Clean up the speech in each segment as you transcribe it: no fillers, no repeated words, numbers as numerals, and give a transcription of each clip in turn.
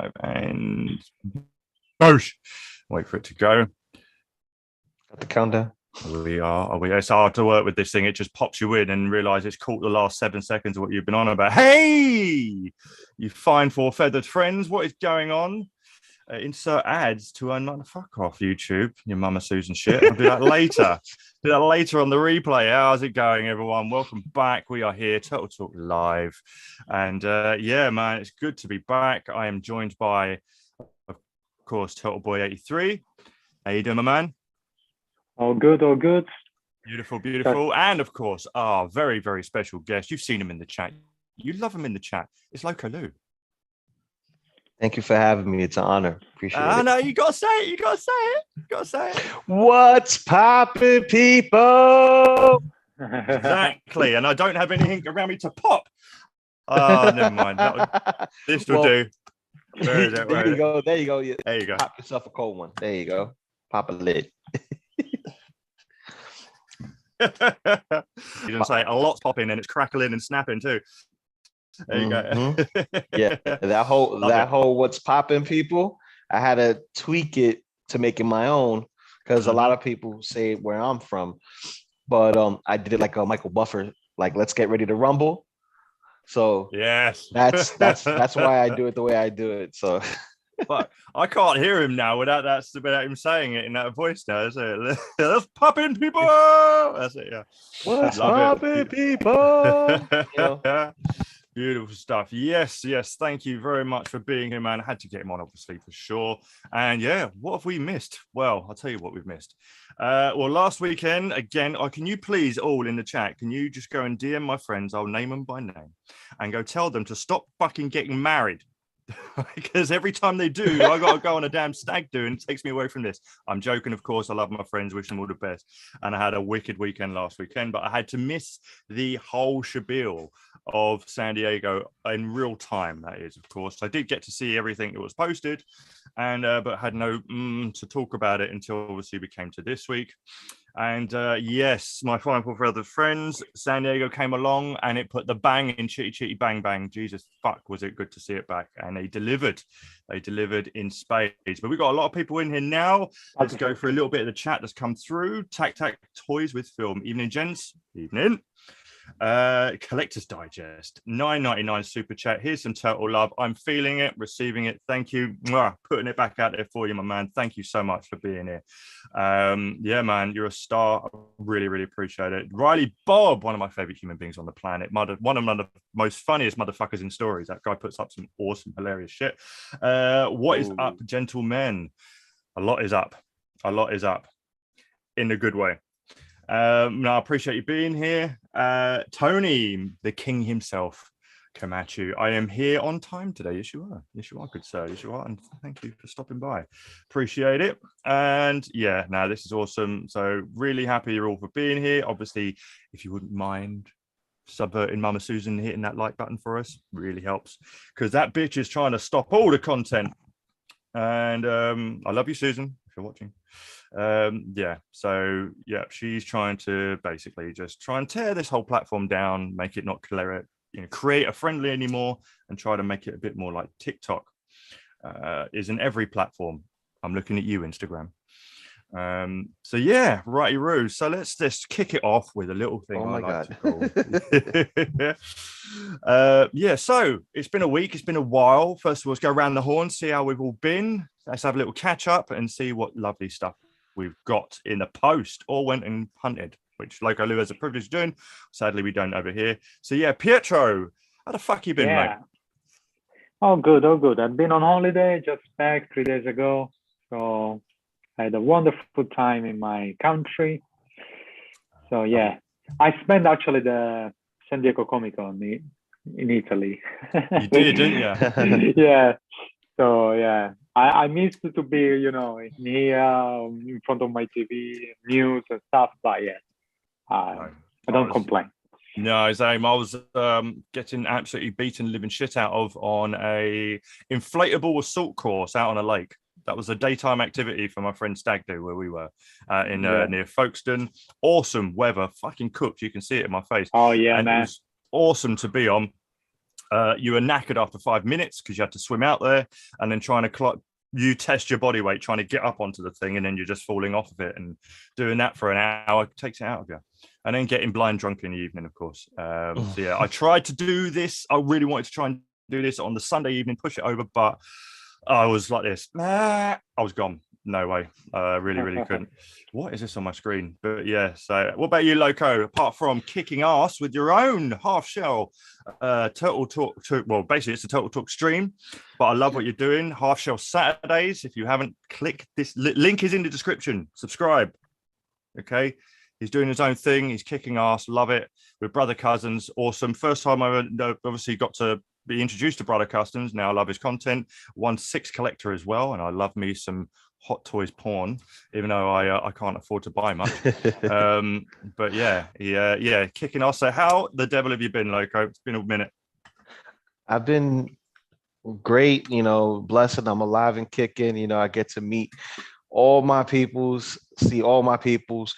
live and boosh. Wait for it to go. Got the countdown. We are. It's hard to work with this thing. It just pops you in and realize it's caught the last 7 seconds of what you've been on about. Hey, you fine four feathered friends. What is going on? Insert ads to earn fuck off YouTube, your mama Susan shit. I'll do that later. Do that later on the replay. How's it going, everyone? Welcome back. We are here, Turtle Talk Live. And yeah, man, it's good to be back. I am joined by, of course, Turtle Boy 83. How you doing, my man? All good, all good. Beautiful, beautiful. And of course, our very, very special guest. You've seen him in the chat. You love him in the chat. It's Loco Lou. Thank you for having me. It's an honor. Appreciate it. No, you gotta say it. You gotta say it. You gotta say it. What's poppin', people? Exactly. And I don't have anything around me to pop. Oh, never mind. This will do. There you go. There you go. There you go. Pop yourself a cold one. There you go. Pop a lid. You're gonna say a lot's popping and it's crackling and snapping too. There you go. Yeah, that whole what's popping, people. I had to tweak it to make it my own because a lot of people say where I'm from, but I did it like a Michael Buffer, like let's get ready to rumble. So yes, that's why I do it the way I do it. So. But I can't hear him now without him saying it in that voice now. Is it? Let's pop in, people. That's it. Yeah. What's poppin', people? Beautiful stuff. Yes. Thank you very much for being here, man. I had to get him on, obviously, for sure. And yeah, what have we missed? Well, I'll tell you what we've missed. Well, last weekend, again, can you please all in the chat, can you just go and DM my friends? I'll name them by name and go tell them to stop fucking getting married. Because every time they do, I got to go on a damn stag do and it takes me away from this. I'm joking, of course. I love my friends, wish them all the best. And I had a wicked weekend last weekend, but I had to miss the whole shabil of San Diego in real time. That is, of course. I did get to see everything that was posted, and but had no to talk about it until obviously we came to this week. And yes, my final for other friends, San Diego came along and it put the bang in Chitty Chitty Bang Bang. Jesus fuck, was it good to see it back. And they delivered in spades. But we've got a lot of people in here now. Let's go for a little bit of the chat that's come through. Tac Toys with Film. Evening, gents. Evening. Collector's Digest, $9.99 super chat. Here's some Turtle love. I'm feeling it, receiving it. Thank you. Mwah. Putting it back out there for you, my man. Thank you so much for being here. Yeah, man, you're a star. I really, really appreciate it. Riley Bob, one of my favorite human beings on the planet. One of the most funniest motherfuckers in stories. That guy puts up some awesome, hilarious shit. What is up, gentlemen? A lot is up. In a good way. No, I appreciate you being here. Tony, the king himself, come at you. I am here on time today. Yes, you are. Yes, you are, good sir. Yes, you are. And thank you for stopping by. Appreciate it. And yeah, now this is awesome. So really happy you're all for being here. Obviously, if you wouldn't mind subverting Mama Susan, hitting that like button for us, really helps. Because that bitch is trying to stop all the content. And I love you, Susan, if you're watching. Yeah, so yeah, she's trying to basically just try and tear this whole platform down, make it not creator friendly anymore, and try to make it a bit more like TikTok is in every platform. I'm looking at you, Instagram. So yeah, righty-roo. So let's just kick it off with a little thing. Oh my God. Yeah, so it's been a week, it's been a while. First of all, let's go around the horn, see how we've all been. Let's have a little catch up and see what lovely stuff we've got in the post. All went and hunted, which Loco Lou has a privilege of doing. Sadly, we don't over here. So yeah, Pietro, how the fuck you been, mate? All good. I've been on holiday, just back 3 days ago. So I had a wonderful time in my country. So yeah, I spent actually the San Diego Comic Con in Italy. You did, didn't you? Yeah. So yeah, I missed to be, in here in front of my TV, news and stuff. But yeah, I don't complain. No, same. I was getting absolutely beaten, living shit out of on a inflatable assault course out on a lake. That was a daytime activity for my friend Stag Do where we were near Folkestone. Awesome weather, fucking cooked. You can see it in my face. Oh yeah, and man. It was awesome to be on. You were knackered after 5 minutes because you had to swim out there, and then trying to you test your body weight, trying to get up onto the thing, and then you're just falling off of it, and doing that for an hour takes it out of you. And then getting blind drunk in the evening, of course. So yeah, I tried to do this. I really wanted to try and do this on the Sunday evening, push it over, but I was like this. I was gone. No way. Really couldn't. What is this on my screen? But yeah, so what about you, Loco? Apart from kicking ass with your own half shell Turtle Talk, well, basically it's a Turtle Talk stream, but I love what you're doing. Half shell Saturdays. If you haven't clicked this link is in the description. Subscribe. Okay. He's doing his own thing. He's kicking ass. Love it. With Brother Cousins. Awesome. First time I obviously got to be introduced to Brother Cousins. Now I love his content. 1/6 collector as well. And I love me some Hot Toys porn, even though I can't afford to buy much. But yeah, kicking ass. So how the devil have you been, Loco? It's been a minute. I've been great, blessed. I'm alive and kicking. I get to meet all my peoples, see all my peoples,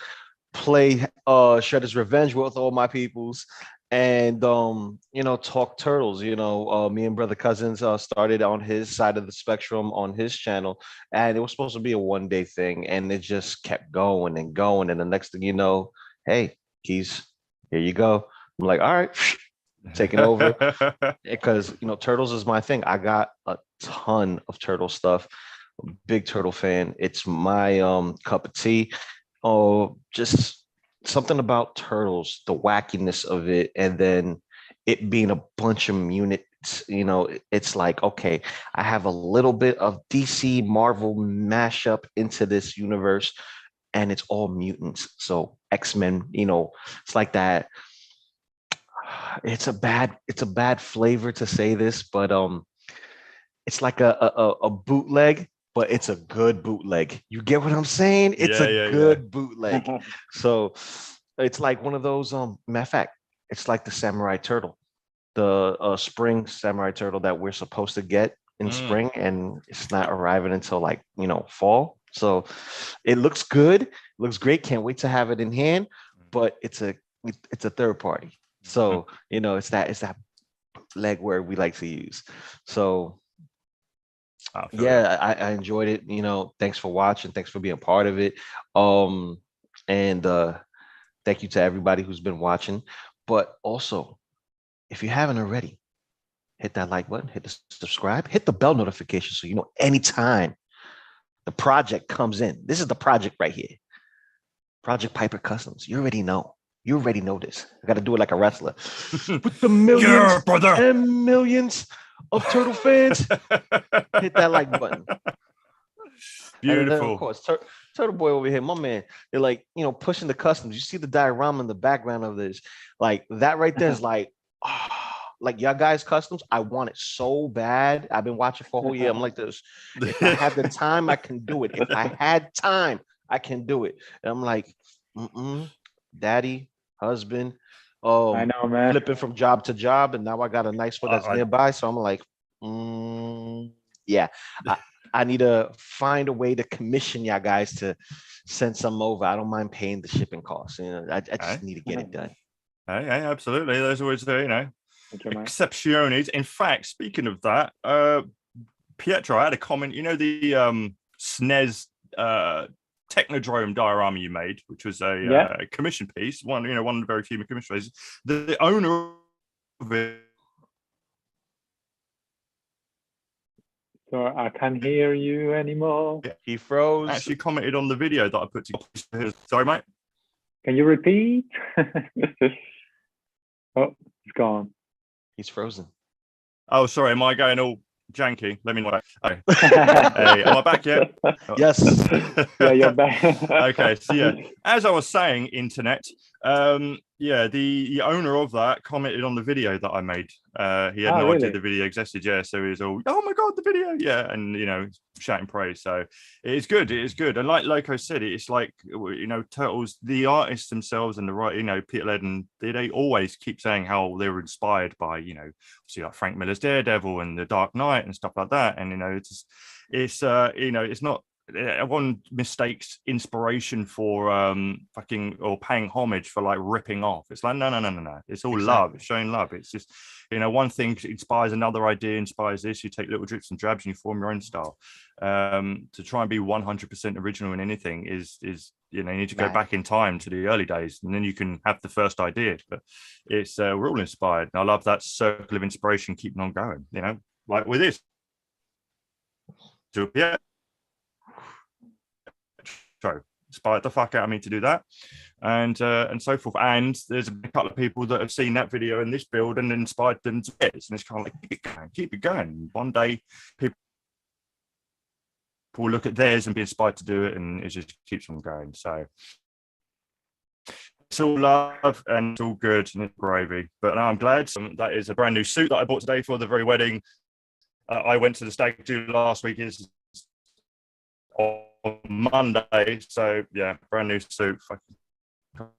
play Shredder's Revenge with all my peoples, and talk turtles. Me and Brother Cousins started on his side of the spectrum on his channel, and it was supposed to be a one-day thing, and it just kept going and going, and the next thing you know, hey, Keys, here you go. I'm like, all right, taking over, because turtles is my thing. I got a ton of turtle stuff. Big turtle fan. It's my cup of tea. Oh, just something about turtles, the wackiness of it, and then it being a bunch of units. It's like, okay, I have a little bit of DC Marvel mashup into this universe, and it's all mutants. So X-Men, it's like that. It's a bad flavor to say this, but it's like a bootleg, but it's a good bootleg. You get what I'm saying? It's a good bootleg. So it's like one of those, matter of fact, it's like the Samurai Turtle, the spring Samurai Turtle that we're supposed to get in spring, and it's not arriving until fall. So it looks good, looks great. Can't wait to have it in hand, but it's a third party. So, it's that leg word we like to use. So I enjoyed it. Thanks for watching. Thanks for being part of it. And thank you to everybody who's been watching. But also, if you haven't already, hit that like button, hit the subscribe, hit the bell notification so anytime the project comes in. This is the project right here. Project Piper Customs. You already know. You already know this. I got to do it like a wrestler. With the millions and millions of turtle fans, hit that like button. Beautiful. And then, of course, Turtle Boy over here, my man, they're like, pushing the customs. You see the diorama in the background of this. Like that right there is like y'all guys customs. I want it so bad. I've been watching for a whole year. I'm like this. If I have the time, I can do it. If I had time, I can do it. And I'm like, daddy, husband, I know, man. flipping from job to job, and now I got a nice one that's nearby. So I'm like, yeah, I need to find a way to commission y'all guys to send some over. I don't mind paying the shipping costs. I just need to get it done. Hey, absolutely. There's always exceptiones. In fact, speaking of that, Pietro, I had a comment. The SNES Technodrome diorama you made, which was a commission piece, one of the very few commission pieces. The owner of it. So I can't hear you anymore. Yeah, he froze. Actually commented on the video that I put together. Sorry, mate. Can you repeat? Oh, he's gone. He's frozen. Oh, sorry. Am I going all janky? Let me know. Okay. Hey, am I back yet? Yes. Yeah, you're back. Okay. So as I was saying, internet. The owner of that commented on the video that I made. He had no idea the video existed. Yeah, so he was all, "Oh my god, the video!" Yeah, and shouting praise. So it's good. It is good. And like Loco said, it's like Turtles, the artists themselves and the Peter Ledden, they always keep saying how they were inspired by obviously like Frank Miller's Daredevil and the Dark Knight and stuff like that. And it's not everyone mistakes inspiration for fucking or paying homage for like ripping off. It's like no. It's all love. It's showing love. It's just, you know, one thing inspires another idea, inspires this. You take little drips and drabs and you form your own style. To try and be 100% original in anything is you know, you need to go back in time to the early days, and then you can have the first idea. But it's we're all inspired, and I love that circle of inspiration keeping on going. You know, like with this. Yeah. Inspired the fuck out of me to do that, and so forth. And there's a couple of people that have seen that video in this build and inspired them to bits, and it's kind of like keep it going. One day people will look at theirs and be inspired to do it, and it just keeps on going. So it's all love and it's all good and it's gravy. But no, I'm glad. That is a brand new suit that I bought today for the very wedding. I went to the stag do last week. Is on Monday, so yeah, brand new suit. Fucking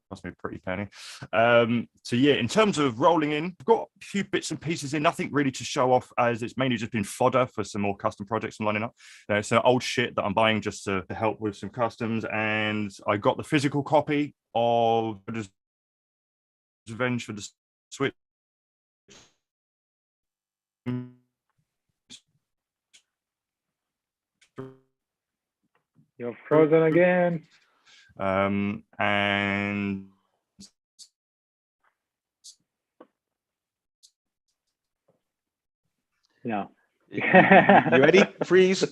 cost me a pretty penny. So yeah, in terms of rolling in, I've got a few bits and pieces in, nothing really to show off, as it's mainly just been fodder for some more custom projects I'm lining up. So old shit that I'm buying just to help with some customs, and I got the physical copy of Revenge for the Switch. You're frozen again. And yeah. You ready? Freeze.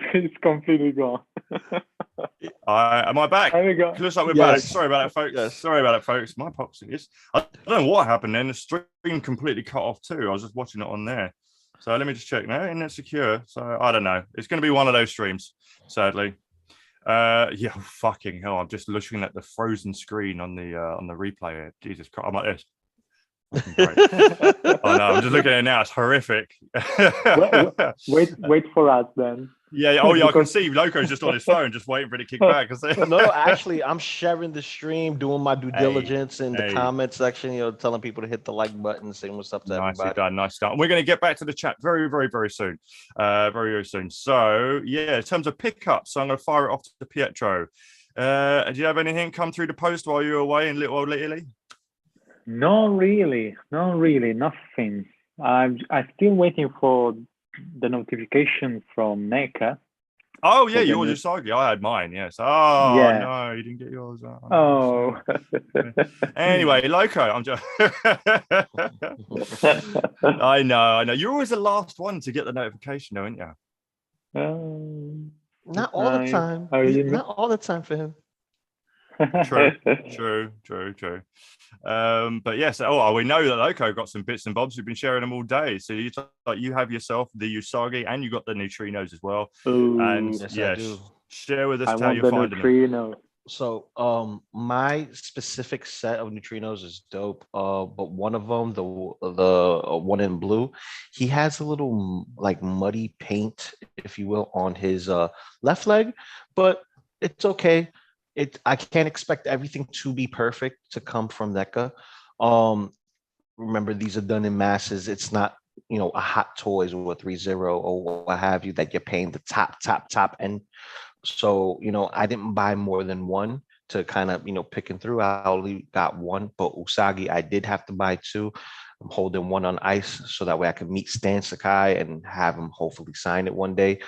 It's completely gone. Am I back? There we go. Looks like we're Yes. back. Sorry about that, folks. Yes. Sorry about that, folks. My pops is. I don't know what happened then. The stream completely cut off too. I was just watching it on there. So let me just check now. Internet secure. So I don't know. It's going to be one of those streams, sadly. Yeah, fucking hell. I'm just looking at the frozen screen on the replay. Jesus Christ. I'm like this. Great. I know. I'm just looking at it now. It's horrific. Wait for us then. Yeah. Oh, yeah. I can see Loco's just on his phone, just waiting for it to kick back. No, actually, I'm sharing the stream, doing my due diligence in the comment section. You know, telling people to hit the like button, saying what's up to everybody. Done. Nice start. And we're going to get back to the chat very, very, very soon. Very soon. So, yeah, in terms of pickups, so I'm going to fire it off to Pietro. Do you have anything come through the post while you were away in little old Italy? No, really, nothing. I'm still waiting for the notification from NECA. Oh yeah, yours Usagi. I had mine. Yes. Oh yeah. No, you didn't get yours. Oh. Anyway, Loco, I'm just. I know. You're always the last one to get the notification, aren't you? Not all the time. Not all the time for him. True. But yes, we know that Loco got some bits and bobs. We've been sharing them all day. So you have yourself the Usagi, and you got the neutrinos as well. Ooh, and yes, share with us how you're finding them. So my specific set of neutrinos is dope. But one of them, the one in blue, he has a little like muddy paint, if you will, on his left leg, but it's okay. I can't expect everything to be perfect to come from NECA. Remember, these are done in masses. It's not, you know, a Hot Toys or a 3.0 or what have you that you're paying the top end. So, you know, I didn't buy more than one to kind of, you know, picking through. I only got one, but Usagi, I did have to buy two. I'm holding one on ice so that way I can meet Stan Sakai and have him hopefully sign it one day.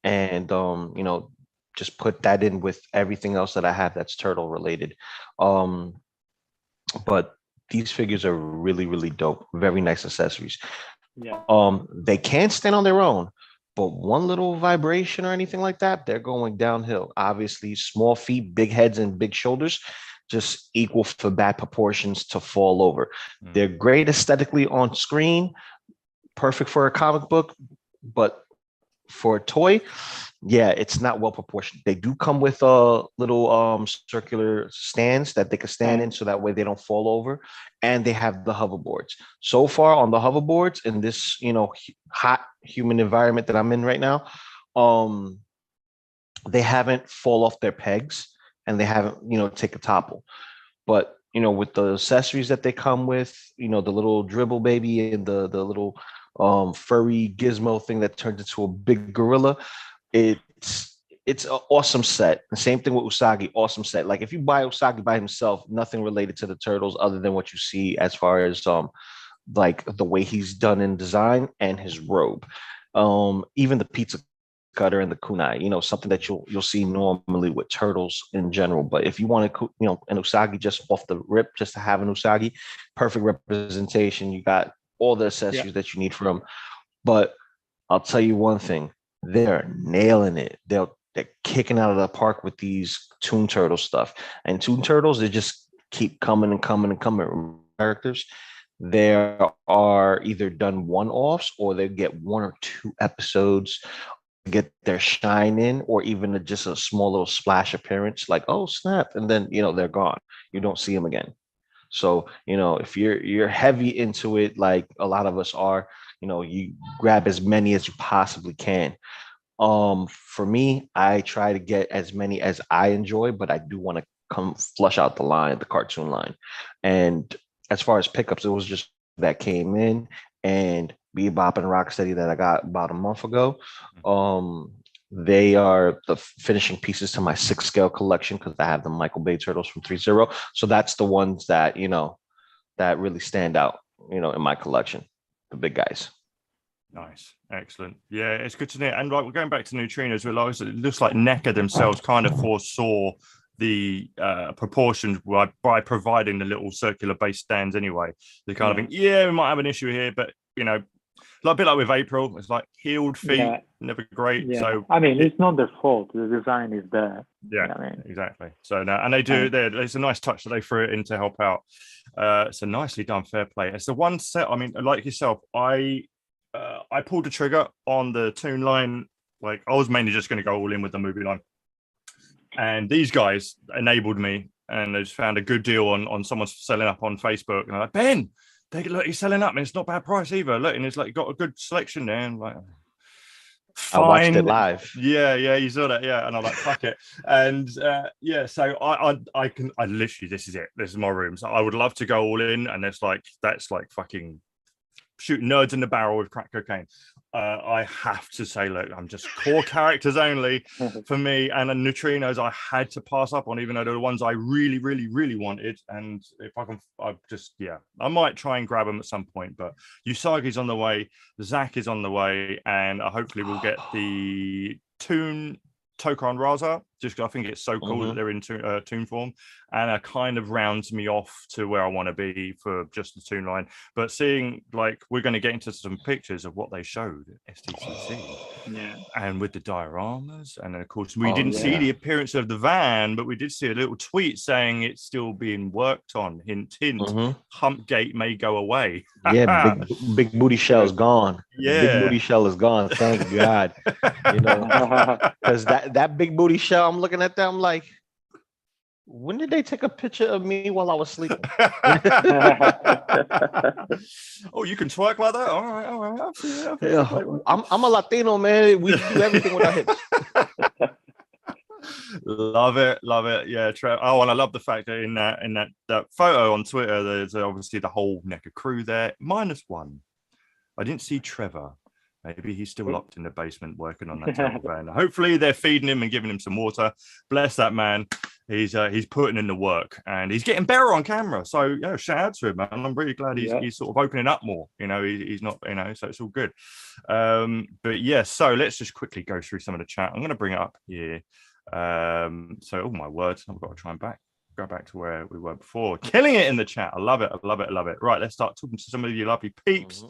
And, you know, just put that in with everything else that I have that's turtle related. But these figures are really, really dope. Very nice accessories. Yeah. They can stand on their own, but one little vibration or anything like that, they're going downhill. Obviously, small feet, big heads, and big shoulders just equal for bad proportions to fall over. They're great aesthetically on screen, perfect for a comic book, but for a toy, yeah, it's not well proportioned. They do come with little circular stands that they can stand in, so that way they don't fall over, and they have the hoverboards. So far on the hoverboards in this, you know, hot human environment that I'm in right now, they haven't fall off their pegs and they haven't, you know, take a topple. But with the accessories that they come with, the little dribble baby and the little furry gizmo thing that turns into a big gorilla. It's an awesome set. The same thing with Usagi, awesome set. Like if you buy Usagi by himself, nothing related to the turtles other than what you see as far as like the way he's done in design and his robe. Even the pizza cutter and the kunai, something that you'll see normally with turtles in general. But if you want to, an Usagi just off the rip, just to have an Usagi, perfect representation. You got all the accessories that you need from. But I'll tell you one thing, they're nailing it. They're kicking out of the park with these Toon Turtle stuff. And Toon Turtles, they just keep coming and coming and coming. Characters, there are either done one-offs or they get 1 or 2 episodes to get their shine in, or even just a small little splash appearance, like, oh snap, and then they're gone. You don't see them again. So if you're heavy into it, like a lot of us are, you grab as many as you possibly can. For me, I try to get as many as I enjoy, but I do want to come flush out the cartoon line. And as far as pickups, it was just that came in, and Bebop and Rocksteady that I got about a month ago. They are the finishing pieces to my 6-scale collection because I have the Michael Bay Turtles from 3-0. So that's the ones that, that really stand out, in my collection, the big guys. Nice. Excellent. Yeah, it's good to know. And like, we're going back to Neutrinos, realize it looks like NECA themselves kind of foresaw the proportions by providing the little circular base stands anyway. They kind of think, we might have an issue here, but like a bit like with April, it's like healed feet, never great. Yeah. So I mean, it's not their fault. The design is there. Yeah, exactly. So now, and they do. There's a nice touch that they threw it in to help out. It's a nicely done, fair play. It's the one set. I mean, like yourself, I pulled the trigger on the Toon line. Like I was mainly just going to go all in with the movie line, and these guys enabled me, and they just found a good deal on someone selling up on Facebook, and I'm like, Ben, look, he's selling up, and it's not bad price either. Look, and it's like got a good selection there, and like, fine. I watched it live. Yeah, you saw that, and I'm like, fuck it, and so I literally, this is my room. So I would love to go all in, and that's like fucking shooting nerds in the barrel with crack cocaine. I have to say, look, I'm just core characters only for me, and the Neutrinos I had to pass up on, even though they're the ones I really, really, really wanted. And if I can, I might try and grab them at some point. But Usagi's on the way, Zach is on the way, and hopefully we'll get the Toon Tokon Raza, just because I think it's so cool that they're in Toon form, and it kind of rounds me off to where I want to be for just the Toon line. But seeing, like, we're going to get into some pictures of what they showed at SDCC, and with the dioramas, and then of course we didn't see the appearance of the van, but we did see a little tweet saying it's still being worked on. Hint, hint. Humpgate may go away. Big booty shell is gone. Yeah, big booty shell is gone. Thank God. Because that big booty shell, I'm looking at that, I'm like, when did they take a picture of me while I was sleeping? Oh, you can twerk like that? All right. Yeah, I'm a Latino, man. We do everything with our hips. Love it. Yeah, Trev. Oh, and I love the fact that in that photo on Twitter, there's obviously the whole NECA crew there, -1. I didn't see Trevor. Maybe he's still locked in the basement working on that turtle van. Hopefully they're feeding him and giving him some water. Bless that man. He's putting in the work, and he's getting better on camera. So shout out to him, man. I'm really glad he's sort of opening up more. He's not, so it's all good. But yeah, so let's just quickly go through some of the chat. I'm going to bring it up here. So, oh my word, I've got to try and go back to where we were before. Killing it in the chat. I love it. Right, let's start talking to some of you lovely peeps.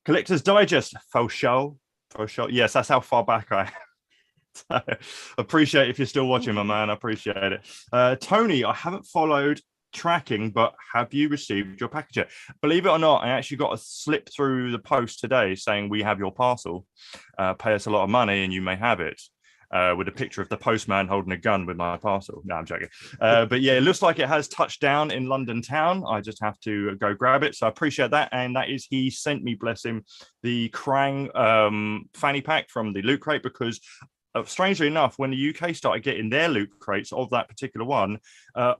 Collector's Digest, faux show. Yes, that's how far back I am. So, appreciate if you're still watching, my man. I appreciate it. Tony, I haven't followed tracking, but have you received your package yet? Believe it or not, I actually got a slip through the post today saying we have your parcel. Pay us a lot of money and you may have it. With a picture of the postman holding a gun with my parcel. No, I'm joking. But yeah, it looks like it has touched down in London town. I just have to go grab it. So I appreciate that. And that is, he sent me, bless him, the Krang fanny pack from the Loot Crate, because strangely enough, when the UK started getting their loot crates of that particular one,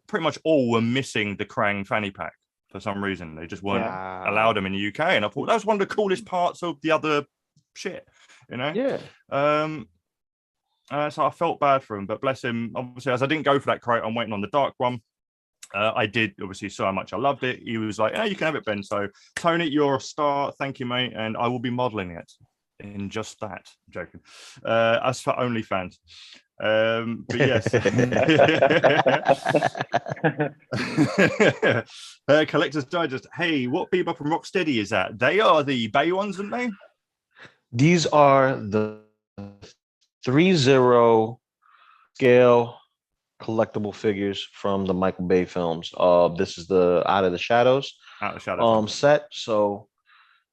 pretty much all were missing the Krang fanny pack for some reason. They just weren't allowed them in the UK. And I thought that was one of the coolest parts of the other shit, you know? Yeah. So I felt bad for him, but bless him. Obviously, as I didn't go for that crate, I'm waiting on the dark one. I did obviously so much. I loved it. He was like, "Yeah, you can have it, Ben." So, Tony, you're a star. Thank you, mate. And I will be modeling it in just that. I'm joking. As for OnlyFans. But yes. Collector's Digest. Hey, what Bebop from Rocksteady is that? They are the Bay ones, aren't they? These are the 3-0 scale collectible figures from the Michael Bay films. This is the Out of the Shadows set. So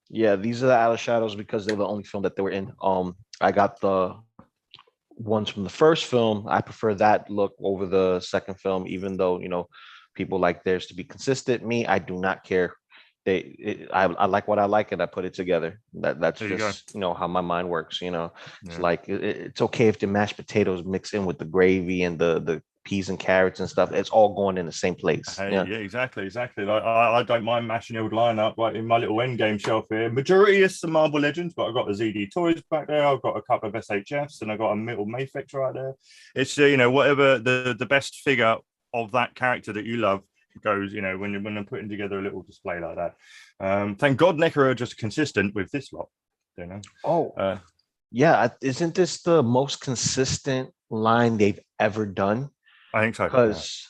yeah, these are the Out of Shadows because they're the only film that they were in. I got the ones from the first film. I prefer that look over the second film, even though, you know, people like theirs to be consistent. Me, I do not care. I like what I like and I put it together. That's just, you know, how my mind works, you know. It's like it's okay if the mashed potatoes mix in with the gravy and the peas and carrots and stuff. It's all going in the same place. Yeah, exactly. Like I don't mind mashing the old lineup like in my little endgame shelf here. Majority is some Marvel Legends, but I've got the ZD toys back there. I've got a couple of SHFs and I've got a little Mayfix right there. It's you know, whatever the best figure of that character that you love goes, you know, when I'm putting together a little display like that. Thank God NECA are just consistent with this lot, you know. Yeah, isn't this the most consistent line they've ever done? I think so. Because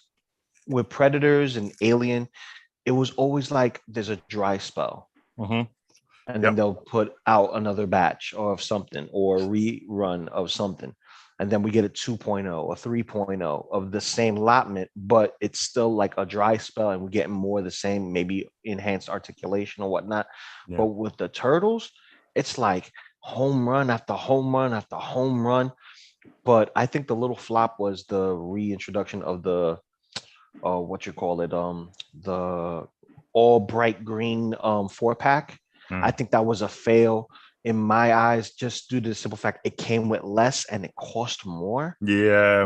with Predators and Alien, it was always like there's a dry spell. And then they'll put out another batch of something or a rerun of something. And then we get a 2.0, a 3.0 of the same allotment, but it's still like a dry spell and we're getting more of the same, maybe enhanced articulation or whatnot. But with the Turtles, it's like home run after home run after home run. But I think the little flop was the reintroduction of the the all bright green 4-pack. I think that was a fail in my eyes, just due to the simple fact it came with less and it cost more. Yeah.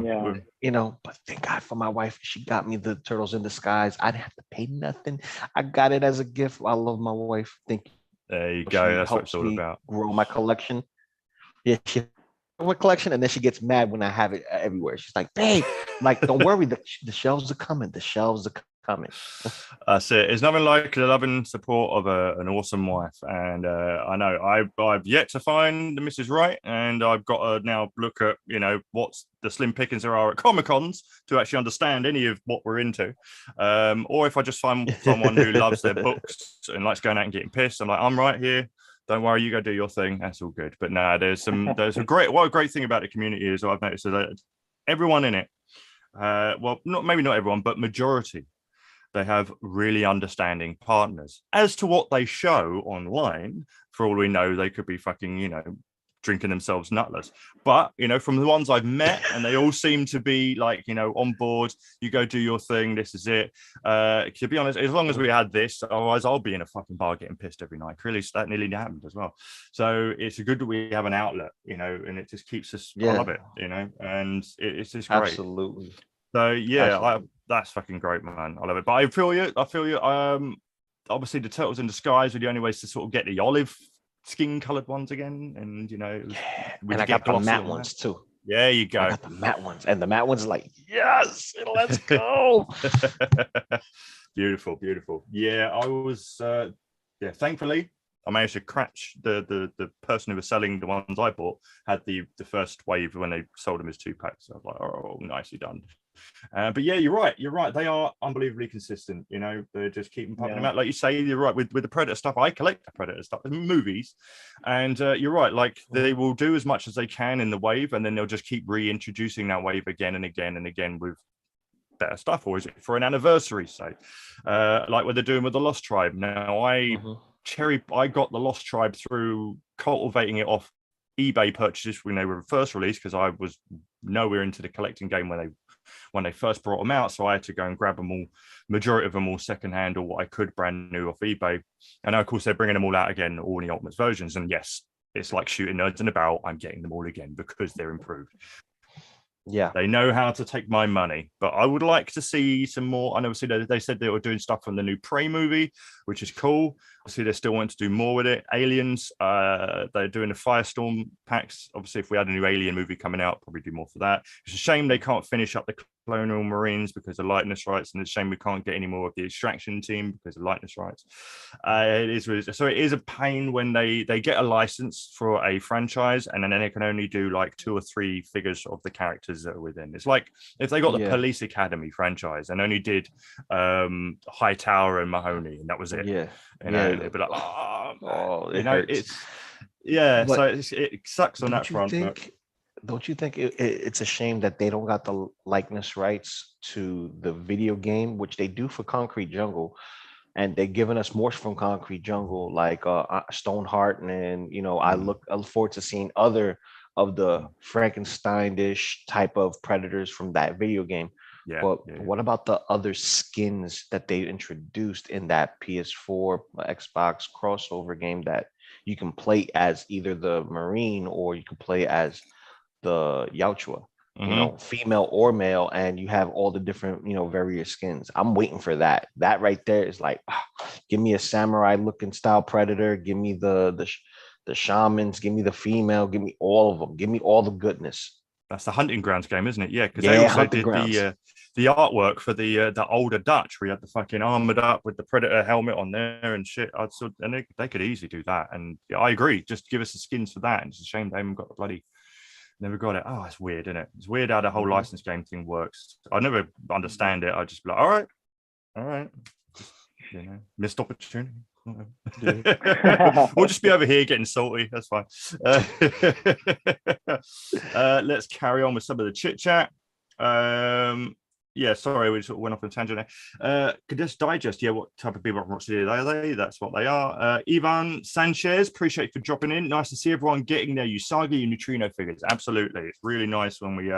You know, but thank God for my wife. She got me the Turtles in Disguise. I didn't have to pay nothing. I got it as a gift. I love my wife. Thank you. There you go. That's what it's all about. Grow my collection. Yeah, she my collection, and then she gets mad when I have it everywhere. She's like, "Babe, like, don't worry, the shelves are coming. The shelves are coming." That's it. There's nothing like the love and support of an awesome wife, and I know I've yet to find the Mrs. Right, and I've got to now look at, you know, what's the slim pickings there are at Comic-Cons to actually understand any of what we're into, or if I just find someone who loves their books and likes going out and getting pissed, I'm like, I'm right here. Don't worry, you go do your thing. That's all good. But no, there's a great thing about the community is I've noticed that everyone in it, well, maybe not everyone, but majority, they have really understanding partners. As to what they show online, for all we know, they could be fucking, you know, drinking themselves nutless. But, you know, from the ones I've met, and they all seem to be like, you know, on board, you go do your thing, this is it. To be honest, as long as we had this, otherwise I'll be in a fucking bar getting pissed every night. Clearly that nearly happened as well. So it's good that we have an outlet, you know, and it just keeps us, I love it, you know, and it's just great. Absolutely. So yeah, that's fucking great, man. I love it. But I feel you. Obviously the Turtles in Disguise were the only ways to sort of get the olive skin colored ones again, and you know, and I got the matte ones too. Yeah, you go. I got the matte ones, and the matte ones are like, yes, let's go. Beautiful. Yeah, I was thankfully I managed to catch the person who was selling the ones I bought had the first wave when they sold them as 2-packs. So I was like, oh, nicely done. But yeah, you're right. They are unbelievably consistent. You know, they're just keeping pumping them out. Like you say, you're right. With the Predator stuff, I collect the Predator stuff, the movies, and you're right. Like they will do as much as they can in the wave, and then they'll just keep reintroducing that wave again and again and again with better stuff. Or is it for an anniversary, say, like what they're doing with the Lost Tribe? Now, I got the Lost Tribe through cultivating it off eBay purchases when they were first released, because I was nowhere into the collecting game when they first brought them out. So I had to go and grab them all, majority of them all secondhand or what I could brand new off eBay. And of course, they're bringing them all out again, all in the Ultimates versions. And yes, it's like shooting nerds in a barrel. I'm getting them all again because they're improved. Yeah, they know how to take my money, but I would like to see some more. I know they said they were doing stuff from the new Prey movie, which is cool. Obviously, they still want to do more with it. Aliens, they're doing the Firestorm packs. Obviously, if we had a new Alien movie coming out, probably do more for that. It's a shame they can't finish up the Colonial Marines because of likeness rights, and it's a shame we can't get any more of the Extraction team because of likeness rights. It is really, so it is a pain when they get a license for a franchise and then they can only do like 2 or 3 figures of the characters that are within. It's like if they got the Police Academy franchise and only did Hightower and Mahoney, and that was it. They'd be like, it hurts. It sucks on that front. Don't you think it's a shame that they don't got the likeness rights to the video game, which they do for Concrete Jungle, and they're giving us more from Concrete Jungle, like Stoneheart, and I look forward to seeing other of the Frankenstein-ish type of predators from that video game. What about the other skins that they introduced in that PS4 Xbox crossover game that you can play as either the Marine or you can play as the Yautja, female or male, and you have all the different, various skins. I'm waiting for that. That right there is like, give me a samurai looking style predator, give me the shamans, give me the female, give me all of them, give me all the goodness. That's the Hunting Grounds game, isn't it? Yeah, because they also did the artwork for the older Dutch, where you had the fucking armored up with the Predator helmet on there and shit. And they could easily do that. And I agree. Just give us the skins for that. And it's a shame they haven't got the bloody. Never got it. Oh, it's weird, isn't it? It's weird how the whole license game thing works. I never understand it. I just be like, all right, just, missed opportunity. We'll just be over here getting salty. That's fine. Let's carry on with some of the chit chat. Sorry, we sort of went off on a tangent there. Cadet Digest, what type of people are they? That's what they are. Ivan Sanchez, appreciate you for dropping in. Nice to see everyone getting their Usagi and Neutrino figures. Absolutely. It's really nice when we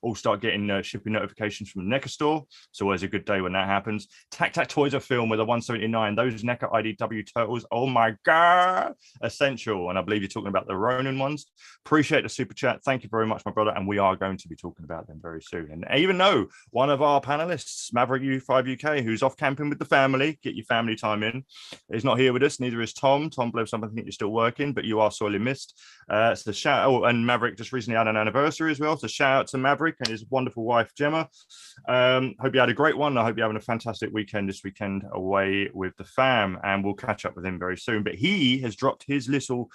all start getting shipping notifications from the NECA store. It's always a good day when that happens. Tac Tac Toys are film with a 179. Those NECA IDW turtles, oh my God, essential. And I believe you're talking about the Ronin ones. Appreciate the super chat. Thank you very much, my brother. And we are going to be talking about them very soon. And even though one of our panelists, Maverick U5 UK, who's off camping with the family, get your family time in, is not here with us. Neither is Tom. Tom Blevs, I think you're still working, but you are sorely missed. So shout out, and Maverick just recently had an anniversary as well. So shout out to Maverick and his wonderful wife Gemma. Hope you had a great one. I hope you're having a fantastic weekend this weekend away with the fam, and we'll catch up with him very soon. But he has dropped his little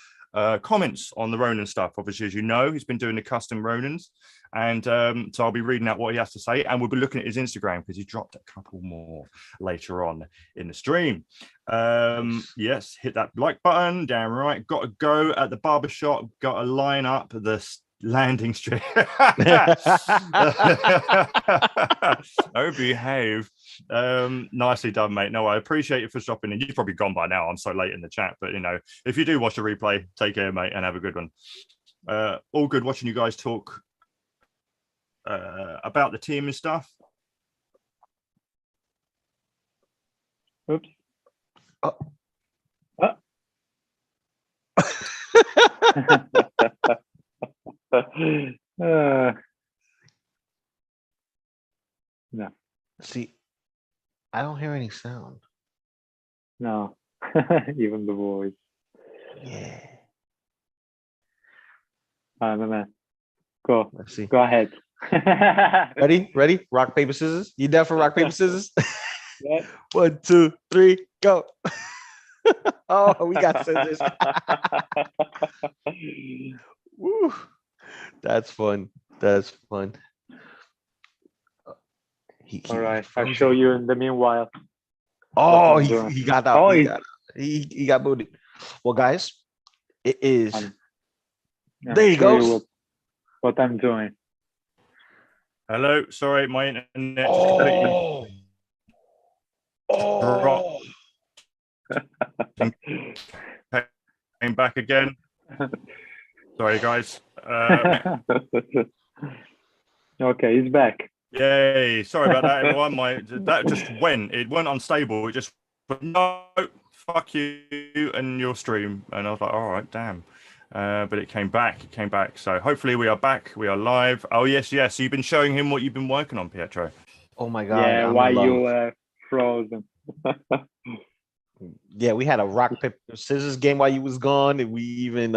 comments on the Ronin stuff. Obviously, as you know, he's been doing the custom Ronins, and so I'll be reading out what he has to say, and we'll be looking at his Instagram because he dropped a couple more later on in the stream. Yes, hit that like button. Damn right. Got to go at the barbershop. Got to line up the landing strip. Oh, behave. Nicely done, mate. No, I appreciate you for stopping in. You've probably gone by now. I'm so late in the chat, but if you do watch the replay, take care, mate, and have a good one. All good watching you guys talk about the team and stuff. Oops. No. See, I don't hear any sound. No, even the voice. Yeah. Man. Go. Let's see. Go ahead. Ready? Rock, paper, scissors. You down for rock, paper, scissors? Yeah. 1, 2, 3, go. Oh, we got scissors. Woo. That's fun. All right, I'll show you in the meanwhile. Oh, he got out. He got booted. Well, guys, it is. There he goes. What I'm doing. Hello, sorry, my internet came back again. Sorry, guys. Okay, he's back. Yay! Sorry about that, everyone. That just went. It went unstable. It just no. Fuck you and your stream. And I was like, all right, damn. but it came back. It came back. So hopefully we are back. We are live. Oh, yes, yes. So you've been showing him what you've been working on, Pietro. Oh, my God. Yeah, why you were frozen. Yeah, we had a rock, paper, scissors game while you was gone. And we even,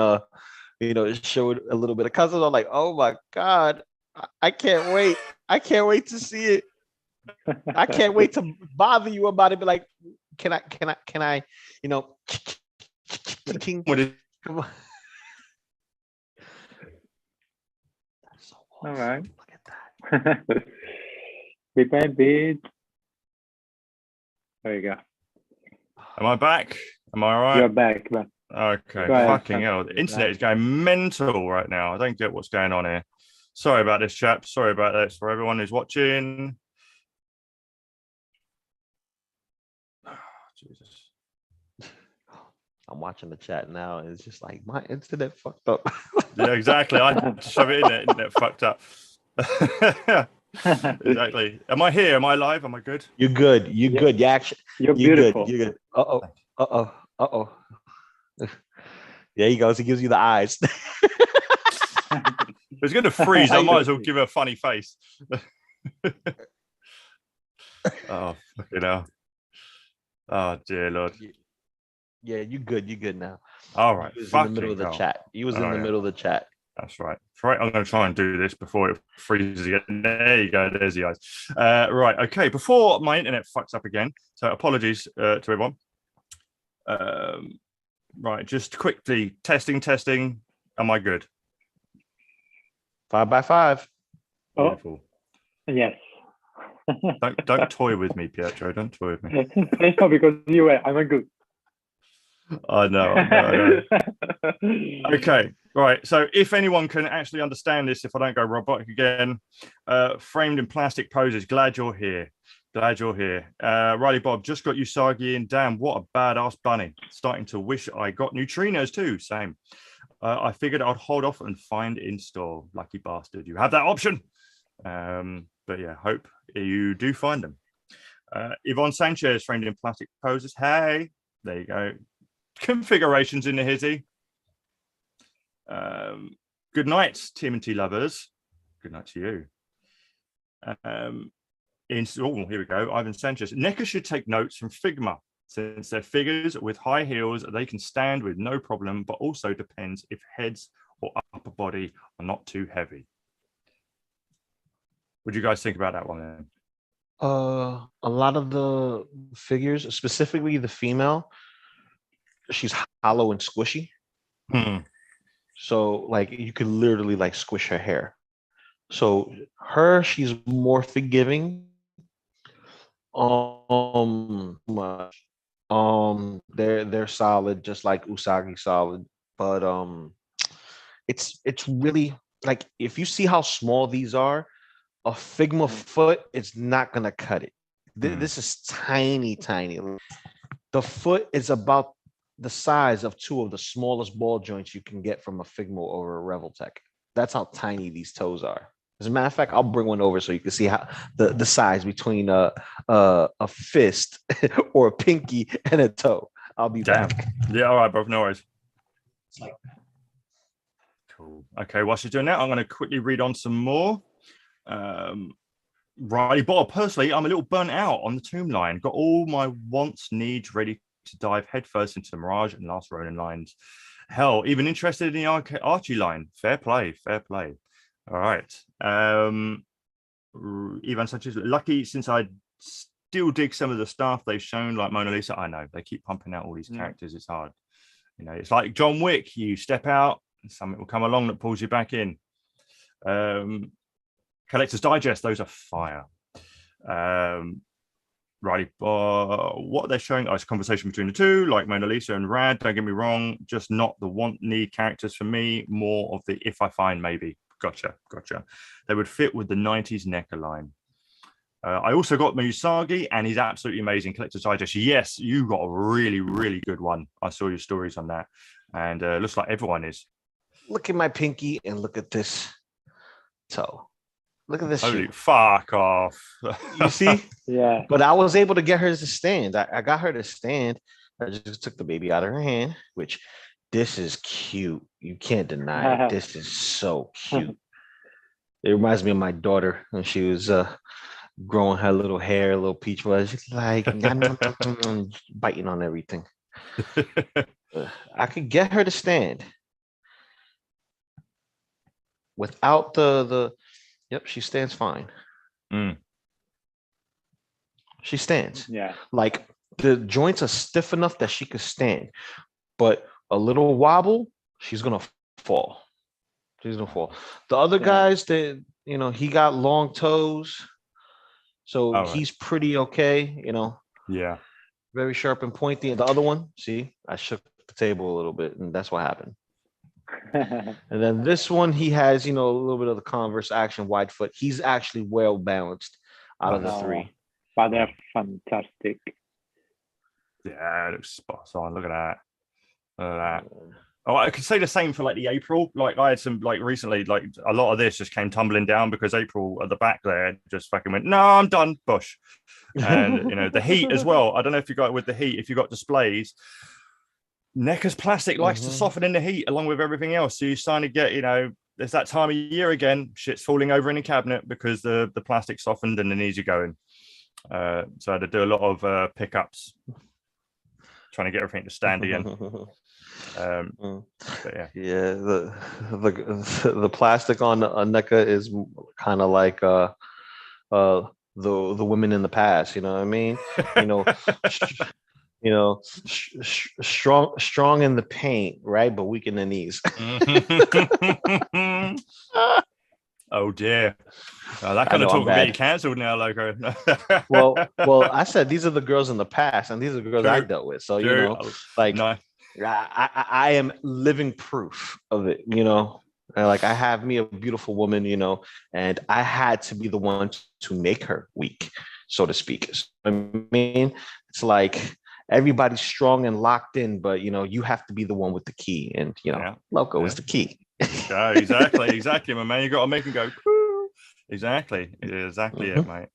showed a little bit of cousins. I'm like, oh, my God. I can't wait. I can't wait to see it. I can't wait to bother you about it. Be like, can I, What is come on. That's so awesome. All right. Look at that. We baby. There you go. Am I back? Am I all right? You're back. Okay. Go ahead. Fucking hell. The internet is going mental right now. I don't get what's going on here. Sorry about this, chaps. Sorry about this for everyone who's watching. Oh, Jesus. I'm watching the chat now, and it's just like my internet fucked up. Yeah, exactly. I shove it in there. Internet fucked up. Exactly. Am I here? Am I live? Am I good? You're good. You're good. You're actually. You're beautiful. Good. You're good. Uh-oh. There he goes. He gives you the eyes. It's going to freeze. I might as well give her a funny face. Oh, fucking hell. Oh, dear Lord. Yeah, you good. You're good now. All right. He was in the middle of the chat. He was in the middle of the chat. That's right. Right. I'm going to try and do this before it freezes again. There you go. There's the eyes. Right. Okay. Before my internet fucks up again. So apologies to everyone. Right. Just quickly testing. Am I good? 5 by 5. Wonderful. Yes. Don't toy with me, Pietro. Don't toy with me. It's not because you were. I'm good. I know. Okay, right. So if anyone can actually understand this, if I don't go robotic again, framed in plastic poses. Glad you're here. Riley Bob, just got Usagi in. Damn, what a badass bunny. Starting to wish I got neutrinos too. Same. I figured I'd hold off and find install. Lucky bastard. You have that option. But yeah, hope you do find them. Yvonne Sanchez, framed in plastic poses. Hey, there you go. Configurations in the hizzy. Good night, TMNT lovers. Good night to you. Here we go. Ivan Sanchez. NECA should take notes from Figma, since they're figures with high heels they can stand with no problem, but also depends if heads or upper body are not too heavy. What do you guys think about that one then? A lot of the figures, specifically the female, she's hollow and squishy. So like you could literally like squish her hair. So she's more forgiving. They're solid, just like Usagi solid. But it's really like if you see how small these are, a Figma foot is not gonna cut it. This is tiny. The foot is about the size of 2 of the smallest ball joints you can get from a Figma or a Revoltech. That's how tiny these toes are. As a matter of fact, I'll bring one over so you can see how the size between a fist or a pinky and a toe. I'll be back. Yeah, all right, bro. No worries. Cool. Okay, whilst you're doing that, I'm going to quickly read on some more. Riley Bob, personally, I'm a little burnt out on the tomb line. Got all my wants, needs ready to dive headfirst into Mirage and Last Ronin lines. Hell, even interested in the Archie line. Fair play. All right. Ivan Sanchez, lucky since I still dig some of the stuff they've shown, like Mona Lisa. I know they keep pumping out all these characters. It's hard. It's like John Wick. You step out, and something will come along that pulls you back in. Collector's Digest, those are fire. Riley, what they're showing, it's a conversation between the two, like Mona Lisa and Rad. Don't get me wrong, just not the want-need characters for me. More of the if I find maybe. Gotcha. They would fit with the 90s NECA line. I also got Usagi, and he's absolutely amazing. Collector's Digest. Yes, you got a really, really good one. I saw your stories on that, and looks like everyone is. Look at my pinky and look at this toe. Look at this. Holy fuck off. You see? Yeah. But I was able to get her to stand. I got her to stand. I just took the baby out of her hand, which this is cute. You can't deny it. This is so cute. It reminds me of my daughter when she was growing her little hair, little peach was. She's like biting on everything. I could get her to stand without the. Yep, she stands fine. She stands. Yeah. Like the joints are stiff enough that she could stand, but a little wobble, she's gonna fall. She's gonna fall. The other guys, that he got long toes, so he's pretty okay. Yeah. Very sharp and pointy. And the other one, see, I shook the table a little bit, and that's what happened. And then this one, he has, a little bit of the Converse action wide foot. He's actually well balanced out of the three. But they're fantastic. Yeah, it looks spot on. Look at that. Look at that. Oh, I could say the same for like the April. Like I had some recently, like a lot of this just came tumbling down because April at the back there just fucking went, no, I'm done, bush. And the heat as well. I don't know if you got it with the heat, if you got displays. NECA's plastic likes to soften in the heat along with everything else. So you're starting to get, there's that time of year again, shit's falling over in the cabinet because the plastic softened and the knees are going. So I had to do a lot of pickups, trying to get everything to stand again. But yeah, the plastic on NECA is kind of like the women in the past. You know what I mean? Strong in the paint, right? But weak in the knees. Oh dear. That kind of talk will get you cancelled now, Loco. well, I said these are the girls in the past, and these are the girls I dealt with. So no. I am living proof of it. Like I have me a beautiful woman, and I had to be the one to make her weak, so to speak. I mean, it's like everybody's strong and locked in, but you have to be the one with the key, and LOCO is the key. Yeah, exactly, my man. You got to make him go. Whoo. Exactly it, mate.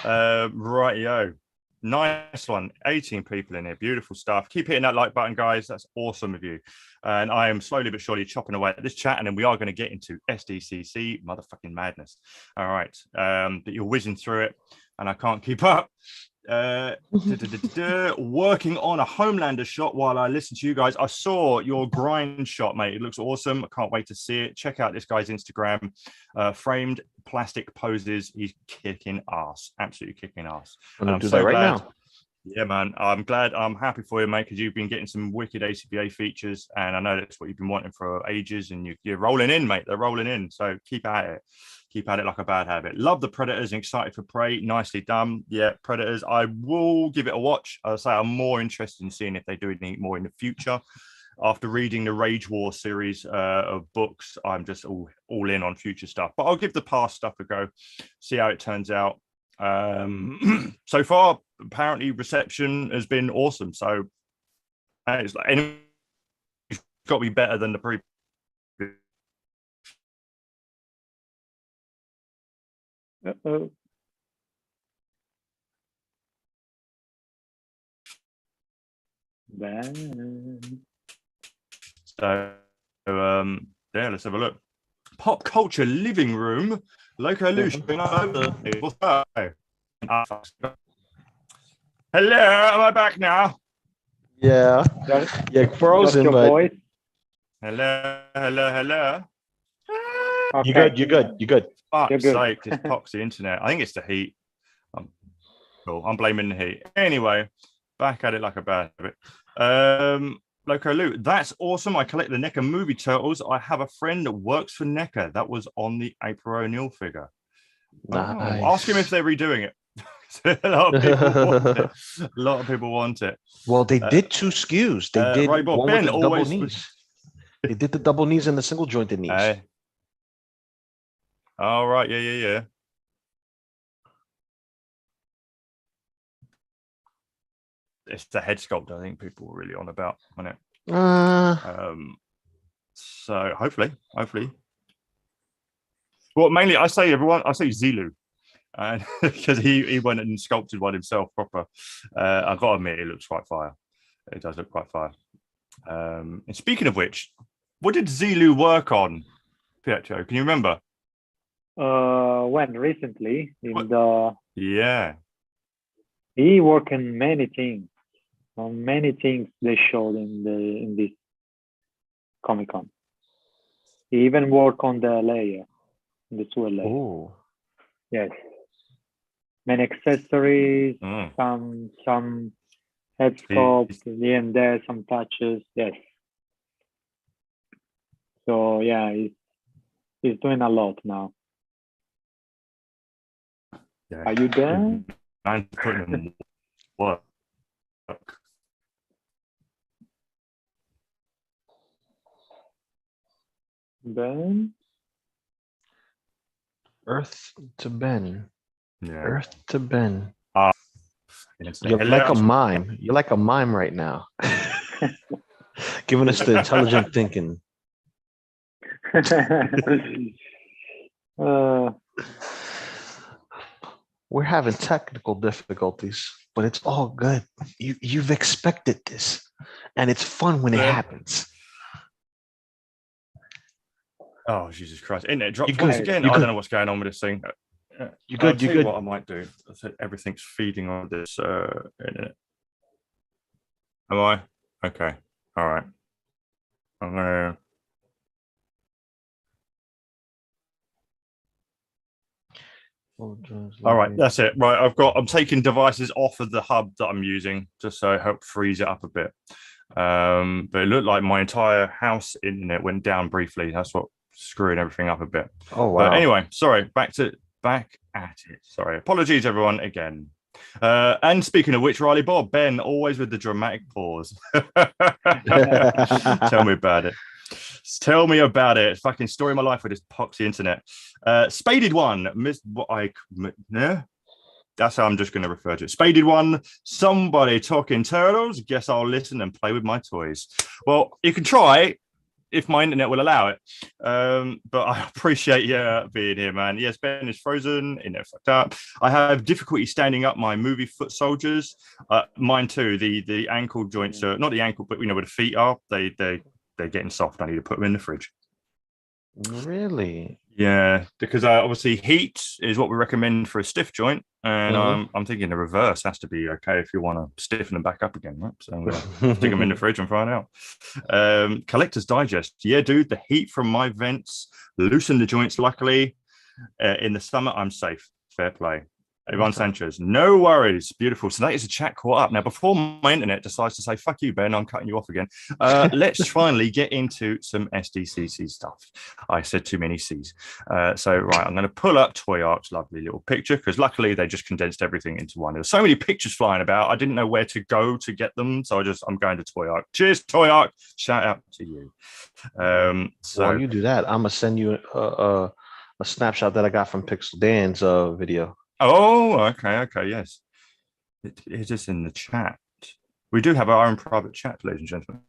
Rightio. Nice one. 18 people in here. Beautiful stuff. Keep hitting that like button, guys. That's awesome of you. And I am slowly but surely chopping away at this chat, and then we are going to get into SDCC motherfucking madness. All right. But you're whizzing through it, and I can't keep up. Working on a Homelander shot while I listen to you guys. I saw your grind shot, mate. It looks awesome. I can't wait to see it. Check out this guy's Instagram. Framed plastic poses. He's kicking ass. Absolutely kicking ass. I'm do so that right glad. Now. Yeah, man. I'm glad. I'm happy for you, mate, because you've been getting some wicked ACBA features, and I know that's what you've been wanting for ages, and you're rolling in, mate. They're rolling in. So keep at it. Keep at it like a bad habit. Love the Predators and excited for Prey. Nicely done. Yeah, Predators. I will give it a watch. I'll say I'm more interested in seeing if they do anything more in the future. After reading the Rage War series of books, I'm just all in on future stuff. But I'll give the past stuff a go, see how it turns out. So far, apparently reception has been awesome. So it's like it's got to be better than the previous. Uh-oh. So yeah, let's have a look. Pop culture living room. Loco Lush. What's up? Hello, am I back now? Yeah, frozen, but voice? Hello. Okay. You're good. Fuck's sake, this poxy internet. I think it's the heat. Cool. I'm blaming the heat. Anyway, back at it like a bad habit. Loco Loot, that's awesome. I collect the NECA movie turtles. I have a friend that works for NECA. That was on the April O'Neil figure. Nice. Oh, ask him if they're redoing it. A lot of people want it. Well, they did two SKUs. They did right, one Ben with the double knees. They did the double knees and the single jointed knees. All right, yeah. It's the head sculpt. I think people were really on about on it. So hopefully. Well, mainly I say Zilu, and because he went and sculpted one himself proper. I've got to admit, it looks quite fire. It does look quite fire. And speaking of which, what did Zelu work on, Pietro? Can you remember? When recently Yeah. he worked on many things. On many things they showed in this Comic-Con. He even worked on the layer, the sewer layer. Oh, Yes. Many accessories, Mm. some head sculpts, here and there, some touches. Yes. So yeah, he's doing a lot now. Yeah. Are you there? I'm putting in work. Ben? Earth to Ben. Yeah. Earth to Ben. It's You're like a mime. You're like a mime right now. Giving us the intelligent thinking. We're having technical difficulties, but it's all good. You've expected this, and it's fun when it happens. Oh, Jesus Christ. Internet dropped You're once good. again. You're I good. don't know what's going on with this thing. You're good. I'll tell You're you good. what I might do. I said everything's feeding on this internet. Am I? Okay. All right. I'm gonna. All right, that's it. Right, I'm taking devices off of the hub that I'm using just so it help freeze it up a bit. But it looked like my entire house internet went down briefly. That's what screwing everything up a bit. Oh wow. But anyway, sorry, back at it. Sorry. Apologies everyone again. And speaking of which, Riley Bob, Ben, always with the dramatic pause. Tell me about it. Tell me about it. Fucking story of my life with this poxy internet. Spaded one. That's how I'm just going to refer to it. Spaded one. Somebody talking turtles. Guess I'll listen and play with my toys. Well, you can try if my internet will allow it. But I appreciate you being here, man. Yes, Ben is frozen. Internet fucked up. I have difficulty standing up my movie foot soldiers. Mine too. The ankle joints are not the ankle, but where the feet are. They're getting soft. I need to put them in the fridge. Really? Yeah, because obviously heat is what we recommend for a stiff joint, and I'm thinking the reverse has to be okay if you want to stiffen them back up again, right? So stick them in the fridge and find out. Collector's Digest, yeah, dude, the heat from my vents loosened the joints. Luckily, in the summer I'm safe. Fair play. Ivan Sanchez, no worries. Beautiful. So that is a chat caught up. Now, before my internet decides to say, fuck you, Ben, I'm cutting you off again. Let's finally get into some SDCC stuff. I said too many C's. So, right, I'm going to pull up Toy Arc's lovely little picture because luckily they just condensed everything into one. There were so many pictures flying about. I didn't know where to go to get them. So I'm going to Toy Arc. Cheers, Toy Arc. Shout out to you. So while you do that, I'm going to send you a snapshot that I got from Pixel Dan's video. Oh, okay, yes. It is in the chat. We do have our own private chat, ladies and gentlemen.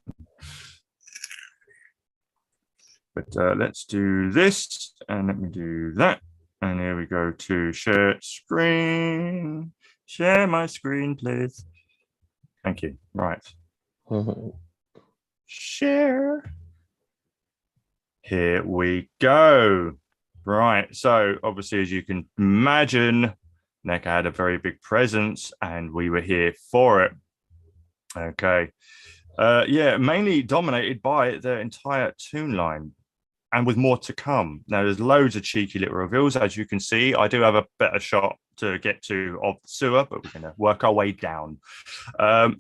But let's do this, and let me do that. And here we go to share screen. Share my screen, please. Thank you. Right. Share. Here we go. Right. So obviously, as you can imagine, NECA had a very big presence and we were here for it. Okay. Yeah, mainly dominated by their entire toon line and with more to come. Now, there's loads of cheeky little reveals. As you can see, I do have a better shot to get to of the sewer, but we're going to work our way down.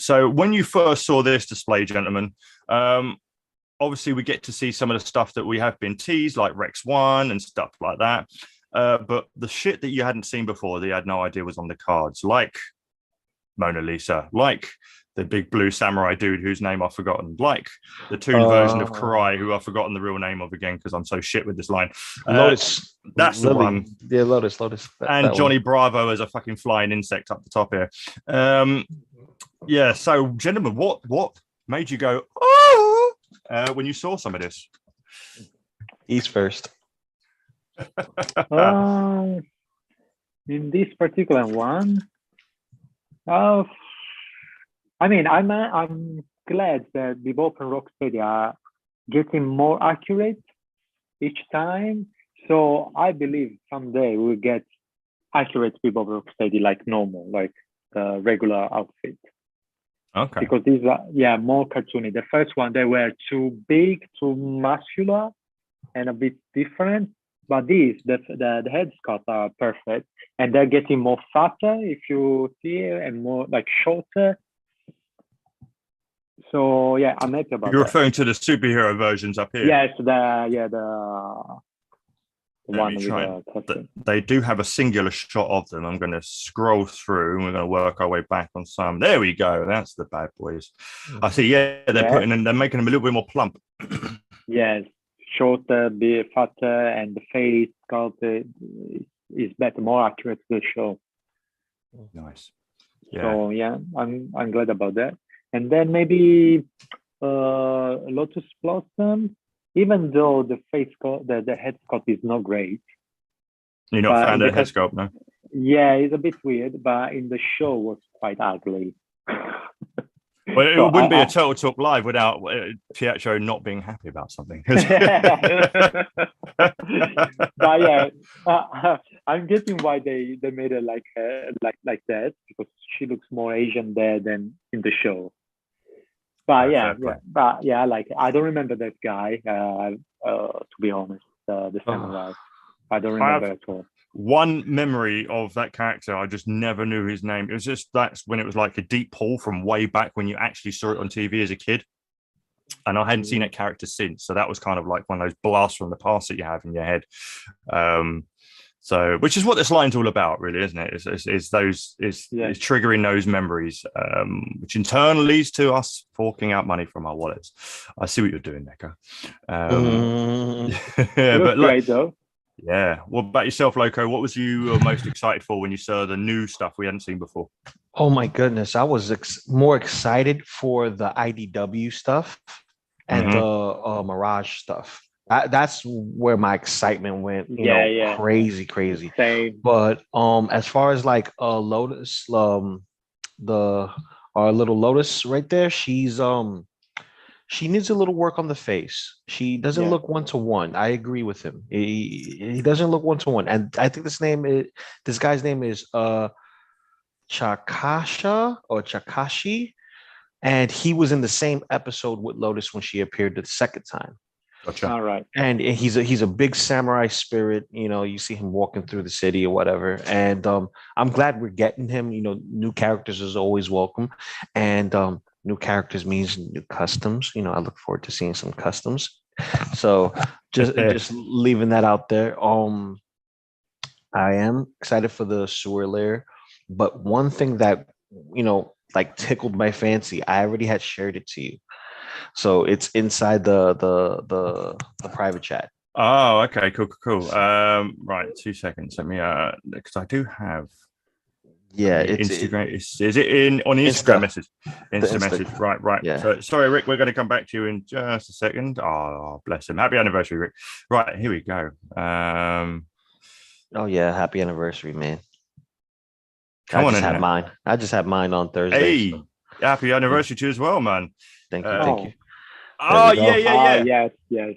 So when you first saw this display, gentlemen, obviously we get to see some of the stuff that we have been teased, like Rex 1 and stuff like that. But the shit that you hadn't seen before, that you had no idea was on the cards, like Mona Lisa, like the big blue samurai dude whose name I've forgotten, like the toon version of Karai, who I've forgotten the real name of again because I'm so shit with this line. Lotus. That's Lily. the one. Yeah, Lotus. And Johnny Bravo as a fucking flying insect up the top here. Yeah, so gentlemen, what made you go, oh, when you saw some of this? He's first. In this particular one, I mean, I'm glad that Bebop and Rocksteady are getting more accurate each time. So I believe someday we'll get accurate Bebop and Rocksteady like normal, like the regular outfit. Okay. Because these are more cartoony. The first one, they were too big, too muscular, and a bit different. But these, the head sculpts are perfect, and they're getting more fatter if you see it, and more like shorter. So yeah, I'm happy about You're that. referring to the superhero versions up here. Yes, the one with the costume. They do have a singular shot of them. I'm going to scroll through and we're going to work our way back on some. There we go. That's the bad boys. I see. Yeah, they're making them a little bit more plump. Yes, shorter, bit fatter, and the face sculpt is better, more accurate to the show. Nice. Yeah. So yeah, I'm glad about that. And then maybe Lotus Blossom. Even though the face sculpt, the head sculpt is not great. You're not a fan of the head sculpt, no? Yeah, it's a bit weird, but in the show was quite ugly. Well, it wouldn't be a Total Talk Live without Pietro not being happy about something. But yeah, I'm getting why they made it like that, because she looks more Asian there than in the show. But I like it. I don't remember that guy, to be honest, the samurai. I don't remember at all. One memory of that character, I just never knew his name. It was just that's when it was like a deep pull from way back when you actually saw it on TV as a kid. And I hadn't seen that character since. So that was kind of like one of those blasts from the past that you have in your head. So, which is what this line's all about, really, isn't it? It's triggering those memories, which in turn leads to us forking out money from our wallets. I see what you're doing, Neko. But great, though. Yeah. What about yourself, Loco? What was you most excited for when you saw the new stuff we hadn't seen before? Oh my goodness, I was more excited for the IDW stuff and the Mirage stuff. That's where my excitement went, crazy. Same. But as far as like Lotus, our little Lotus right there, she needs a little work on the face. She doesn't look one-to-one. I agree with him. He doesn't look one-to-one. And I think this guy's name is Chakashi, and he was in the same episode with Lotus when she appeared the second time. Gotcha. All right. And he's a big samurai spirit. You see him walking through the city or whatever. And I'm glad we're getting him. New characters is always welcome. And new characters means new customs. I look forward to seeing some customs. So just leaving that out there. I am excited for the sewer lair. But one thing that, like tickled my fancy, I already had shared it to you. So it's inside the private chat. Oh, okay, cool. Right, 2 seconds. Let me because I do have. Yeah, it's Instagram. Is it on Instagram message? Insta message. Right. Yeah. So, sorry, Rick. We're going to come back to you in just a second. Oh, bless him. Happy anniversary, Rick. Right, here we go. Oh yeah, happy anniversary, man. I just had mine on Thursday. Hey, so. Happy anniversary to you as well, man. Thank you. Oh, yeah. Yes.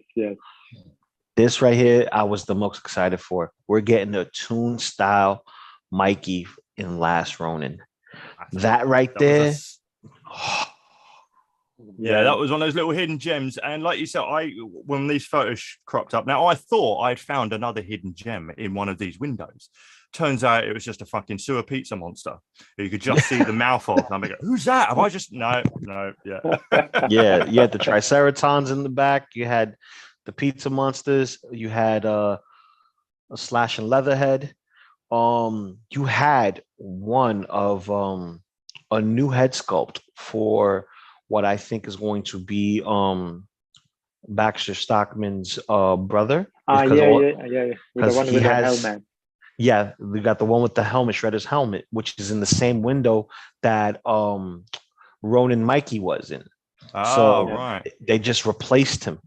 This right here, I was the most excited for. We're getting a Toon style Mikey in Last Ronin. That there. Yeah, that was one of those little hidden gems. And like you said, when these photos cropped up, now I thought I'd found another hidden gem in one of these windows. Turns out it was just a fucking sewer pizza monster. You could just see the mouth of. And I'm like, who's that? Have I just no, yeah. Yeah, you had the Triceratons in the back. You had the pizza monsters. You had a Slash and Leatherhead. You had one of a new head sculpt for what I think is going to be Baxter Stockman's brother. Yeah. With the one with the helmet. Yeah, we got the one with the helmet, Shredder's helmet, which is in the same window that Ronin Mikey was in. Oh, right. They just replaced him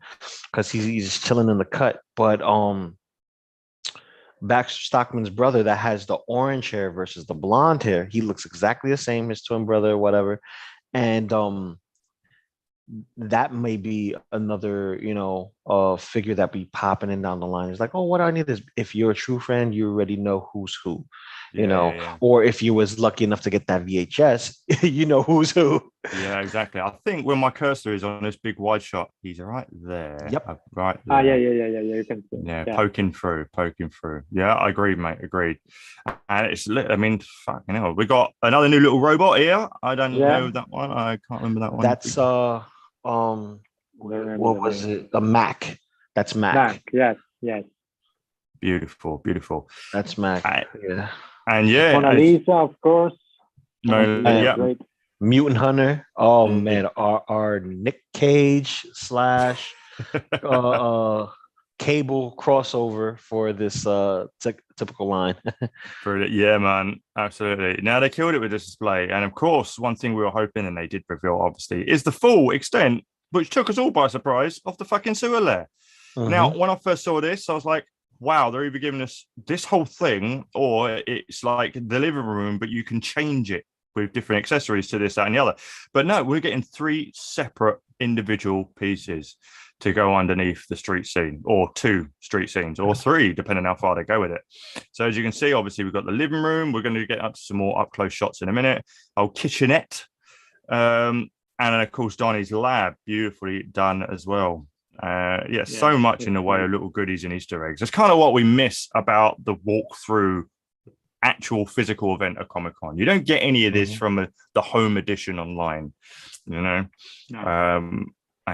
because he's chilling in the cut. But Baxter Stockman's brother that has the orange hair versus the blonde hair, he looks exactly the same, his twin brother or whatever. And that may be another, figure that be popping in down the line. It's like, oh, what I need is, if you're a true friend, you already know who's who, or if you was lucky enough to get that VHS, you know who's who. Yeah, exactly. I think when my cursor is on this big wide shot, he's right there. Yep. Right there. Yeah. You can see. Yeah, poking through. Yeah, I agree, mate. Agreed. And it's lit. I mean, fucking hell. We got another new little robot here. I don't know that one. I can't remember that one. That's what was it? The Mac. That's Mac. Yes. Beautiful. That's Mac. Yeah. And yeah, Mona Lisa, of course. Great. Mutant Hunter. Oh man, our Nick Cage / Cable crossover for this typical line. Yeah, man, absolutely. Now they killed it with this display, and of course, one thing we were hoping, and they did reveal, obviously, is the full extent, which took us all by surprise, of the fucking sewer lair. Now, when I first saw this, I was like, wow, they're either giving us this whole thing, or it's like the living room, but you can change it with different accessories to this, that, and the other. But no, we're getting 3 separate individual pieces to go underneath the street scene, or 2 street scenes, or 3, depending on how far they go with it. So as you can see, obviously, we've got the living room. We're going to get up to some more up-close shots in a minute. Our kitchenette. And then, of course, Donnie's lab, beautifully done as well. So much in the way of little goodies and Easter eggs. It's kind of what we miss about the walkthrough actual physical event at Comic-Con. You don't get any of this from the home edition online, and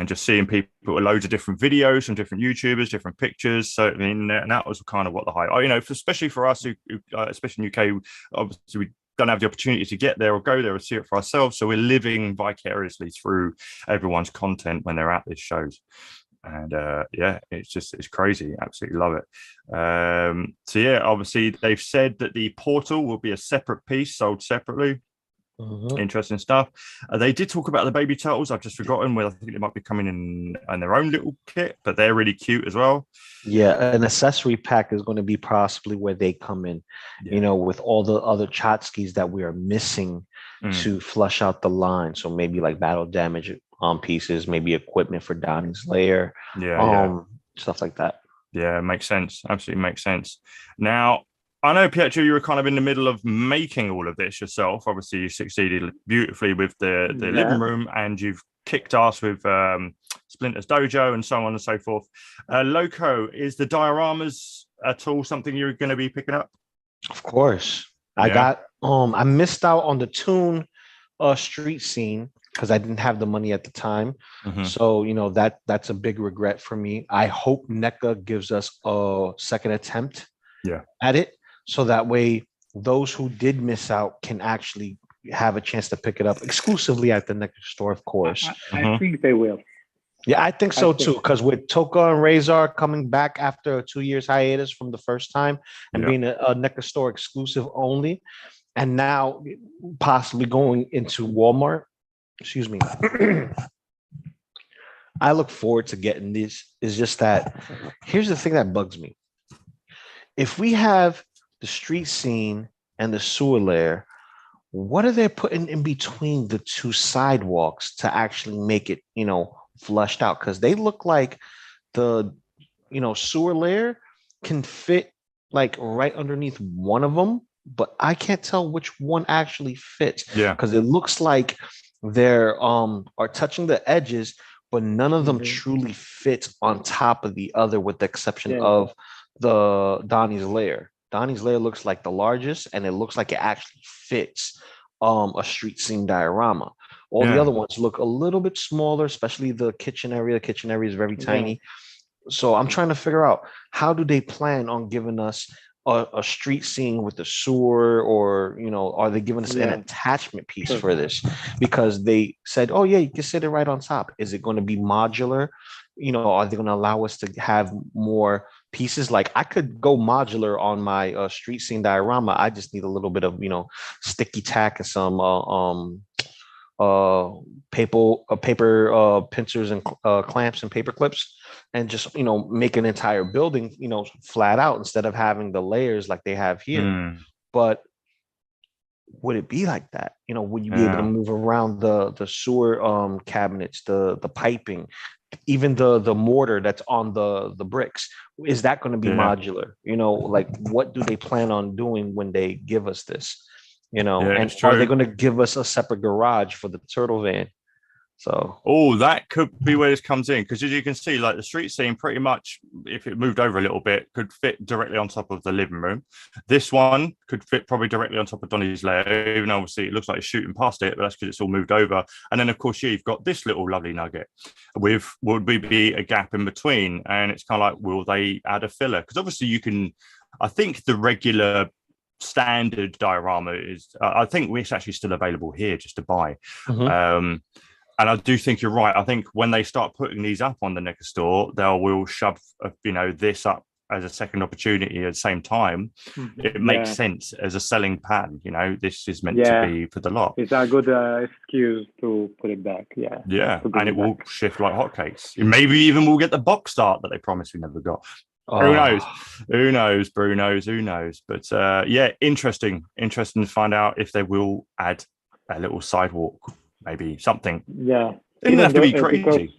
just seeing people with loads of different videos from different YouTubers, different pictures. So I mean, and that was kind of what the hype, especially for us, who especially in UK, obviously we don't have the opportunity to get there or go there or see it for ourselves. So we're living vicariously through everyone's content when they're at these shows. And it's crazy. Absolutely love it. So yeah, obviously they've said that the portal will be a separate piece sold separately. Interesting stuff. They did talk about the baby turtles. I've just forgotten whether I think they might be coming in their own little kit, but they're really cute as well. Yeah, an accessory pack is going to be possibly where they come in, with all the other Chotskis that we are missing to flush out the line. So maybe like battle damage pieces, maybe equipment for Donnie's lair, stuff like that. Yeah, makes sense. Absolutely makes sense. Now, I know, Pietro, you were kind of in the middle of making all of this yourself. Obviously, you succeeded beautifully with the living room, and you've kicked ass with Splinter's Dojo and so on and so forth. LOCO, is the dioramas at all something you're going to be picking up? Of course. I missed out on the Toon street scene because I didn't have the money at the time. So, that's a big regret for me. I hope NECA gives us a second attempt at it. So that way, those who did miss out can actually have a chance to pick it up exclusively at the NECA store, of course. I think they will. Yeah, I think so too. Because with Toka and Razor coming back after a 2 years hiatus from the first time and being a NECA store exclusive only, and now possibly going into Walmart. Excuse me. I look forward to getting this. It's just that here's the thing that bugs me. If we have the street scene and the sewer lair, what are they putting in between the 2 sidewalks to actually make it, flushed out? Because they look like the, sewer lair can fit like right underneath one of them, but I can't tell which one actually fits. Yeah, because it looks like they're are touching the edges, but none of them truly fit on top of the other, with the exception of the Donnie's lair. Donnie's lair looks like the largest, and it looks like it actually fits a street scene diorama. All the other ones look a little bit smaller, especially the kitchen area. The kitchen area is very tiny. So I'm trying to figure out, how do they plan on giving us a street scene with the sewer, or are they giving us an attachment piece for this? Because they said, oh yeah, you can sit it right on top. Is it going to be modular? Are they going to allow us to have more pieces? Like, I could go modular on my street scene diorama. I just need a little bit of sticky tack and some paper pincers and clamps and paper clips, and just make an entire building flat out, instead of having the layers like they have here. But would it be like that? You know, would you be able to move around the sewer cabinets, the piping, even the mortar that's on the bricks? Is that going to be modular? You know, like what do they plan on doing when they give us this? You know, and are they going to give us a separate garage for the turtle van? So, that could be where this comes in, because as you can see, like the street scene pretty much, if it moved over a little bit, could fit directly on top of the living room. This one could fit probably directly on top of Donnie's lair, even though obviously it looks like it's shooting past it, but that's because it's all moved over. And then of course you've got this little lovely nugget with would be a gap in between, and it's kind of like, will they add a filler? Because obviously you can, I think the regular standard diorama is, I think it's actually still available here just to buy. And I do think you're right. I think when they start putting these up on the NECA store, will shove, this up as a second opportunity at the same time. It makes sense as a selling pattern. You know, this is meant to be for the lot. It's a good excuse to put it back. Yeah, and it will shift like hotcakes. Maybe even we'll get the box art that they promised we never got. Who knows, Bruno's, who knows? But interesting to find out if they will add a little sidewalk. Maybe something. Yeah. It doesn't have to be crazy.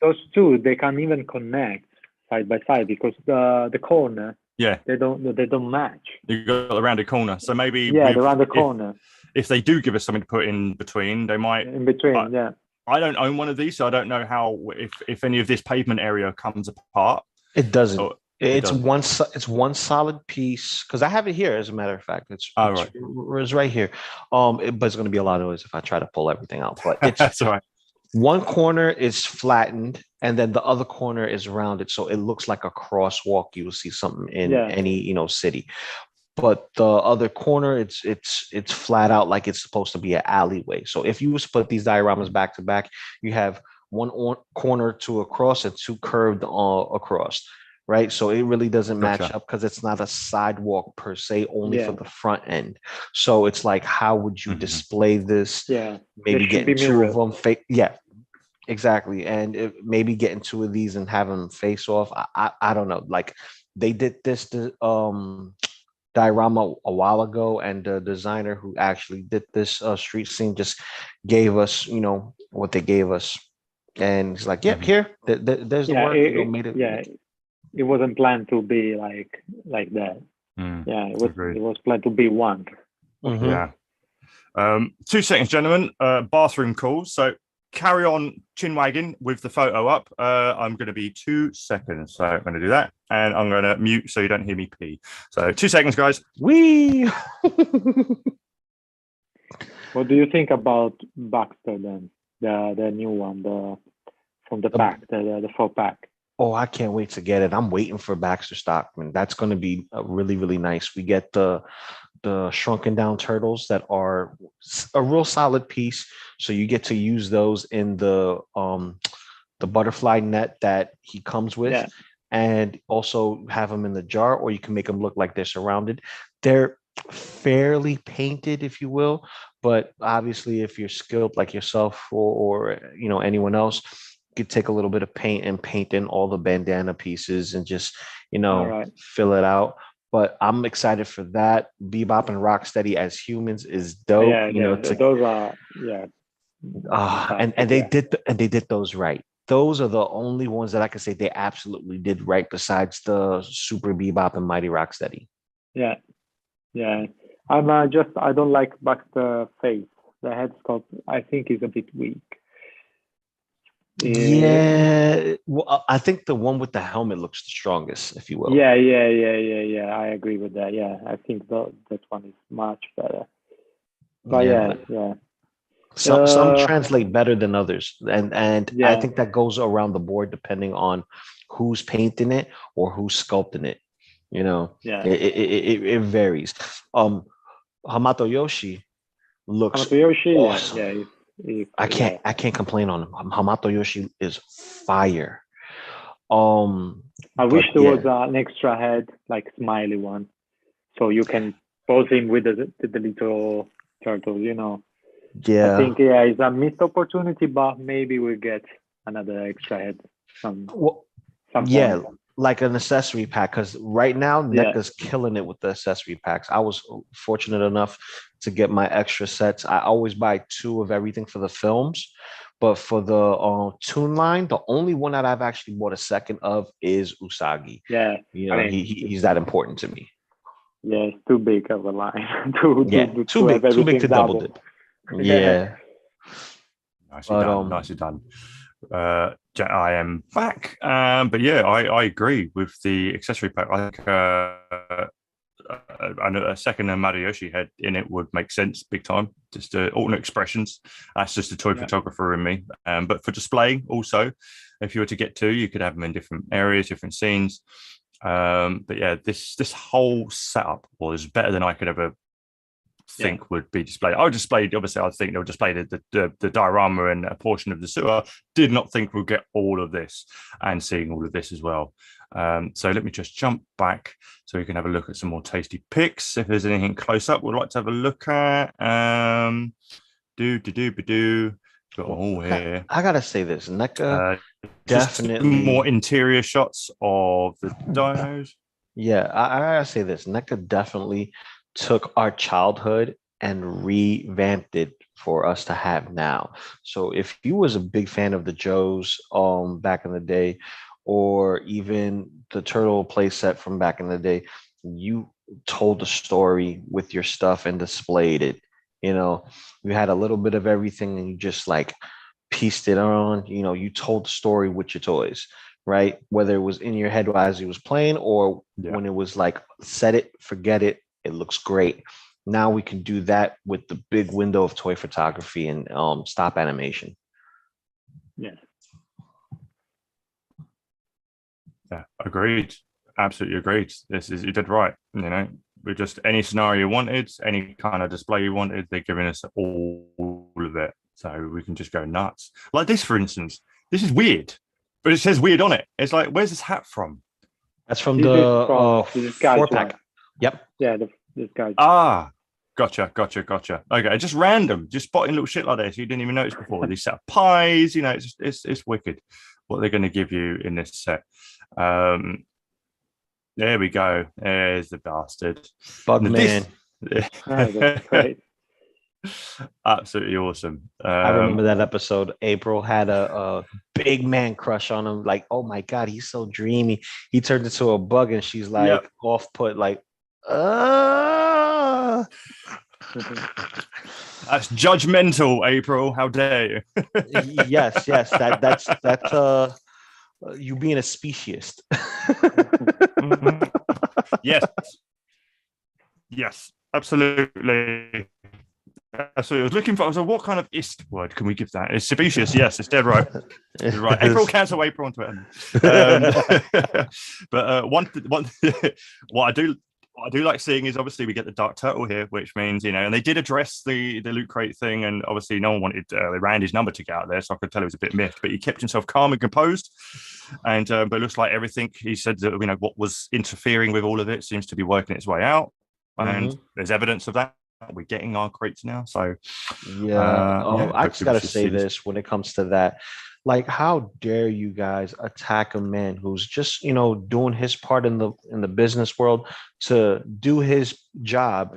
Those two, they can even connect side by side, because the corner, they don't match. You got the rounded corner, so maybe the rounded corner. If they do give us something to put in between, they might. In between, I don't own one of these, so I don't know how if any of this pavement area comes apart. It doesn't. It's one solid piece, because I have it here, as a matter of fact. It's right here. But it's going to be a lot of noise if I try to pull everything out. But it's that's all right. One corner is flattened, and then the other corner is rounded, so it looks like a crosswalk. You will see something in any city. But the other corner, it's flat out like it's supposed to be an alleyway. So if you split these dioramas back to back, you have one corner to across and two curved across. Right. So it really doesn't match up, because it's not a sidewalk per se, only for the front end. So it's like, how would you display this? Maybe getting two of them. Exactly. And maybe getting two of these and have them face off. I don't know. Like, they did this diorama a while ago, and the designer who actually did this street scene just gave us, what they gave us. And it's like, here, there's the work. Made it. It wasn't planned to be like that. It was planned to be one. 2 seconds, gentlemen. Bathroom calls. So carry on chin wagging with the photo up. I'm going to be 2 seconds. So I'm going to do that, and I'm going to mute so you don't hear me pee. So 2 seconds, guys. Wee. What do you think about Baxter then? The new one, from the pack, the 4-pack. Oh, I can't wait to get it. I'm waiting for Baxter Stockman. That's going to be really, really nice. We get the shrunken down turtles that are a real solid piece. So you get to use those in the butterfly net that he comes with, and also have them in the jar, or you can make them look like they're surrounded. They're fairly painted, if you will, but obviously if you're skilled like yourself or anyone else, could take a little bit of paint and paint in all the bandana pieces and just fill it out. But I'm excited for that. Bebop and Rocksteady as humans is dope. Those are and they did those right. Those are the only ones that I can say they absolutely did right, besides the Super Bebop and Mighty Rocksteady. I'm I don't like Baxter face. The head sculpt I think is a bit weak. Well, I think the one with the helmet looks the strongest, if you will. Yeah. I agree with that. I think that one is much better. But some translate better than others, and I think that goes around the board depending on who's painting it or who's sculpting it. It varies. Hamato Yoshi looks awesome. I can't complain on him. Hamato Yoshi is fire. I wish there was an extra head, like smiley one, so you can pose him with the little turtle. I think it's a missed opportunity, but maybe we'll get another extra head. Like an accessory pack, because right now NECA's killing it with the accessory packs. I was fortunate enough to get my extra sets. I always buy 2 of everything for the films, but for the tune line, the only one that I've actually bought a second of is Usagi. Yeah, He's that important to me. Yeah, it's too big of a line. Too big to double dip. Yeah. Nicely done. I am back. But yeah, I agree with the accessory pack. I think a second Mariyoshi head in it would make sense big time. Just alternate expressions. That's just a toy photographer in me. But for displaying also, if you were to get 2, you could have them in different areas, different scenes. But yeah, this whole setup was better than I could ever think would be displayed. I think they'll display the diorama and a portion of the sewer. Did not think we'll get all of this and seeing all of this as well. So let me just jump back so we can have a look at some more tasty pics. If there's anything close up we'd like to have a look at. Got all here. I gotta say this, NECA definitely more interior shots of the dinos. Yeah, I gotta say this, NECA definitely took our childhood and revamped it for us to have now. So if you was a big fan of the Joes back in the day, or even the Turtle playset from back in the day, you told the story with your stuff and displayed it. You had a little bit of everything and you just like pieced it on. You told the story with your toys, right? Whether it was in your head as you was playing or when it was like set it, forget it, it looks great. Now we can do that with the big window of toy photography and stop animation. Yeah. Yeah, agreed. Absolutely agreed. You did right. We just any scenario you wanted, any kind of display you wanted, they're giving us all of it. So we can just go nuts. Like this, for instance. This is weird, but it says weird on it. It's like, where's this hat from? That's from the 4-pack. Yep. Yeah, this guy. Gotcha. Okay, just random, just spotting little shit like this you didn't even notice before. These set of pies, it's wicked what they're going to give you in this set. There we go. There's the bastard. Bugman. That's great. Absolutely awesome. I remember that episode. April had a big man crush on him. Like, oh my God, he's so dreamy. He turned into a bug and she's like off put, like, That's judgmental, April. How dare you? Yes. That's you being a speciesist. Yes, absolutely. So I was looking for. I was like, what kind of ist word can we give that? It's specious. Yes, it's dead right. It's right. April, cancel April on Twitter. But what I do like seeing is obviously we get the Dark Turtle here, which means and they did address the loot crate thing, and obviously no one wanted Randy's number to get out there, so I could tell it was a bit miffed, but he kept himself calm and composed, and but it looks like everything he said that what was interfering with all of it seems to be working its way out, and there's evidence of that. We're getting our crates now, so I just gotta say this when it comes to that. Like, how dare you guys attack a man who's just, doing his part in the business world to do his job,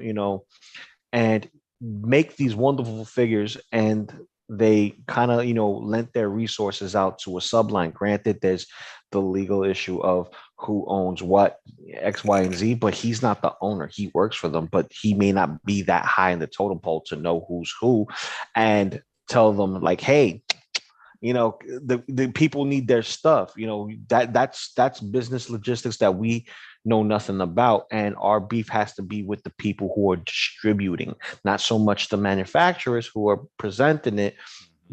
and make these wonderful figures, and they kind of, lent their resources out to a subline. Granted, there's the legal issue of who owns what, X, Y, and Z, but he's not the owner. He works for them, but he may not be that high in the totem pole to know who's who and tell them like, hey, the people need their stuff. That's business logistics that we know nothing about, and our beef has to be with the people who are distributing, not so much the manufacturers who are presenting it.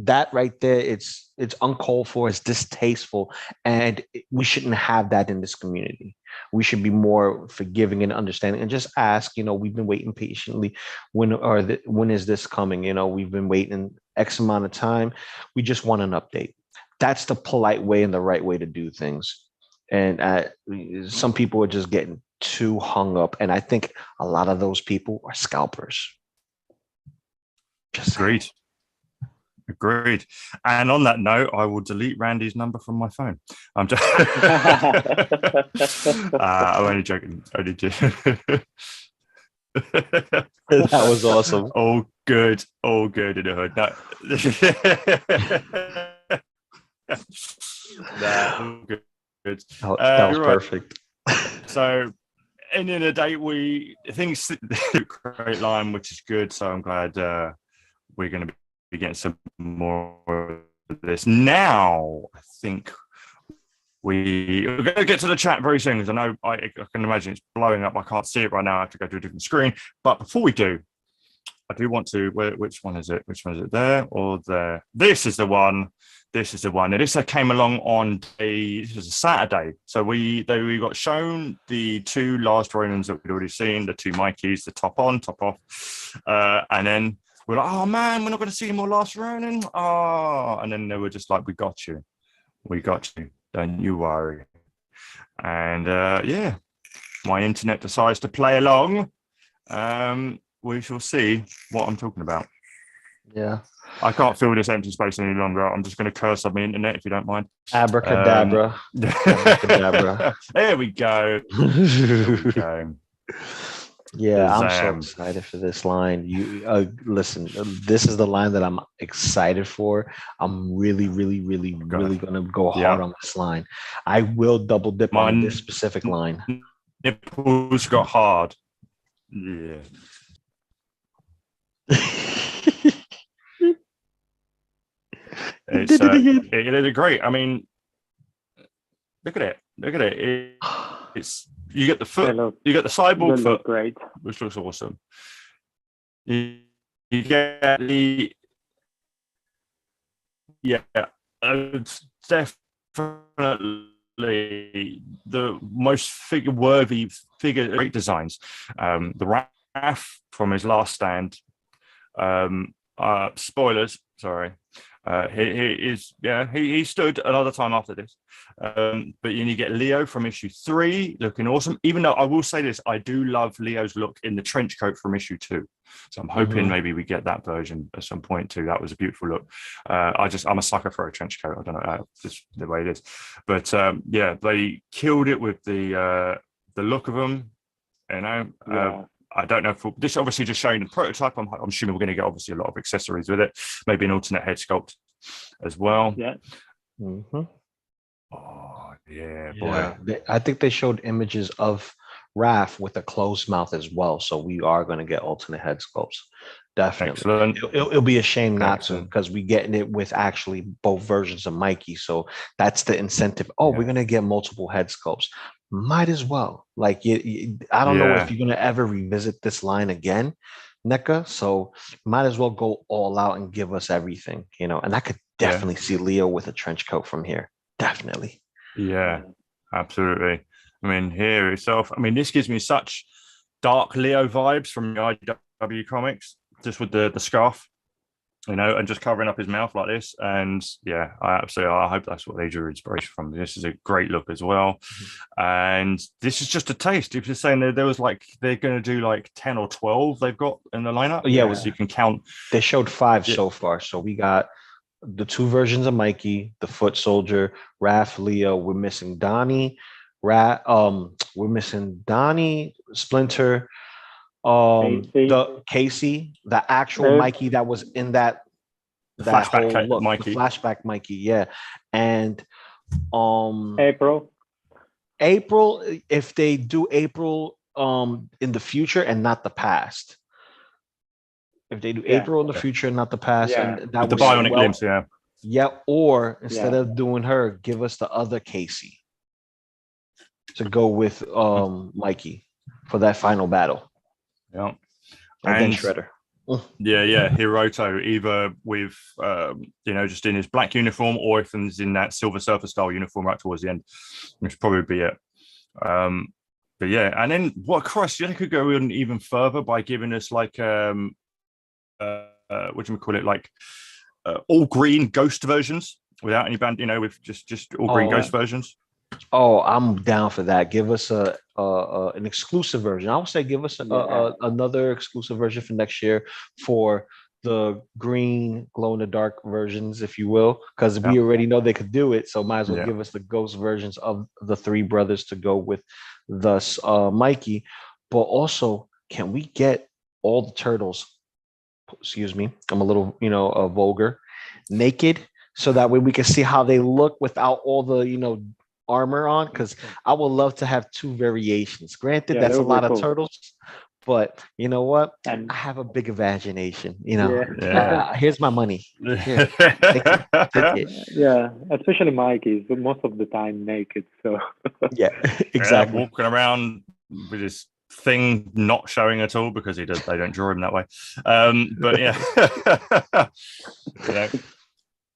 That right there, it's uncalled for, it's distasteful, and we shouldn't have that in this community. We should be more forgiving and understanding, and just ask. We've been waiting patiently. When is this coming? We've been waiting X amount of time. We just want an update. That's the polite way and the right way to do things. And some people are just getting too hung up, and I think a lot of those people are scalpers. Agreed. And on that note, I will delete Randy's number from my phone. I'm just I'm only joking. That was awesome. All good in the hood. All good. That was perfect. So, end of the day, things great line, which is good. So I'm glad we're going to be getting some more of this. Now, I think we're going to get to the chat very soon, because I know I can imagine it's blowing up. I can't see it right now. I have to go to a different screen. But before we do, I do want to. Which one is it? Which one is it? There or there? This is the one. This is the one. Now, this came along on this was a Saturday. So we got shown the two last Ronins that we'd already seen, the two Mikeys, the top on, top off. And then we're like, oh man, we're not going to see any more last Ronin. Oh, and then they were just like, we got you. We got you. Don't you worry. And yeah, my internet decides to play along. We shall see what I'm talking about. Yeah. I can't fill this empty space any longer. I'm just going to curse on the internet, if you don't mind. Abracadabra. Abracadabra. There we go. There we go. Yeah, I'm so excited for this line. You listen, this is the line that I'm excited for. I'm really gonna go hard on this line. I will double dip on this specific line. Nipples got hard. Yeah. It did great. I mean, look at it. Look at it. It's you get the foot, you get the cyborg foot, great, which looks awesome. You get the definitely the most figure-worthy great designs. The Raph from his last stand. Spoilers, sorry. He stood another time after this. But then you get Leo from issue 3 looking awesome. Even though I will say this, I do love Leo's look in the trench coat from issue 2. So I'm hoping maybe we get that version at some point too. That was a beautiful look. I'm a sucker for a trench coat. I don't know, just the way it is. But yeah, they killed it with the look of them. You know. I don't know if this obviously just showing the prototype. I'm assuming we're going to get obviously a lot of accessories with it, maybe an alternate head sculpt as well. Yeah. Oh yeah, boy. Yeah. I think they showed images of Raph with a closed mouth as well, so we are going to get alternate head sculpts. Definitely. Excellent. It'll be a shame not to, because we getting it with actually both versions of Mikey. So that's the incentive. We're going to get multiple head sculpts. Might as well. Like, I don't know if you're going to ever revisit this line again, NECA. So might as well go all out and give us everything, you know. And I could definitely see Leo with a trench coat from here. Definitely. Yeah, absolutely. I mean, here itself, I mean, this gives me such dark Leo vibes from the IDW comics, just with the scarf, you know, and just covering up his mouth like this. And yeah, I hope that's what they drew inspiration from. This is a great look as well. And this is just a taste. If you're saying that there was like, they're going to do like 10 or 12 they've got in the lineup. Yeah, so you can count. They showed 5 so far. So we got the 2 versions of Mikey, the Foot Soldier, Raph, Leo. We're missing Donnie, we're missing Donnie, Splinter, the Casey, the actual Mikey that was in that flashback whole look, Mikey. The flashback Mikey, and April, if they do April in the future and not the past. If they do April in the future and not the past, and that with the bionic limbs, or instead of doing her, give us the other Casey to go with Mikey for that final battle. Yeah, and then Shredder. Hiroto, either with just in his black uniform, or if he's in that Silver Surfer style uniform right towards the end, which would probably be it. But yeah, and then what Christ, they could go in even further by giving us like what do we call it, like all green ghost versions without any band, with just all green ghost versions. I'm down for that. Give us an exclusive version. I would say give us another exclusive version for next year for the green glow in the dark versions, if you will, because we already know they could do it. So might as well give us the ghost versions of the 3 brothers to go with thus Mikey, but also can we get all the turtles, excuse me, I'm a little, vulgar, naked, so that way we can see how they look without all the, armor on? Because I would love to have 2 variations. Granted, Yeah, that's that a would be lot of cool. turtles, but you know what? And I have a big imagination. Yeah. Here's my money. Here, take it. yeah, especially Mike is most of the time naked. So Yeah, exactly. Walking around with his thing not showing at all because they don't draw him that way. But yeah.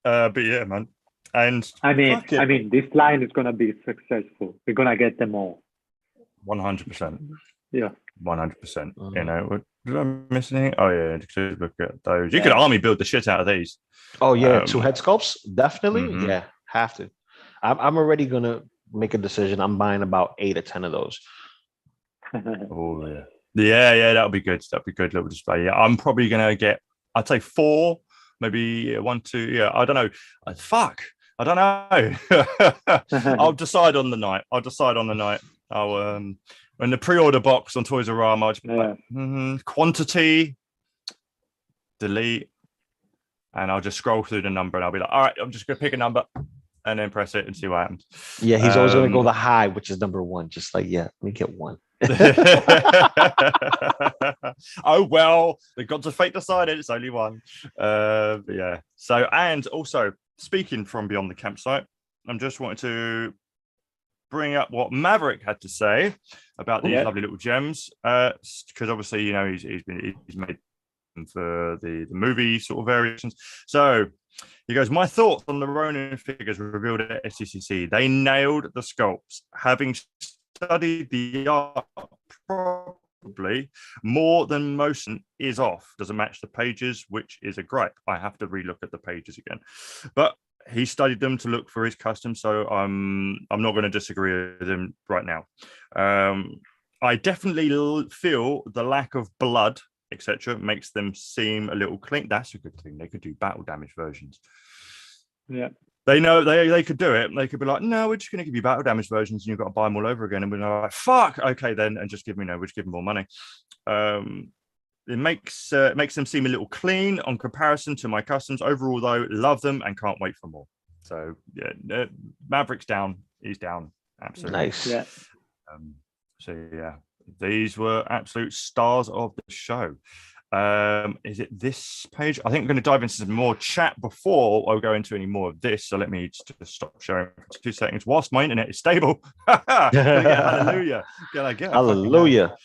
But yeah, man. And I mean, this line is gonna be successful. We're gonna get them all. 100%. Yeah. 100%. Did I miss anything? Oh yeah, look at those. You could army build the shit out of these. Oh yeah, 2 head sculpts, definitely. Mm-hmm. Yeah, have to. I'm already gonna make a decision. I'm buying about 8 or 10 of those. Oh yeah, that'll be good. That'll be good little display. Yeah, I'm probably gonna get, I'd say 4, maybe 1, 2. Yeah, I don't know. I don't know. I'll decide on the night. I'll in the pre-order box on Toys R Us, I'll just like, quantity, delete, and I'll just scroll through the number and I'll be like, all right, I'm just gonna pick a number and then press it and see what happens. Yeah, he's always gonna go the high, which is number 1. Just like, let me get 1. Oh well, the gods of fate decided it's only 1. But yeah. So, and also speaking from beyond the campsite, I'm just wanting to bring up what Maverick had to say about these lovely little gems, because obviously he's made them for the movie sort of variations. So he goes, my thoughts on the Ronin figures revealed at SDCC. They nailed the sculpts. Having studied the art probably more than most is off. Doesn't match the pages, which is a gripe. I have to relook at the pages again. But he studied them to look for his custom, so I'm not going to disagree with him right now. I definitely feel the lack of blood, etc., makes them seem a little clean. That's a good thing. They could do battle damage versions. Yeah. They know they could do it. They could be like, no, we're just going to give you battle damage versions and you've got to buy them all over again. And we're like, fuck, okay then, and just give me, we'll just give them more money. It makes them seem a little clean on comparison to my customs. Overall, though, love them and can't wait for more. So yeah, Maverick's down. He's down. Absolutely. Nice. Yeah. So yeah, these were absolute stars of the show. Is it this page? I think we're going to dive into some more chat before I go into any more of this. So let me just stop sharing for 2 seconds whilst my internet is stable. Hallelujah. Hallelujah.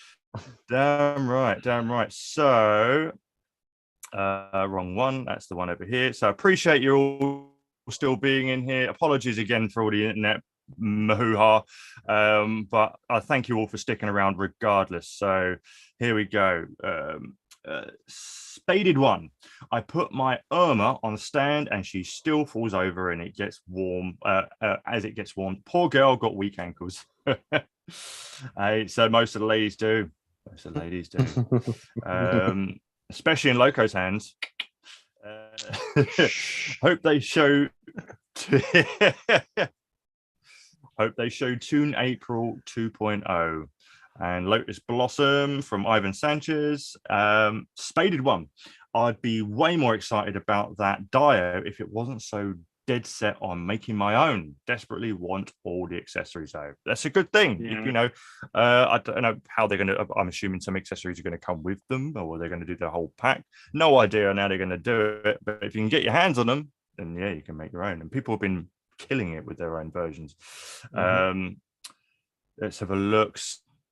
Damn right. So, wrong one. That's the one over here. So I appreciate you all still being in here. Apologies again for all the internet hoo-ha. But I thank you all for sticking around regardless. So here we go. Spaded one. I put my Irma on the stand and she still falls over and it gets warm. As it gets warm, poor girl got weak ankles. So most of the ladies do. Especially in LOCO's hands. Hope they show. Hope they show Toon April 2.0. And Lotus Blossom from Ivan Sanchez. Spaded one. I'd be way more excited about that Dio if it wasn't so dead set on making my own. Desperately want all the accessories though. That's a good thing. Yeah. I don't know how they're going to, I'm assuming some accessories are going to come with them or they're going to do the whole pack. No idea on how they're going to do it. But if you can get your hands on them, then yeah, you can make your own. And people have been killing it with their own versions. Let's have a look.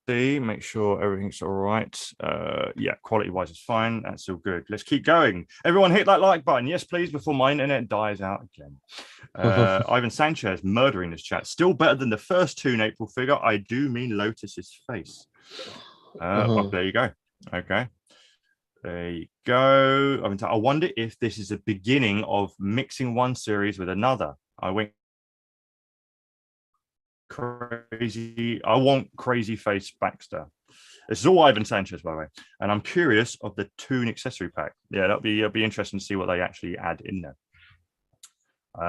Make sure everything's all right. Yeah, quality wise it's fine. That's all good. Let's keep going. Everyone hit that like button, yes please, before my internet dies out again. Ivan Sanchez murdering this chat. Still better than the first Toon April figure. I do mean Lotus's face. Well, there you go. Okay, there you go. I wonder if this is the beginning of mixing one series with another. I went crazy. I want crazy face Baxter. This is all Ivan Sanchez, by the way, and I'm curious of the Toon accessory pack. Yeah, it'll be interesting to see what they actually add in there.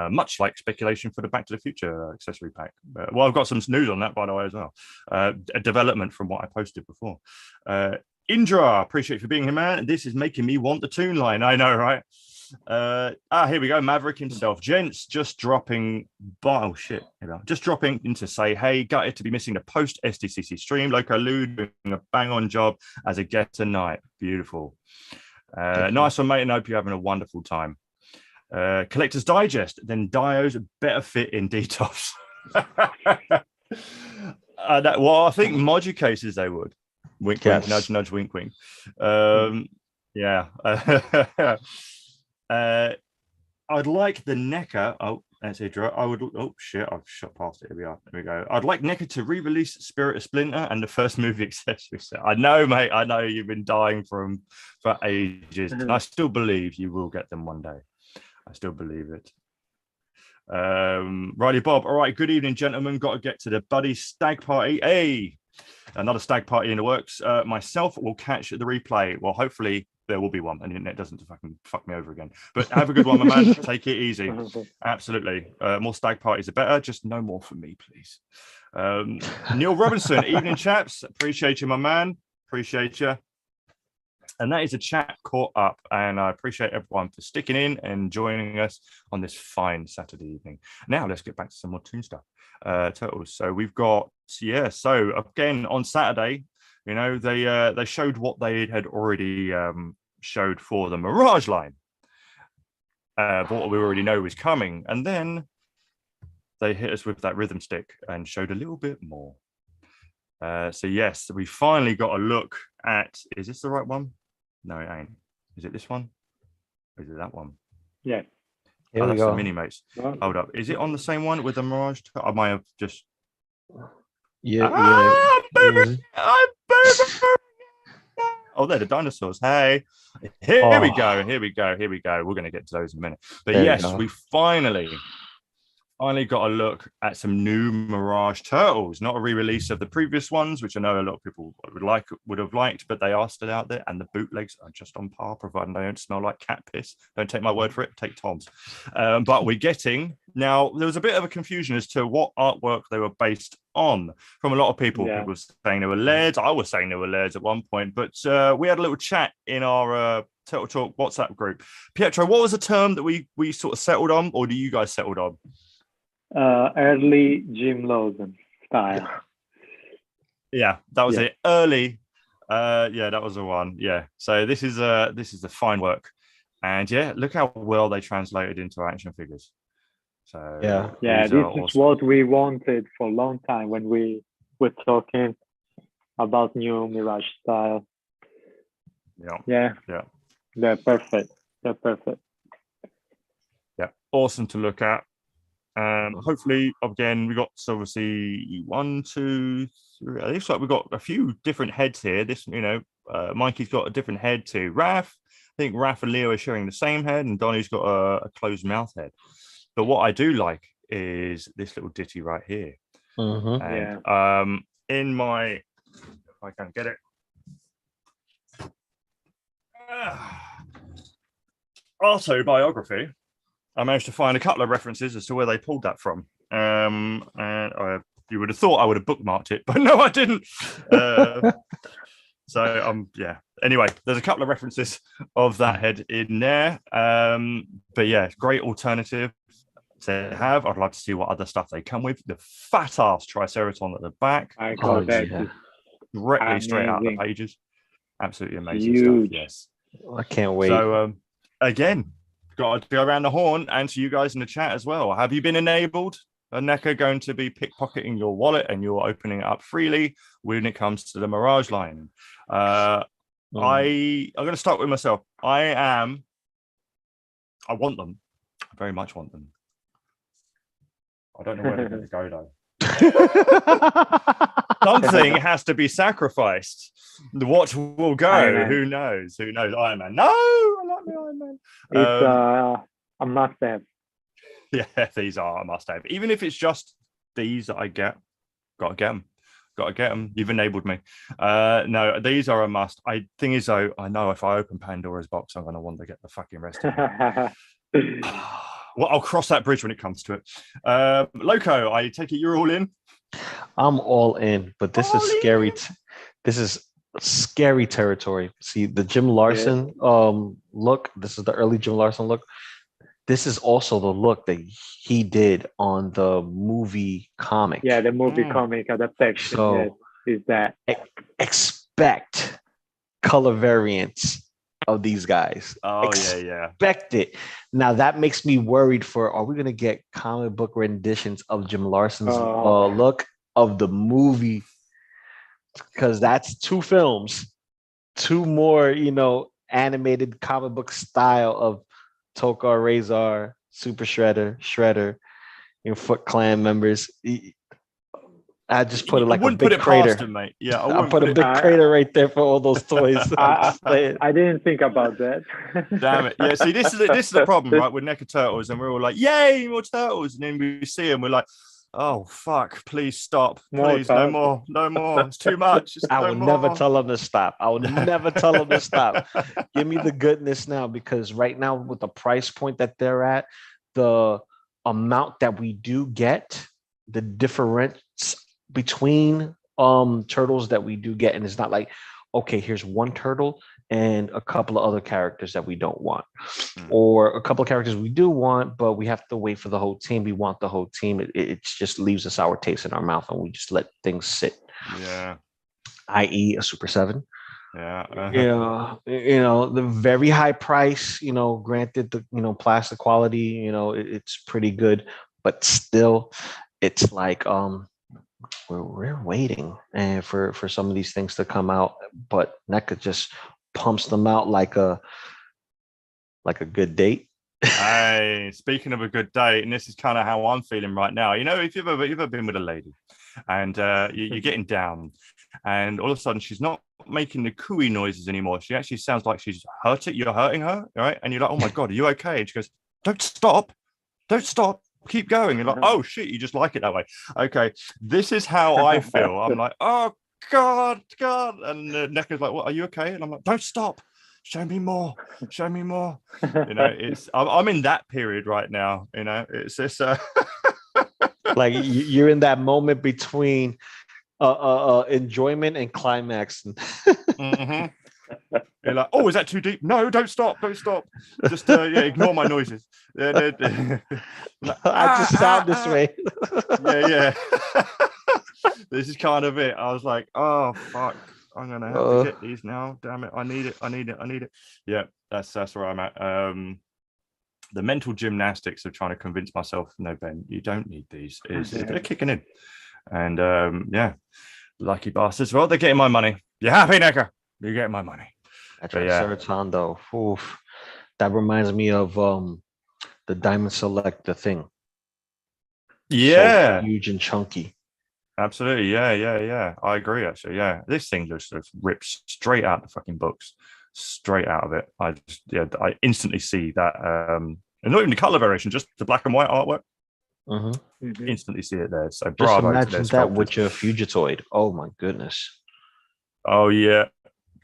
Much like speculation for the Back to the Future accessory pack. Well, I've got some news on that, by the way, as well. A development from what I posted before. Indra, appreciate you for being here, man. This is making me want the tune line. I know, right? Here we go. Maverick himself. Gents, just dropping just dropping in to say, hey, gutted to be missing the post SDCC stream. Loco Lou doing a bang on job as a guest tonight. Beautiful. Nice one, mate, and hope you're having a wonderful time. Collector's Digest, then Dio's better fit in detox. Well, I think Modu cases they would. Wink, wink, nudge, nudge, wink, wink. Yeah. I'd like the NECA. Oh, that's Idra. I would. Oh shit! I've shot past it. Here we are. There we go. I'd like NECA to re-release Spirit of Splinter and the first movie accessory set. I know, mate. I know you've been dying for ages, and I still believe you will get them one day. I still believe it. Riley Bob. All right. Good evening, gentlemen. Got to get to the buddy stag party. Hey, another stag party in the works. Myself will catch the replay. Well, hopefully there will be one, and the internet doesn't fucking fuck me over again. But have a good one, my man. Take it easy. Absolutely. More stag parties are better. Just no more for me, please. Neil Robinson. Evening, chaps. Appreciate you, my man. Appreciate you. And that is a chat caught up, and I appreciate everyone for sticking in and joining us on this fine Saturday evening. Now let's get back to some more Toon stuff. Turtles. So we've got, so again on Saturday, you know, they showed what they had already showed for the Mirage line. What we already know is coming, and then they hit us with that rhythm stick and showed a little bit more. So yes, we finally got a look at, is this the right one? No, it ain't. Is it this one? Or is it that one? Yeah. Here we that's go. the mini mates. Hold up. Is it on the same one with the Mirage? I might have just. Yeah. Oh, they're the dinosaurs. Hey, here we go. Here we go. Here we go. We're going to get to those in a minute. But there yes, we finally got a look at some new Mirage Turtles, not a re-release of the previous ones, which I know a lot of people would have liked, but they are still out there, and the bootlegs are just on par, providing they don't smell like cat piss. Don't take my word for it, take Tom's. But we're getting, now there was a bit of a confusion as to what artwork they were based on from a lot of people. Yeah. People were saying they were LEDs. I was saying they were LEDs at one point, but we had a little chat in our Turtle Talk WhatsApp group. Pietro, what was the term that we sort of settled on, or do you guys settled on? Early Jim Lawson style. Yeah, that was it. Early. That was the one. Yeah. So this is the fine work. And yeah, look how well they translated into action figures. So this is what we wanted for a long time when we were talking about new Mirage style. Yeah. They're perfect. Yeah. Awesome to look at. Hopefully, again, we got obviously 1, 2, 3. It looks like we've got a few different heads here. This, Mikey's got a different head to Raph. I think Raph and Leo are sharing the same head, and Donnie's got a closed mouth head. But what I do like is this little ditty right here. And, in my, if I can get it. Autobiography. I managed to find a couple of references as to where they pulled that from. And you would have thought I would have bookmarked it, but no, I didn't. Anyway, there's a couple of references of that head in there. But yeah, great alternative to have. I'd like to see what other stuff they come with. The fat ass Triceratons at the back. I got that. Directly straight out of the pages. Absolutely amazing stuff. Yes. I can't wait. So again, got to go around the horn and to you guys in the chat as well. Have you been enabled? Are NECA going to be pickpocketing your wallet and you're opening it up freely when it comes to the Mirage line? I'm going to start with myself. I want them. I very much want them. I don't know where they're going to go though. Something has to be sacrificed. The watch will go. Who knows? Iron Man. No, I like the Iron Man. It's a must-have. Yeah, these are a must-have. Even if it's just these that I get, gotta get them. You've enabled me. No, these are a must. Thing is though, I know if I open Pandora's box, I'm gonna want to get the fucking rest of it. Well, I'll cross that bridge when it comes to it. Loco, I take it you're all in. I'm all in, but this is scary. This is scary territory. See the Jim Larson look. This is the early Jim Larson look. This is also the look that he did on the movie comic. Yeah, the movie comic adaptation. So is that expect color variants of these guys. Expect it. Now that makes me worried for, are we going to get comic book renditions of Jim Larson's look of the movie? Because that's 2 films, 2 more, animated comic book style of Tokar, Razor, Super Shredder, Foot Clan members. I just put it like a big crater. Past him, mate. Yeah, I put a big crater right there for all those toys. I didn't think about that. Damn it! Yeah, see, this is the problem, right? With NECA Turtles, and we're all like, "Yay, more turtles!" And then we see them, we're like, "Oh fuck! Please stop! Please, no more! It's too much." I will never tell them to stop. I will never tell them to stop. Give me the goodness now, because right now with the price point that they're at, the amount that we do get, the difference between turtles that we do get, and it's not like, okay, here's one turtle and a couple of other characters that we don't want, or a couple of characters we do want, but we have to wait for the whole team. We want the whole team. It just leaves a sour taste in our mouth, and we just let things sit. Yeah. I.e. a Super 7. Yeah. The very high price, granted the, plastic quality, it's pretty good, but still it's like, we're waiting and for some of these things to come out, but NECA just pumps them out like a good date. Hey, speaking of a good date, and this is kind of how I'm feeling right now. If you've ever been with a lady and you're getting down, and all of a sudden she's not making the cooey noises anymore. She actually sounds like she's hurting. You're hurting her, right? And you're like, "Oh my god, are you okay?" And she goes, "Don't stop. Keep going." You're like, "Oh shit, you just like it that way." Okay, this is how I feel. I'm like, "Oh god," and NECA's like, "What? Are you okay?" And I'm like, "Don't stop. Show me more. I'm in that period right now. It's this like you're in that moment between enjoyment and climax. Mm-hmm. You're like, "Oh, is that too deep?" "No, don't stop. Just ignore my noises." Like, I just sound this way. Yeah. This is kind of it. I was like, "Oh fuck, I'm gonna have to get these now. Damn it, I need it." Yeah, that's where I'm at. The mental gymnastics of trying to convince myself, "No, Ben, you don't need these." They're kicking in, and lucky bastards. Well, they're getting my money. You happy, NECA? You're getting my money. That's right, Serotan, though. Oof. That reminds me of the Diamond Select, the thing. Yeah. So huge and chunky. Absolutely. Yeah. I agree, actually. Yeah. This thing just sort of rips straight out the fucking books. Straight out of it. I instantly see that. And not even the color variation, just the black and white artwork. Mm-hmm. Instantly see it there. So just bravo. Imagine that with your Fugitoid. Oh my goodness. Oh yeah.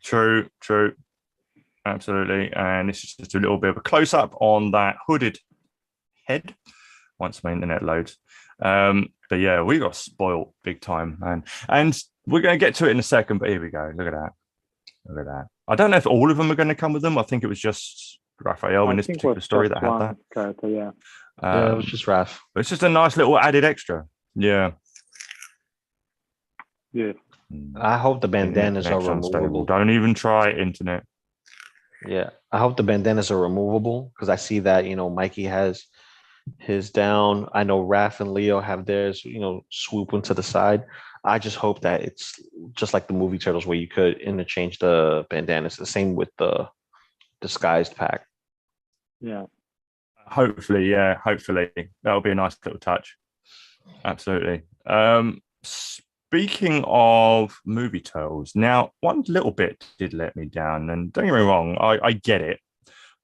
True. Absolutely. And this is just a little bit of a close-up on that hooded head once my internet loads. But yeah, we got spoiled big time, man. And we're going to get to it in a second, but here we go. Look at that. I don't know if all of them are going to come with them. I think it was just Raphael in this particular story that had that. Character, yeah. It was just Raph. It's just a nice little added extra. Yeah. I hope the bandanas are removable. Don't even try it, internet. Yeah, I hope the bandanas are removable, because I see that, Mikey has his down. I know Raph and Leo have theirs, swooping to the side. I just hope that it's just like the movie Turtles, where you could interchange the bandanas. The same with the disguised pack. Yeah. Hopefully. That'll be a nice little touch. Absolutely. Speaking of movie Turtles, now one little bit did let me down, and don't get me wrong, I get it,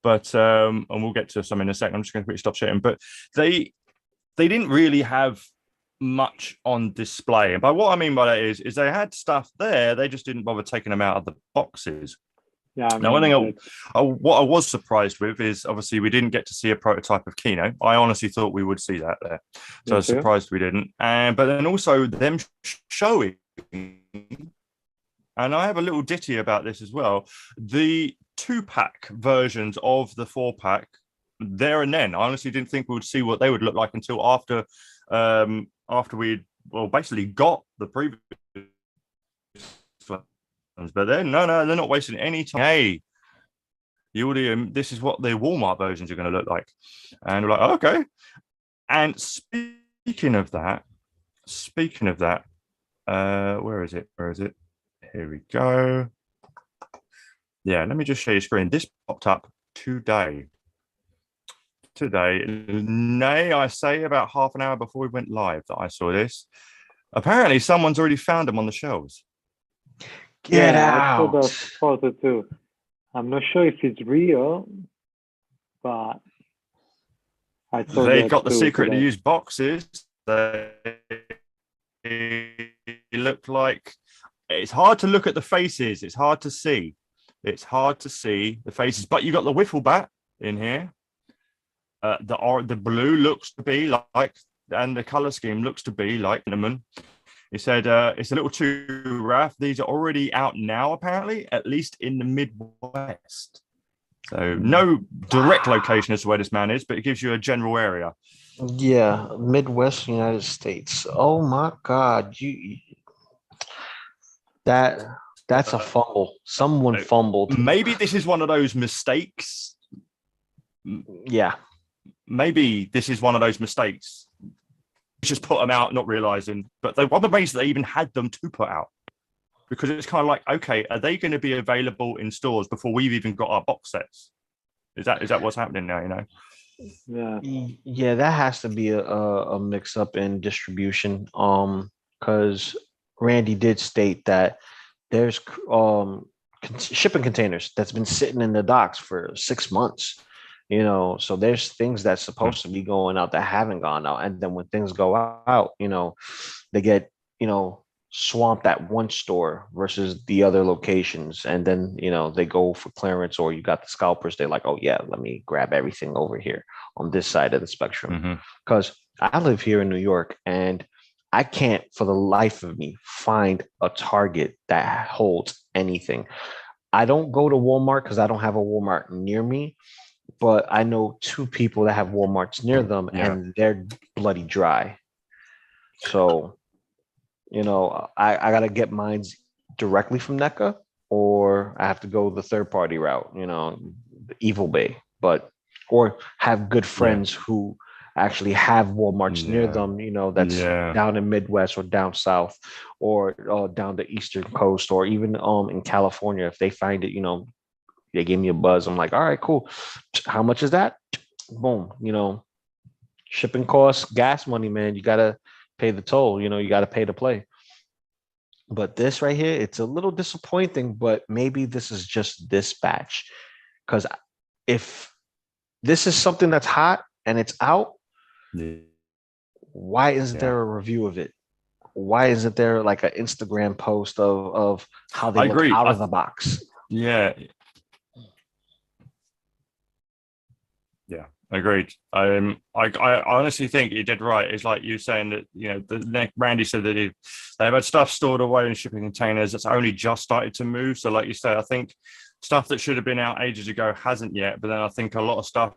but and we'll get to some in a second. I'm just going to quickly stop sharing, but they didn't really have much on display, and by what I mean by that is they had stuff there, they just didn't bother taking them out of the boxes. Yeah. Now, one thing what I was surprised with is obviously we didn't get to see a prototype of Kino. I honestly thought we would see that there, so I was surprised we didn't. But then also them showing and I have a little ditty about this as well. The 2-pack versions of the 4-pack, there and then, I honestly didn't think we would see what they would look like until after we'd basically got the previous ones. But then no, they're not wasting any time. Hey, this is what the Walmart versions are going to look like, and we're like, okay. And speaking of that, where is it? Here we go. Yeah, let me just show you screen. This popped up today. Nay, I say about half an hour before we went live that I saw this. Apparently, someone's already found them on the shelves. Get out! I saw the photo too. I'm not sure if it's real, but I saw they got the secret today. to use boxes. They look like, it's hard to look at the faces. It's hard to see the faces, but you got the wiffle bat in here. The blue looks to be like, and the color scheme looks to be like cinnamon. He said it's a little too rough. These are already out now, apparently, at least in the Midwest. So no direct location as to where this man is, but it gives you a general area. Yeah, Midwest United States. Oh my God, that's a fumble. Someone fumbled. Maybe this is one of those mistakes. Yeah. Maybe this is one of those mistakes. Just put them out, not realizing. But one of the ways they even had them to put out, because it's kind of like, okay, are they going to be available in stores before we've even got our box sets? Is that what's happening now? You know? Yeah, that has to be a mix up in distribution. Because Randy did state that there's shipping containers that's been sitting in the docks for 6 months. You know, so there's things that's supposed to be going out that haven't gone out. And then when things go out, you know, they get, you know, swamped at one store versus the other locations. And then, you know, they go for clearance, or you got the scalpers. They're like, oh, yeah, let me grab everything over here on this side of the spectrum. Because I live here in New York, and I can't for the life of me find a Target that holds anything. I don't go to Walmart because I don't have a Walmart near me. But I know 2 people that have Walmarts near them, and they're bloody dry. So, you know, I got to get mine directly from NECA, or I have to go the third-party route, you know, the Evil Bay, or have good friends who actually have Walmarts near them, you know, that's down in Midwest or down South, or down the Eastern Coast, or even in California. If they find it, you know, they gave me a buzz. I'm like, all right, cool. How much is that? Boom. You know, shipping costs, gas money, man. You got to pay the toll. You know, you got to pay to play. But this right here, it's a little disappointing, but maybe this is just this batch. Because if this is something that's hot and it's out, why isn't there a review of it? Why isn't there like an Instagram post of how they look out of the box? Yeah. Yeah, agreed. I honestly think you did right. It's like you saying that, you know, Randy said that they've had stuff stored away in shipping containers that's only just started to move. So like you said, I think stuff that should have been out ages ago hasn't yet. But then I think a lot of stuff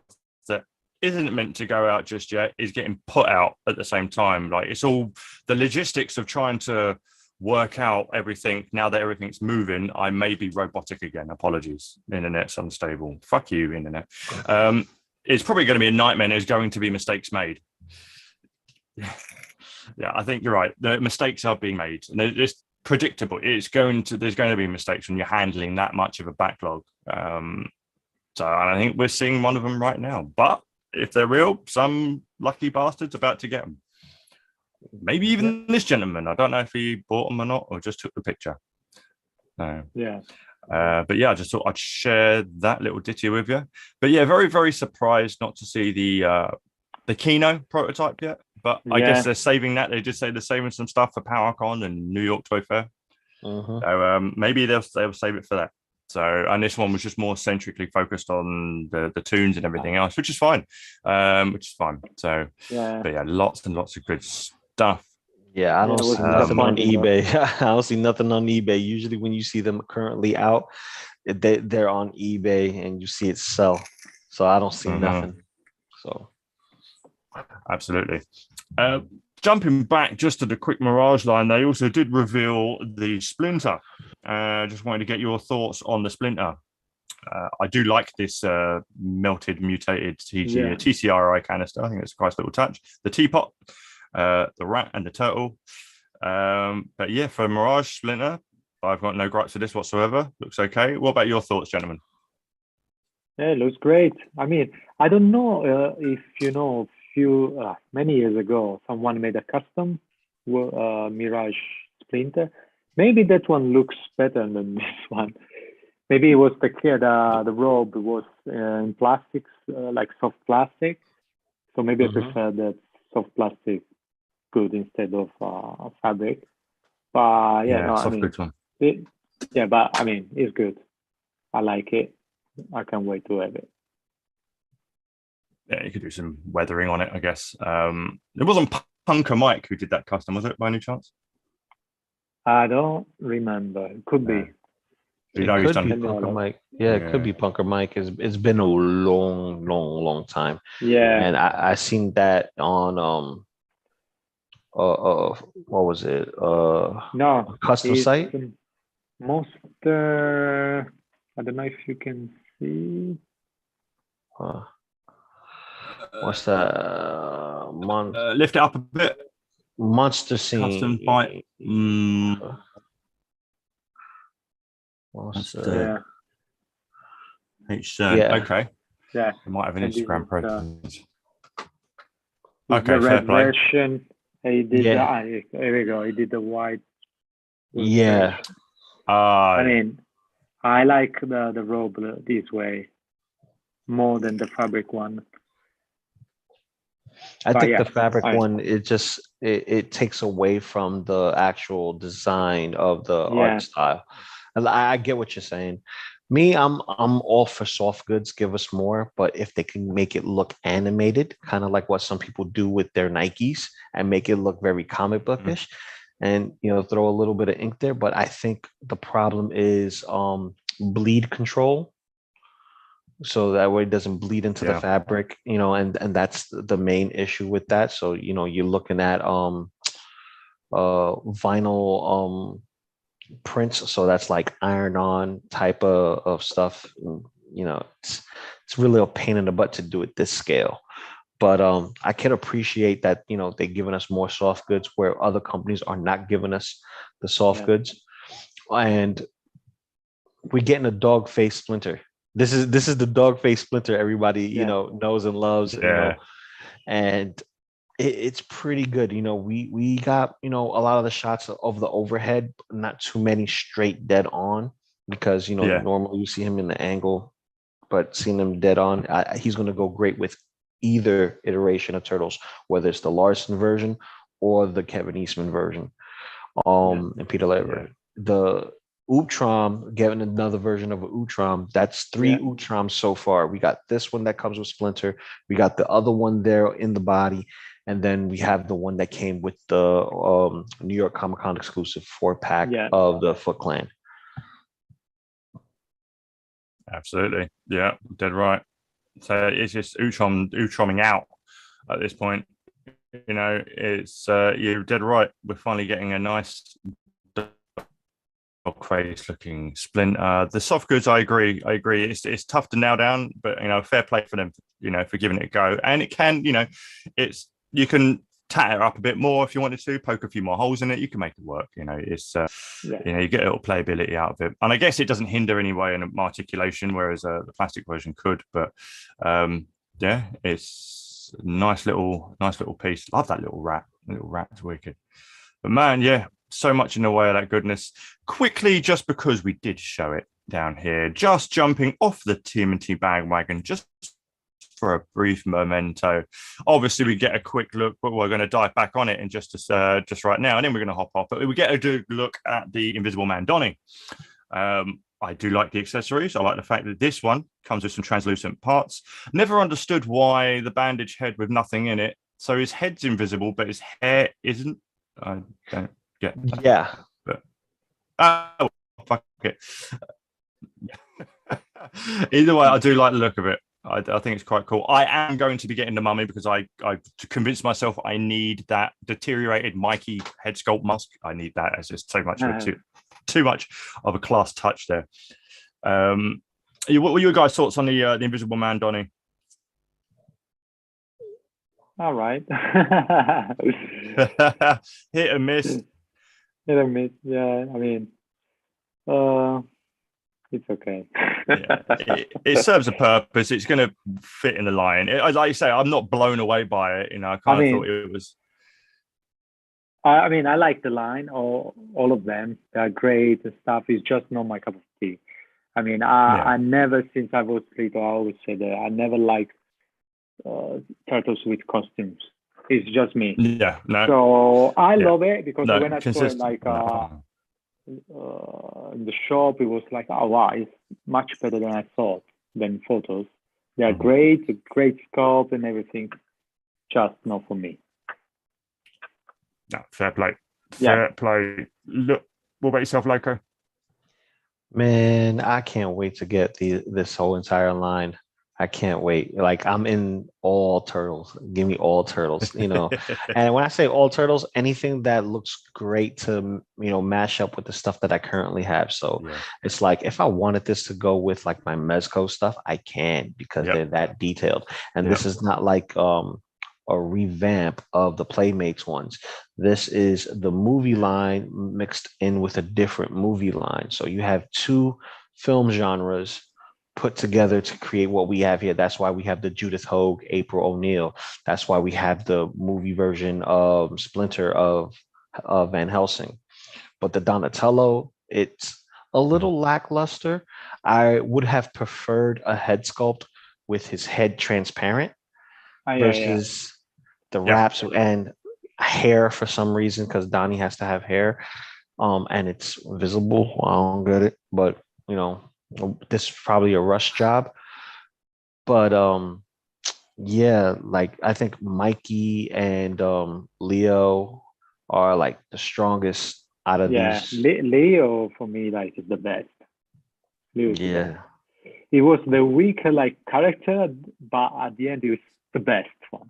that isn't meant to go out just yet is getting put out at the same time. Like, it's all the logistics of trying to work out everything now that everything's moving. I may be robotic again. Apologies. Internet's unstable. Fuck you, internet. It's probably going to be a nightmare. There's going to be mistakes made. Yeah, I think you're right. The mistakes are being made, and it's predictable. There's going to be mistakes when you're handling that much of a backlog. So I think we're seeing one of them right now. But if they're real, some lucky bastard's about to get them. Maybe even this gentleman. I don't know if he bought them or not, or just took the picture. Yeah. But yeah, I just thought I'd share that little ditty with you. But yeah, very, very surprised not to see the Kino prototype yet. But I guess they're saving that. They just say they're saving some stuff for PowerCon and New York Toy Fair. So maybe they'll save it for that. So, and this one was just more centrically focused on the tunes and everything else, which is fine. So, but yeah, lots and lots of good stuff. Yeah, I Yeah, don't it was see nothing on disappointing though. eBay. I don't see nothing on eBay. Usually, when you see them currently out, they're on eBay and you see it sell. So I don't see nothing. So Absolutely. Jumping back just to the quick Mirage line, they also did reveal the Splinter. Just wanted to get your thoughts on the Splinter. I do like this melted, mutated TCRI canister. I think it's a nice little touch. The teapot, the rat, and the turtle. But yeah, for Mirage Splinter, I've got no gripes with this whatsoever. Looks okay. What about your thoughts, gentlemen? Yeah, it looks great. I mean, I don't know if you know, many years ago, someone made a custom Mirage Splinter. Maybe that one looks better than this one. Maybe it was the robe was in plastics, like soft plastic. So maybe I prefer that soft plastic good instead of fabric. But yeah, no, I mean, good one. but I mean, it's good. I like it. I can't wait to have it. Yeah, you could do some weathering on it, I guess. It wasn't Punker Mike who did that custom, was it, by any chance? I don't remember. It could be. It could be Punker Mike. Yeah, it could be Punker Mike. It's been a long time. Yeah. And I seen that on what was it? No, custom site. Most I don't know if you can see. What's that? Lift it up a bit. Monster Scene. Custom bite. Monster. Yeah. Okay. Yeah. I might have an Instagram presence. Okay, the red version. He did here we go. He did the white. Yeah. I mean, I like the robe this way more than the fabric one. I think the fabric one, it takes away from the actual design of the art style. I get what you're saying. Me, I'm all for soft goods. Give us more, but if they can make it look animated, kind of like what some people do with their Nikes, and make it look very comic bookish, and throw a little bit of ink there. But I think the problem is bleed control, so that way it doesn't bleed into the fabric, and that's the main issue with that. So you're looking at vinyl prints, so that's like iron-on type of stuff. It's really a pain in the butt to do at this scale. But I can appreciate that they're giving us more soft goods where other companies are not giving us the soft goods, and we're getting a dog face Splinter. This is the dog face Splinter everybody knows and loves. And it's pretty good. We got a lot of the shots of the overhead, not too many straight dead on, because normally you see him in the angle, but seeing him dead on, he's going to go great with either iteration of Turtles, whether it's the Larson version or the Kevin Eastman version, and Peter Laird. The Utrom, getting another version of an Utrom. That's 3 Utroms so far. We got this one that comes with Splinter. We got the other one there in the body. And then we have the one that came with the New York Comic Con exclusive 4-pack of the Foot Clan. Absolutely. Yeah, dead right. So it's just Utroming out at this point. It's you're dead right. We're finally getting a nice face looking Splinter. The soft goods, I agree. It's tough to nail down, but fair play for them, for giving it a go. And it can, you can tat it up a bit more if you wanted to, poke a few more holes in it. You can make it work. It's you get a little playability out of it, and I guess it doesn't hinder anyway in articulation, whereas the plastic version could. But it's a nice little piece. Love that little rat. Little rat's wicked. But man, so much in the way of that goodness. Quickly, just because we did show it down here, just jumping off the TMNT bandwagon, just for a brief memento. Obviously, we get a quick look, but we're going to dive back on it in just right now, and then we're going to hop off. But we get a good look at the Invisible Man Donny. I do like the accessories. I like the fact that this one comes with some translucent parts. Never understood why the bandage head with nothing in it. So his head's invisible, but his hair isn't. I don't get that. Yeah. But fuck it. Either way, I do like the look of it. I think it's quite cool. I am going to be getting the mummy because I convinced myself I need that deteriorated Mikey head sculpt mask. I need that. It's just so much too much of a class touch there. What were your guys' thoughts on the Invisible Man, Donny? All right. Hit and miss. Hit and miss. Yeah, I mean, it's okay. It serves a purpose. It's going to fit in the line. Like you say, I'm not blown away by it. I thought it was. I mean, I like the line. All of them. They're great and stuff. It's just not my cup of tea. I mean, I never, since I was little, I always say that I never liked turtles with costumes. It's just me. Yeah. No. So I love it because when I saw it like in the shop, it was like, oh wow, it's much better than I thought than photos. They are great, a great sculpt and everything. Just not for me. No, fair play. Fair play. Look, what about yourself, Loco? Man, I can't wait to get this whole entire line. I can't wait. Like, I'm in all turtles. Give me all turtles, And when I say all turtles, anything that looks great to, mash up with the stuff that I currently have. So it's like, if I wanted this to go with like my Mezco stuff, I can, because they're that detailed. And this is not like a revamp of the Playmates ones. This is the movie line mixed in with a different movie line. So you have two film genres put together to create what we have here. That's why we have the Judith Hogue, April O'Neil. That's why we have the movie version of Splinter of Van Helsing. But the Donatello, it's a little lackluster. I would have preferred a head sculpt with his head transparent versus the wraps and hair for some reason, because Donnie has to have hair, and it's visible. I don't get it, but this is probably a rush job. But like I think Mikey and Leo are like the strongest out of these. Leo for me like is the best. Leo he was the weaker like character, but at the end he was the best one.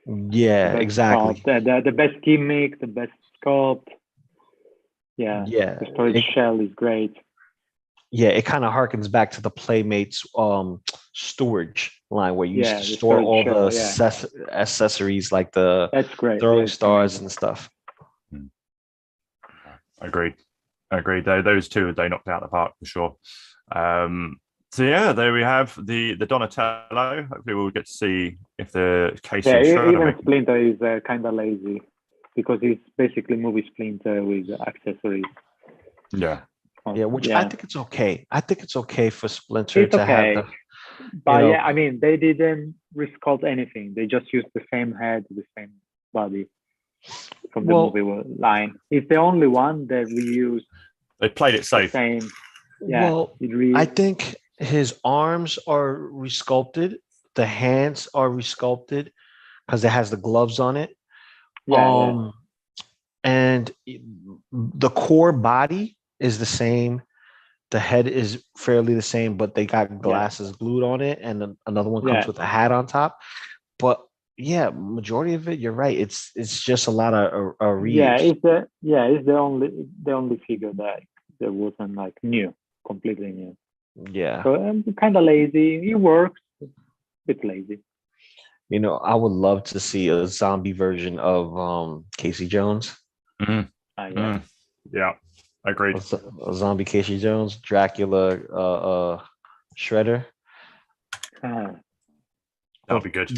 Exactly. The best gimmick, the best sculpt. The storage shell is great. It kind of harkens back to the Playmates storage line where you used to store all the accessories like the throwing stars and stuff. Agreed. Those two they knocked out the park for sure. So there we have the Donatello. Hopefully we'll get to see if the case. Even Splinter is kind of lazy because he's basically movie Splinter with accessories. Which I think it's okay. I think it's okay for Splinter to have but I mean, they didn't resculpt anything. They just used the same head, the same body from the movie line. It's the only one that reused. They played it safe. Same. I think his arms are resculpted. The hands are resculpted because it has the gloves on it. And the core body is the same. The head is fairly the same, but they got glasses glued on it, and another one comes with a hat on top. But majority of it, you're right. It's just a lot of reuse. It's the only figure that wasn't like new, completely new. So I'm kind of lazy. It works. A bit lazy. I would love to see a zombie version of Casey Jones. Agreed. A zombie Casey Jones, Dracula, Shredder. That'll be good.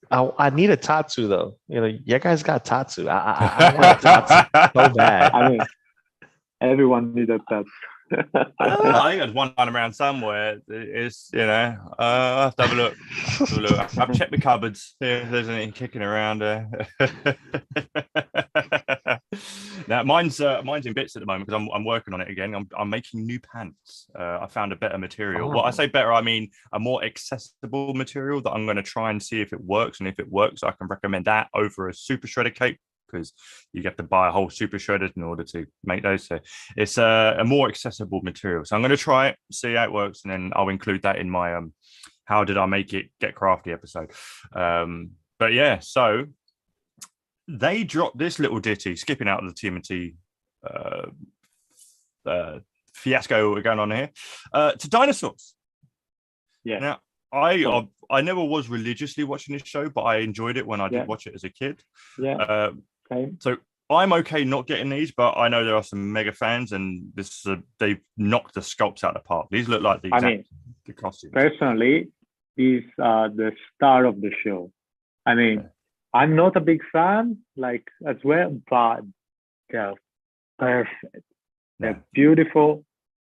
I need a Tatsu though. You guys got Tatsu. I want a Tatsu so bad. I mean, everyone needs a Tatsu. I think there's one around somewhere. It's I'll have to have a look. I've checked the cupboards, see if there's anything kicking around there. Now mine's in bits at the moment because I'm working on it again. I'm making new pants. I found a better material. Well, I say better, I mean a more accessible material that I'm going to try and see if it works, and if it works, I can recommend that over a super shredder cape because you have to buy a whole super shredder in order to make those. So it's a more accessible material. So I'm going to try it, see how it works, and then I'll include that in my how did I make it get crafty episode. But yeah, so they dropped this little ditty, skipping out of the TMNT fiasco we're going on here, to dinosaurs. Yeah. Now, I never was religiously watching this show, but I enjoyed it when I did watch it as a kid. Yeah. So I'm okay not getting these, but I know there are some mega fans, and they've knocked the sculpts out of the park. These look like the costumes. Personally, these are the star of the show. I mean, I'm not a big fan, like as well, but they're perfect. They're beautiful,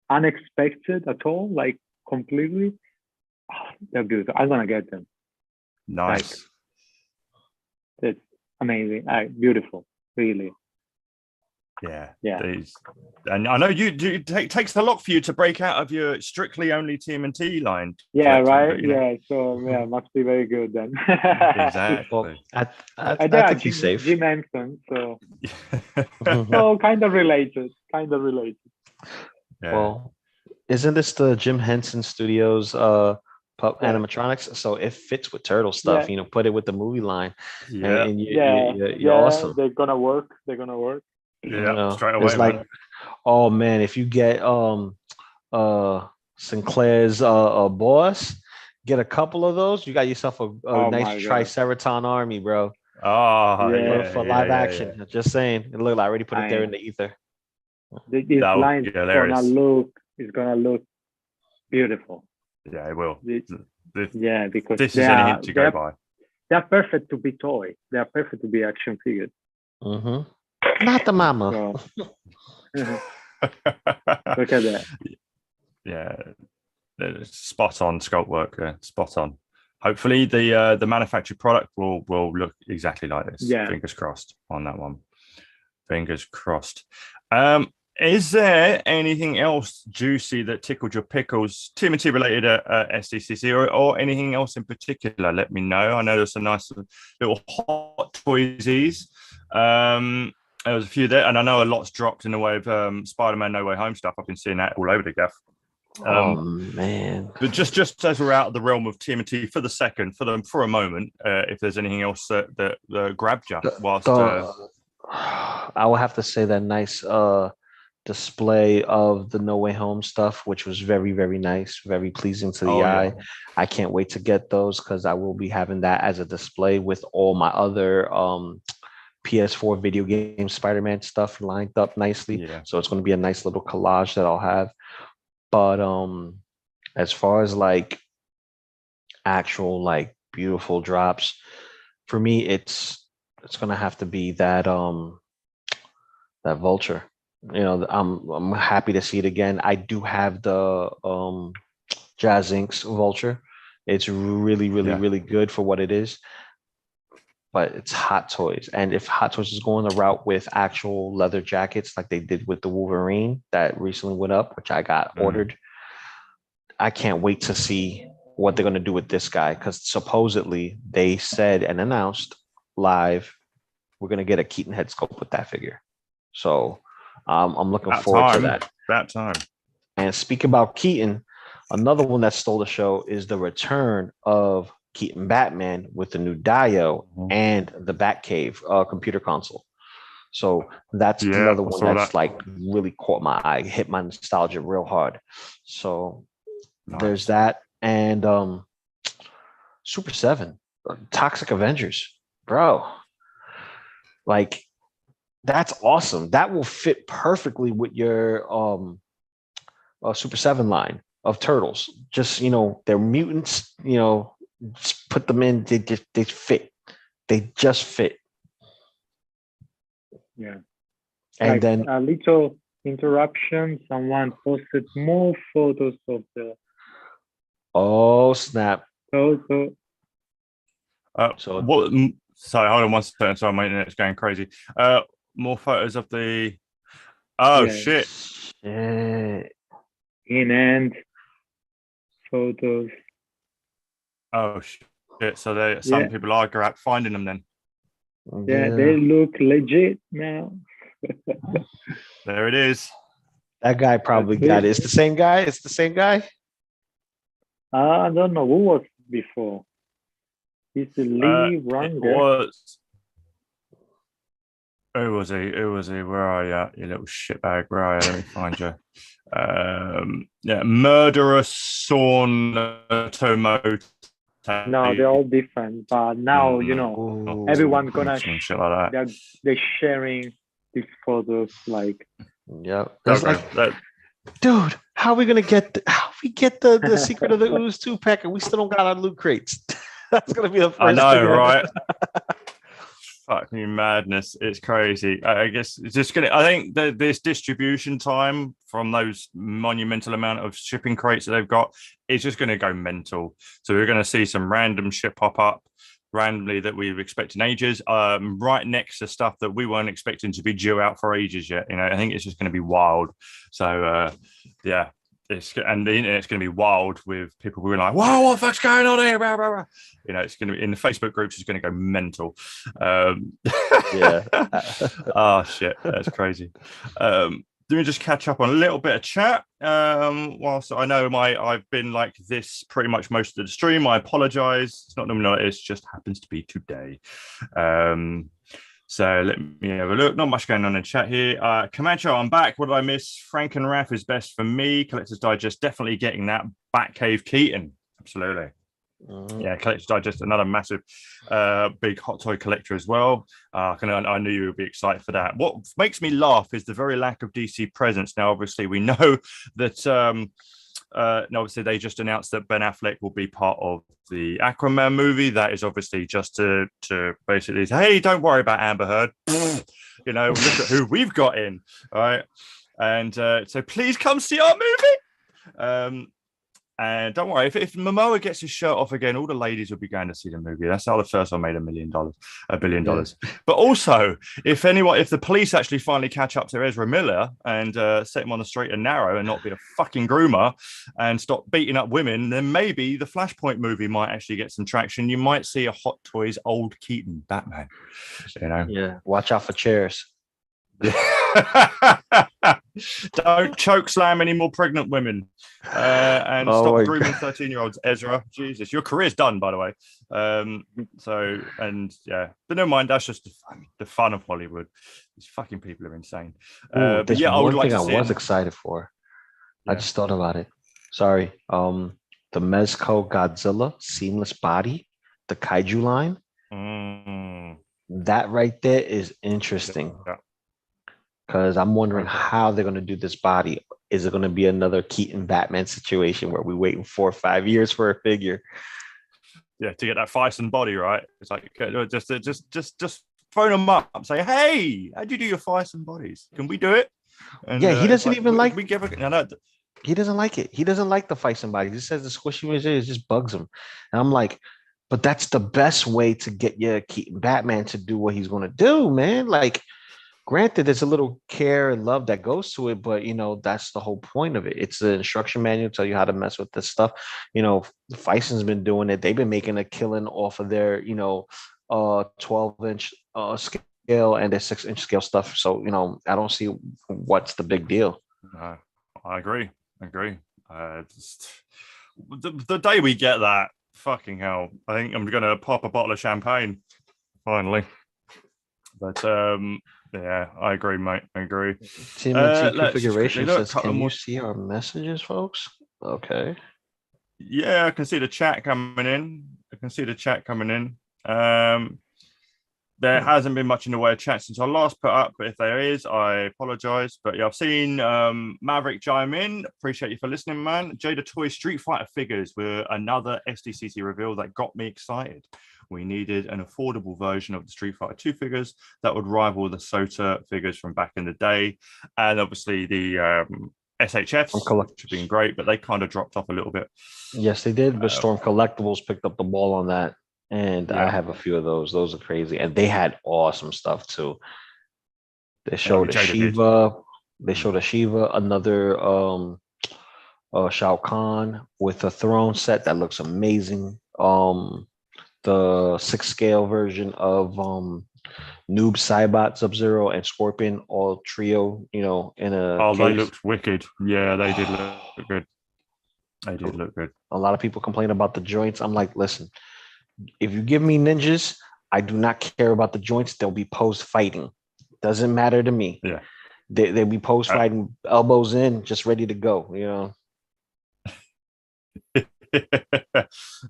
unexpected at all, like completely. Oh, they're beautiful. I'm gonna get them. Nice. It's amazing. Beautiful, really. Yeah. Yeah. And I know it takes a lot for you to break out of your strictly only TMNT line. Yeah, right. Yeah. So must be very good then. Exactly. Well, I think he's safe. Jim Henson, so kind of related. Yeah. Well, isn't this the Jim Henson Studios animatronics? So it fits with turtle stuff. You know, put it with the movie line. Yeah. And you're awesome. They're gonna work. Yeah, straight away. It's like, oh man, if you get Sinclair's boss, get a couple of those, you got yourself a nice Triceraton army, bro. Oh, for live action. Yeah. Just saying, it looked like I already put it there in the ether. This line is gonna look beautiful. Yeah, it will. Because this is anything to go by. They're perfect to be toy. They are perfect to be action figures. Mm-hmm. Not the mama. Look at that. Yeah, spot on sculpt work. Spot on. Hopefully, the manufactured product will look exactly like this. Yeah. Fingers crossed on that one. Fingers crossed. Is there anything else juicy that tickled your pickles, TMNT related at SDCC, or anything else in particular? Let me know. I know there's some nice little hot toysies. There was a few there, and I know a lot's dropped in the way of Spider-Man No Way Home stuff. I've been seeing that all over the gaff. Oh man! But just as we're out of the realm of TMNT for a moment, if there's anything else that grabbed you whilst I will have to say that nice display of the No Way Home stuff, which was very, very nice, very pleasing to the eye. Yeah. I can't wait to get those because I will be having that as a display with all my other PS4 video game Spider-Man stuff lined up nicely. Yeah. So it's going to be a nice little collage that I'll have. But as far as like actual like beautiful drops, for me it's going to have to be that that Vulture. You know, I'm happy to see it again. I do have the Jazz Inc.'s Vulture. It's really, really, really good for what it is. But it's Hot Toys. And if Hot Toys is going the route with actual leather jackets like they did with the Wolverine that recently went up, which I got ordered, I can't wait to see what they're going to do with this guy, because supposedly they said and announced live we're going to get a Keaton head sculpt with that figure. So I'm looking forward to that. That time. And speaking about Keaton, another one that stole the show is the return of Keaton Batman with the new Dio and the Batcave computer console. So that's another one that's like really caught my eye, hit my nostalgia real hard. So there's that. And Super 7, Toxic Avengers, bro. Like, that's awesome. That will fit perfectly with your Super 7 line of turtles. Just, you know, they're mutants, you know, just put them in, they fit. They just fit. Yeah. And like, then a little interruption. Someone posted more photos of the snap. So what? Sorry, hold on one second. Sorry, my internet's going crazy. More photos of the. Oh shit! In end photos. Oh shit! So some people are finding them then. Yeah, they look legit now. There it is. That guy probably got it. It's the same guy. It's the same guy. I don't know who was before. He's the Lee Ranger. Who was he? Where are you? You little shitbag. Where are you? Let me find you. Murderous Sawn Tomo. No, they're all different. But now, everyone's gonna shit like that. They're sharing these photos like. Yeah. Dude, how are we gonna get the Secret of the Ooze 2-pack and we still don't got our loot crates? That's gonna be the first. I know, right? Fucking madness. It's crazy. I guess it's just gonna. I think that this distribution time from those monumental amount of shipping crates that they've got is just going to go mental. So we're going to see some random shit pop up randomly that we were expecting ages, right next to stuff that we weren't expecting to be due out for ages yet. I think it's just going to be wild. So yeah. And the internet's going to be wild with people being like, "Whoa, what the fuck's going on here?" Blah, blah, blah. It's going to be in the Facebook groups. It's going to go mental. Yeah. Oh shit, that's crazy. Let me just catch up on a little bit of chat. Whilst I know I've been like this pretty much most of the stream. I apologize. It's not normally like this. Just happens to be today. So let me have a look. Not much going on in chat here. Camacho, I'm back. What did I miss? Frank and Raph is best for me. Collector's Digest, definitely getting that. Batcave Keaton. Absolutely. Yeah, Collector's Digest, another massive big hot toy collector as well. I knew you would be excited for that. What makes me laugh is the very lack of DC presence. Now, obviously, we know that obviously they just announced that Ben Affleck will be part of the Aquaman movie. That is obviously just to basically say, hey, don't worry about Amber Heard. Look at who we've got in. All right. And so please come see our movie. And don't worry, if Momoa gets his shirt off again, all the ladies will be going to see the movie. That's how the first one made $1 billion. But also, if the police actually finally catch up to Ezra Miller and set him on the straight and narrow and not be a fucking groomer and stop beating up women, then maybe the Flashpoint movie might actually get some traction. You might see a Hot Toys old Keaton Batman. Yeah, watch out for chairs. Don't choke slam any more pregnant women and stop grooming 13-year-olds. Ezra, Jesus, your career's done, by the way. But never mind, that's just the fun of Hollywood. These fucking people are insane. But yeah, I would like to see. I was excited for. Yeah. I just thought about it. Sorry. The Mezco Godzilla seamless body, the Kaiju line. That right there is interesting. Yeah. Because I'm wondering how they're going to do this body. Is it going to be another Keaton Batman situation where we're waiting 4 or 5 years for a figure? Yeah, to get that Fison body, right? It's like just phone them up and say, "Hey, how'd you do your Fison bodies? Can we do it?" And, he doesn't even like. He doesn't like it. He doesn't like the Fison body. He says the squishy material just bugs him, and I'm like, but that's the best way to get your Keaton Batman to do what he's going to do, man. Like. Granted, there's a little care and love that goes to it, but that's the whole point of it. It's the instruction manual, tell you how to mess with this stuff. Fison's been doing it. They've been making a killing off of their 12-inch scale and their 6-inch scale stuff. So I don't see what's the big deal. I agree. The day we get that, fucking hell, I think I'm gonna pop a bottle of champagne finally. But yeah, I agree, mate. I agree. TMNT configuration says, can you see our messages, folks? Okay. Yeah, I can see the chat coming in. There hasn't been much in the way of chat since I last put up, but if there is, I apologize. But yeah, I've seen Maverick chime in. Appreciate you for listening, man. Jada Toy Street Fighter figures were another SDCC reveal that got me excited. We needed an affordable version of the Street Fighter 2 figures that would rival the SOTA figures from back in the day. And obviously the SHFs, which have been great, but they kind of dropped off a little bit. Yes, they did, but Storm Collectibles picked up the ball on that. And I have a few of those. Those are crazy. And they had awesome stuff too. They showed a Shiva. They showed a Shiva, another Shao Kahn with a throne set that looks amazing. The 6 scale version of Noob, Saibot, Sub-Zero, and Scorpion, all trio, you know, in a Oh, case. they looked wicked. Yeah, they did look good. They did look good. A lot of people complain about the joints. I'm like, listen, if you give me ninjas, I do not care about the joints. They'll be post fighting. Doesn't matter to me. Yeah. They'll be post fighting, elbows in, just ready to go, you know.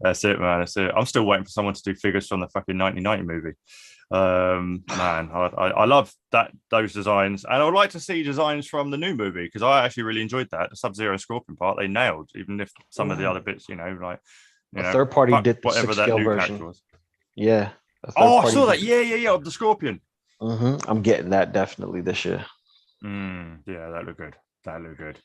That's it, man. That's it. I'm still waiting for someone to do figures from the fucking 1990 movie. Man, I love those designs, and I would like to see designs from the new movie because I actually really enjoyed that. The Sub-Zero Scorpion part they nailed, even if some of the other bits, you know, like a third party did the whatever 6 scale that new version. character was. Yeah. Oh, I saw that. Yeah, of the Scorpion. I'm getting that definitely this year. Yeah, that looked good. That looked good.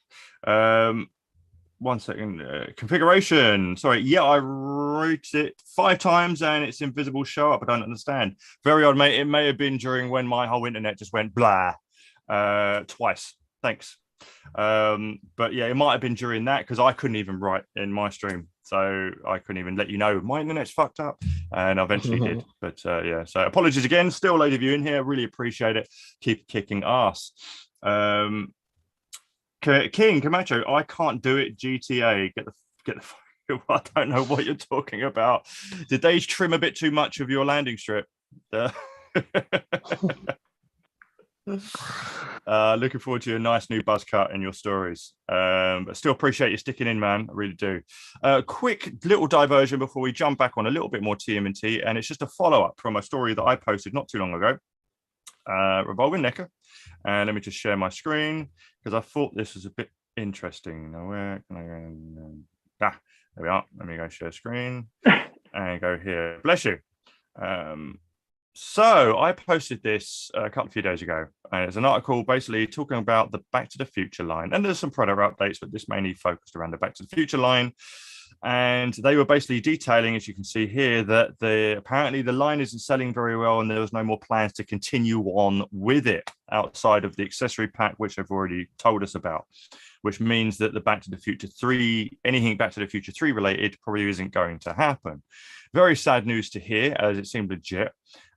1 second. Configuration. Sorry. Yeah, I wrote it 5 times and it's invisible show up. I don't understand. Very odd, mate. It may have been during when my whole internet just went blah twice. Thanks. But yeah, it might have been during that because I couldn't even write in my stream. So I couldn't even let you know my internet's fucked up. And I eventually did. But yeah, so apologies again. Still a load of you in here. Really appreciate it. Keep kicking ass. King Camacho, I can't do it. GTA, get the. I don't know what you're talking about. Did they trim a bit too much of your landing strip? Looking forward to a nice new buzz cut in your stories. But still appreciate you sticking in, man. I really do. Quick little diversion before we jump back on a little bit more TMNT, and it's just a follow-up from a story that I posted not too long ago. Revolving Necker. And let me just share my screen because I thought this was a bit interesting. Now, where can I go? There we are. Let me go share screen and go here. Bless you. So I posted this a few days ago, and it's an article basically talking about the Back to the Future line. And there's some product updates, but this mainly focused around the Back to the Future line. And they were basically detailing, as you can see here, that apparently the line isn't selling very well, and there was no more plans to continue on with it outside of the accessory pack, which they've already told us about, which means that the Back to the Future 3, anything Back to the Future 3 related probably isn't going to happen. Very sad news to hear, as it seemed legit.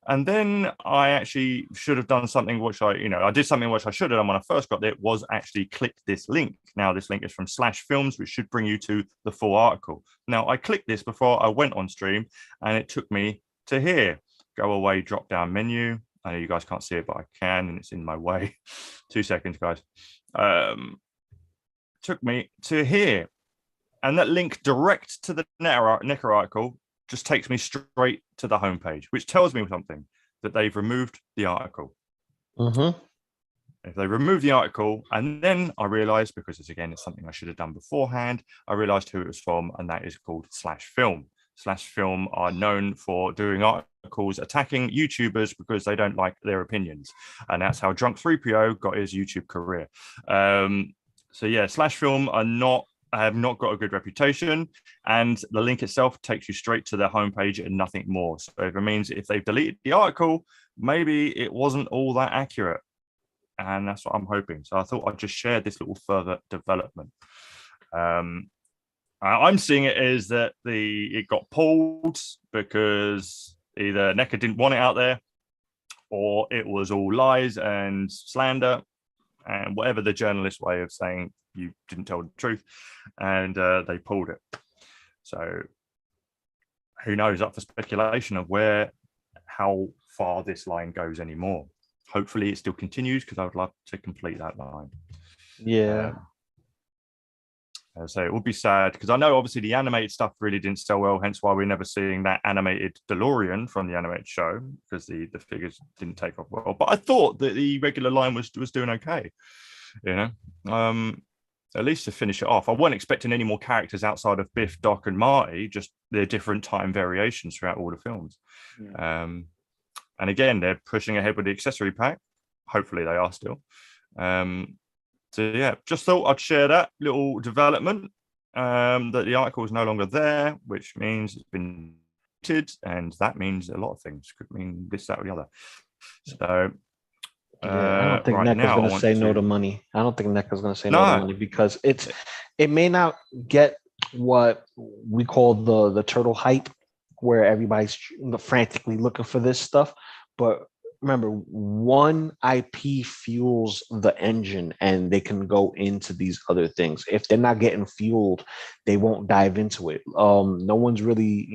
And then I actually should have done something which I did something which I should have done when I first got there, was actually click this link. Now, this link is from Slash Films, which should bring you to the full article. Now, I clicked this before I went on stream, and it took me to here. Go away, drop down menu. I know you guys can't see it, but I can, and it's in my way. 2 seconds, guys. Took me to here. And that link direct to the Necker article just takes me straight to the homepage, which tells me something, that they've removed the article. If they remove the article, and then I realized, because it's something I should have done beforehand, I realized who it was from, and that is called Slash Film. Slash Film are known for doing articles attacking YouTubers because they don't like their opinions. And that's how Drunk 3PO got his YouTube career. So yeah, Slash Film have not got a good reputation, and the link itself takes you straight to their homepage and nothing more. So it means if they've deleted the article, maybe it wasn't all that accurate. And that's what I'm hoping. So I thought I'd just share this little further development. I'm seeing it as that it got pulled because either Necker didn't want it out there, or it was all lies and slander, and whatever the journalist way of saying you didn't tell the truth, and they pulled it. So who knows, up for speculation of how far this line goes anymore. Hopefully it still continues, because I would love to complete that line. Yeah. So it would be sad, because I know obviously the animated stuff really didn't sell well, hence why we're never seeing that animated DeLorean from the animated show, because the figures didn't take off well. But I thought that the regular line was doing okay, at least to finish it off. I wasn't expecting any more characters outside of Biff, Doc, and Marty, just their different time variations throughout all the films. Yeah. And again, they're pushing ahead with the accessory pack. Hopefully they are still. So yeah, just thought I'd share that little development, that the article is no longer there, which means it's been deleted, and that means a lot of things. Could mean this, that, or the other. So I don't think Necker's going to say no to money. I don't think Necker's going to say no to money, because it may not get what we call the turtle hype, where everybody's frantically looking for this stuff, but remember, one IP fuels the engine, and they can go into these other things. If they're not getting fueled, they won't dive into it. No one's really,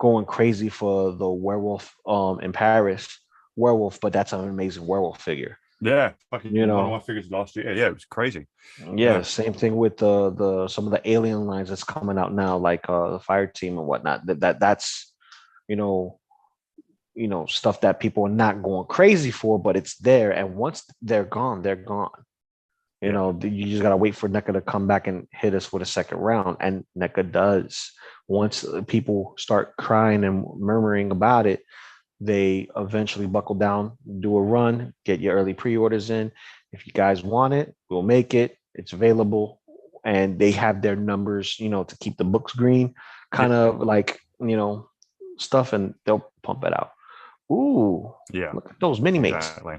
going crazy for the werewolf in Paris werewolf, but that's an amazing werewolf figure. Yeah, fucking one of my figures last year. Yeah, it was crazy. Yeah, same thing with the some of the alien lines that's coming out now, like the Fire Team and whatnot. That's stuff that people are not going crazy for, but it's there. And once they're gone, they're gone. You just gotta wait for NECA to come back and hit us with a second round, and NECA does. Once people start crying and murmuring about it, they eventually buckle down, do a run, get your early pre-orders in. If you guys want it, we'll make it. It's available, and they have their numbers, to keep the books green, kind of like stuff, and they'll pump it out. Ooh, yeah, look at those mini mates. Exactly.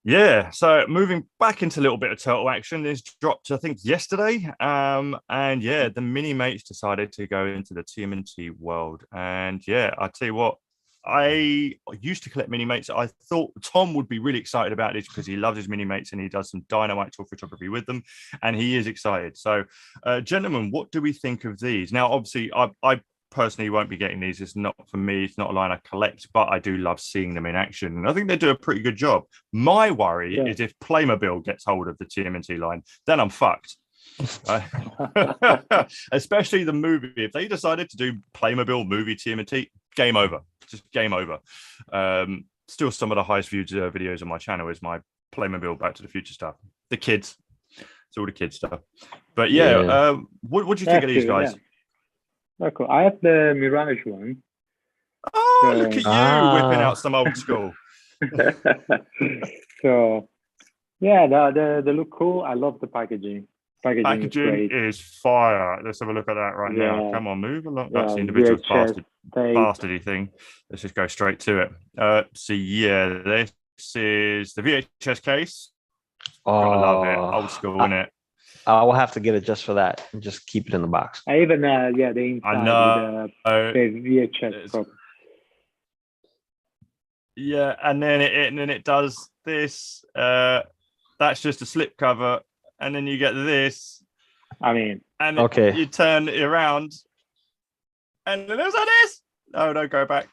Yeah, so moving back into a little bit of turtle action, this dropped, I think, yesterday. And yeah, the mini mates decided to go into the TMNT world. And yeah, I tell you what, I used to collect mini mates. I thought Tom would be really excited about this because he loves his mini mates and he does some dynamite tool photography with them, and he is excited. So, gentlemen, what do we think of these? Now, obviously, I personally won't be getting these. It's not for me. It's not a line I collect, but I do love seeing them in action. And I think they do a pretty good job. My worry is if Playmobil gets hold of the TMNT line, then I'm fucked. Especially the movie. If they decided to do Playmobil movie TMNT, game over. Just game over. Still some of the highest viewed videos on my channel is my Playmobil Back to the Future stuff. The kids. It's all the kids stuff. But what do you think of these guys? Yeah. Oh, cool. I have the Mirage one. Oh, look at you whipping out some old school. So, yeah, they look cool. I love the packaging. Packaging is fire. Let's have a look at that right now. Come on, move along. That's the individual bastardy thing. Let's just go straight to it. So yeah, this is the VHS case. I love it. Old school, isn't it? I will have to get it just for that and just keep it in the box. I even the inside I know the VHS. Yeah, and then it does this. That's just a slip cover, and then you get this. And you turn it around, and then there's this. Oh no, go back.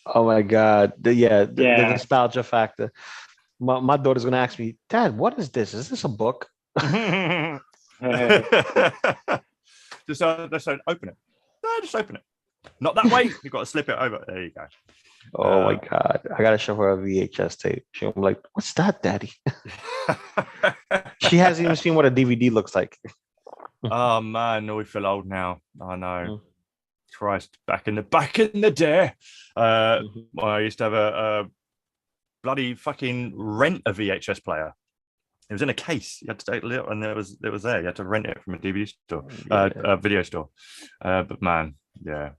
Oh my god! The nostalgia factor. My daughter's gonna ask me, Dad, what is this? Is this a book? just don't open it. No, just open it. Not that way. You've got to slip it over. There you go. Oh my god! I gotta show her a VHS tape. She'll be like, "What's that, Daddy?" She hasn't even seen what a DVD looks like. Oh man, no, we feel old now. I know. Christ, back in the day, I used to have a bloody fucking rent a VHS player. It was in a case. You had to take it, and it was there. You had to rent it from a DVD store, a video store. But man, yeah,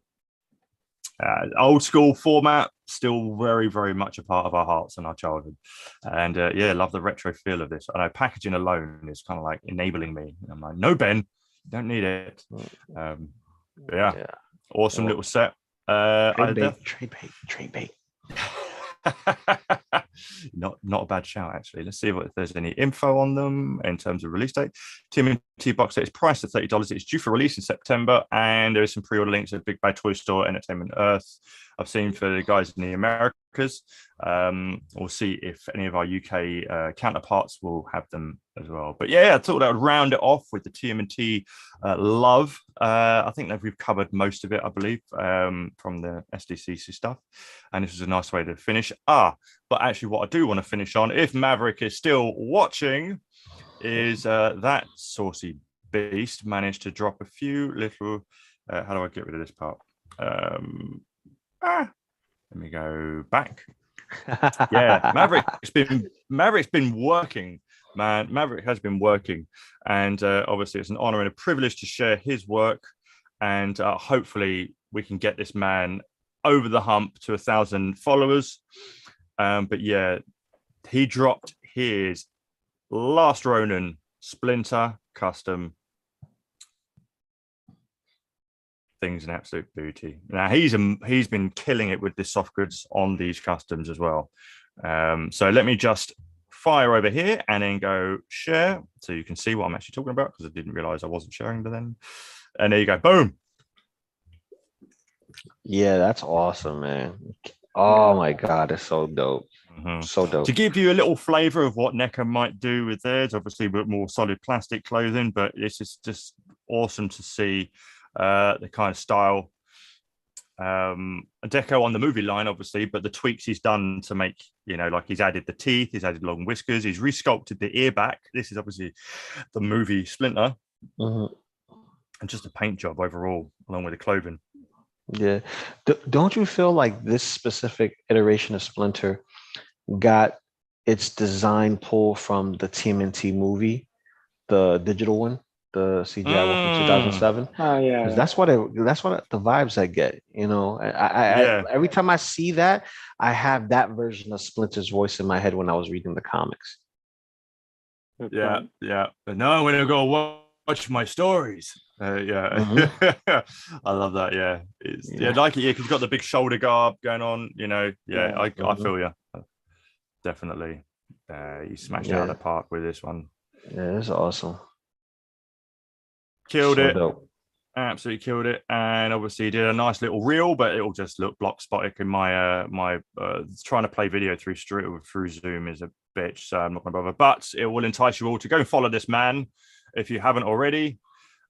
old school format, still very, very much a part of our hearts and our childhood. And love the retro feel of this. I know packaging alone is kind of like enabling me. I'm like, no, Ben, you don't need it. Awesome little set. Trade bait. Not a bad shout, actually. Let's see if there's any info on them in terms of release date. TMNT box set is priced at $30. It's due for release in September, and there is some pre-order links at Big Bad Toy Store, Entertainment Earth. I've seen for the guys in the Americas. We'll see if any of our UK counterparts will have them as well. But yeah, I thought that would round it off with the TMNT love. I think that we've covered most of it, I believe, from the SDCC stuff. And this is a nice way to finish. But actually what I do want to finish on, if Maverick is still watching, is that saucy beast managed to drop a few little... how do I get rid of this part? Let me go back. Yeah, Maverick's been working, man. Maverick has been working, and obviously it's an honor and a privilege to share his work, and hopefully we can get this man over the hump to 1,000 followers. But yeah, he dropped his Last Ronin Splinter custom. thing's an absolute booty. Now he's been killing it with the soft goods on these customs as well. So let me just fire over here and then go share so you can see what I'm actually talking about, because I didn't realize I wasn't sharing then. And there you go, boom. Yeah, that's awesome, man. Oh my god, it's so dope. So dope. To give you a little flavor of what NECA might do with theirs, obviously with more solid plastic clothing, but this is just awesome to see the kind of style. Deco on the movie line, obviously, but the tweaks he's done to make, you know, like he's added the teeth, he's added long whiskers, he's resculpted the ear back. This is obviously the movie Splinter, and just a paint job overall, along with the clothing. Yeah. Don't you feel like this specific iteration of Splinter got its design pull from the TMNT movie, the digital one, the CGI one from 2007? Oh yeah. Because that's what the vibes I get. You know, I every time I see that, I have that version of Splinter's voice in my head when I was reading the comics. Yeah. But no, I'm gonna go watch my stories. I love that. Yeah, like it. Yeah, because you've got the big shoulder guard going on. You know, I feel you. Definitely, you smashed it out of the park with this one. Yeah, it's awesome. Killed it. Dope. Absolutely killed it. And obviously did a nice little reel, but it'll just look block spotted in my trying to play video through Zoom is a bitch, so I'm not gonna bother. But it will entice you all to go and follow this man if you haven't already.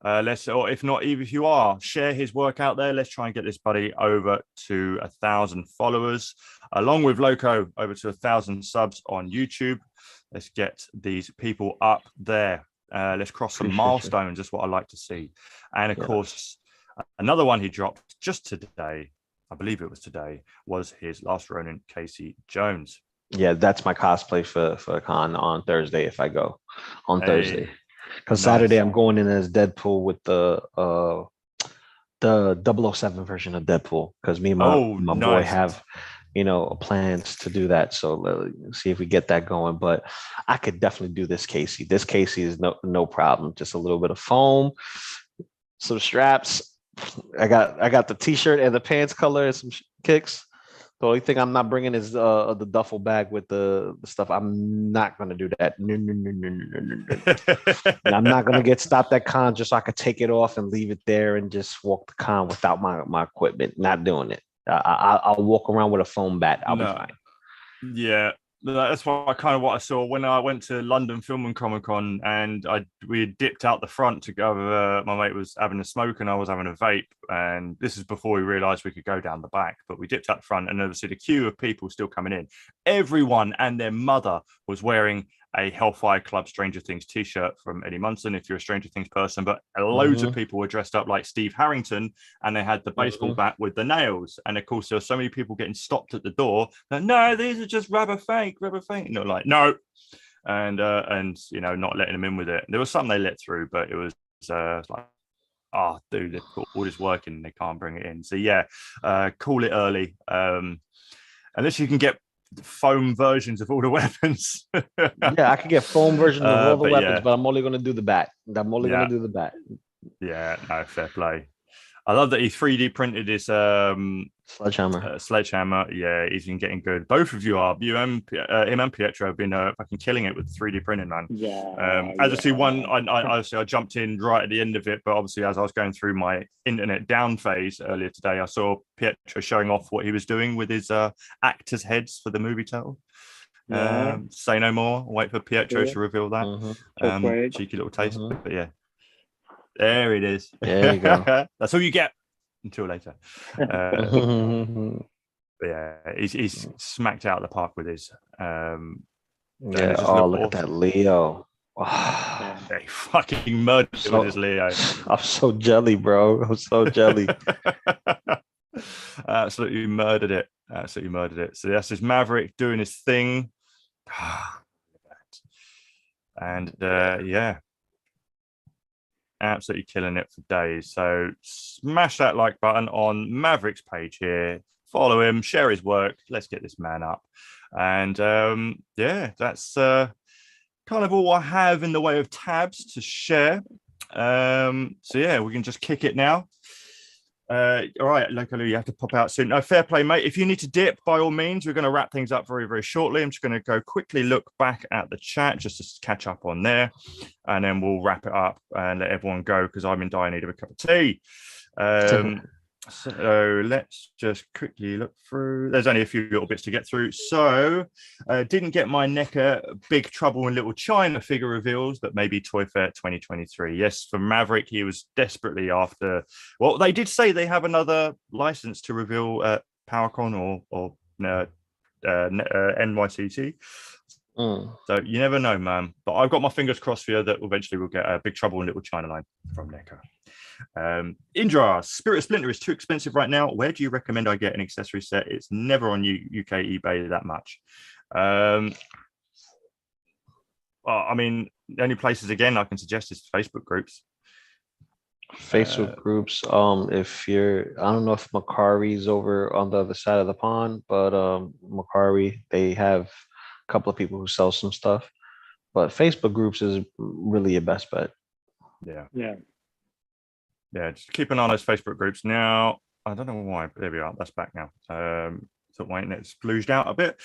Or if not, even if you are, share his work out there. Let's try and get this buddy over to 1,000 followers, along with LOCO over to 1,000 subs on YouTube. Let's get these people up there. Let's cross some milestones. That's what I like to see. And of course, another one he dropped just today, I believe it was today, was his Last Ronin Casey Jones. Yeah, that's my cosplay for con on Thursday if I go on Thursday. Because Saturday I'm going in as Deadpool with the 007 version of Deadpool, because me and my boy have, you know, plans to do that. So let's see if we get that going. But I could definitely do this Casey. This Casey is no problem. Just a little bit of foam, some straps. I got the t-shirt and the pants color and some kicks. The only thing I'm not bringing is the duffel bag with the stuff. I'm not going to do that. No. I'm not going to get stopped at con just so I could take it off and leave it there and just walk the con without my equipment. Not doing it. I'll walk around with a foam bat. I'll be fine. Yeah, that's what I saw when I went to London Film and Comic Con, and we dipped out the front to go. My mate was having a smoke and I was having a vape, and this is before we realised we could go down the back. But we dipped out the front, and obviously the queue of people still coming in. Everyone and their mother was wearing a Hellfire Club Stranger Things t-shirt from Eddie Munson, if you're a Stranger Things person, but loads of people were dressed up like Steve Harrington, and they had the baseball bat with the nails. And of course, there were so many people getting stopped at the door. Like, no, these are just rubber fake. And they're like, no. And you know, not letting them in with it. There was some they let through, but it was like, oh, dude, they've got all this work and they can't bring it in. So yeah, call it early. Unless you can get foam versions of all the weapons. Yeah, I can get foam versions of all the weapons, but I'm only going to do the bat. Yeah, no, fair play. I love that he 3D printed his sledgehammer. Yeah, he's been getting good. Both of you are. Him and Pietro have been fucking killing it with 3D printing, man. Yeah. I see one. I jumped in right at the end of it, but obviously as I was going through my internet down phase earlier today, I saw Pietro showing off what he was doing with his actors' heads for the movie title. Say no more. Wait for Pietro to reveal that. Cheeky little taste, but yeah. There it is. There you go. That's all you get until later. But yeah, he's smacked out of the park with his. Look at that Leo. Oh. He fucking murdered it with his Leo. I'm so jelly, bro. I'm so jelly. Absolutely murdered it. So that's his Maverick doing his thing. And yeah. Absolutely killing it for days. So smash that like button on Maverick's page here. Follow him, share his work. Let's get this man up. And yeah, that's kind of all I have in the way of tabs to share. So yeah, we can just kick it now. All right, Loco, you have to pop out soon. No, fair play, mate. If you need to dip, by all means, we're going to wrap things up very, very shortly. I'm just going to go quickly look back at the chat just to catch up on there, and then we'll wrap it up and let everyone go because I'm in dire need of a cup of tea. So let's just quickly look through. There's only a few little bits to get through. So didn't get my NECA Big Trouble in Little China figure reveals, but maybe Toy Fair 2023. Yes, for Maverick, he was desperately after. Well, they did say they have another license to reveal PowerCon or NYCT. So you never know, man. But I've got my fingers crossed for you that eventually we'll get a Big Trouble in Little China line from NECA. Indra, Spirit Splinter is too expensive right now. Where do you recommend I get an accessory set? It's never on UK eBay that much. Well, I mean, the only places again I can suggest is Facebook groups. Facebook groups. If you're, I don't know if Macari's over on the other side of the pond, but Macari, they have a couple of people who sell some stuff. But Facebook groups is really your best bet. Yeah, just keep an eye on those Facebook groups. Now, I don't know why, but there we are. That's back now. So my internet's glooged out a bit.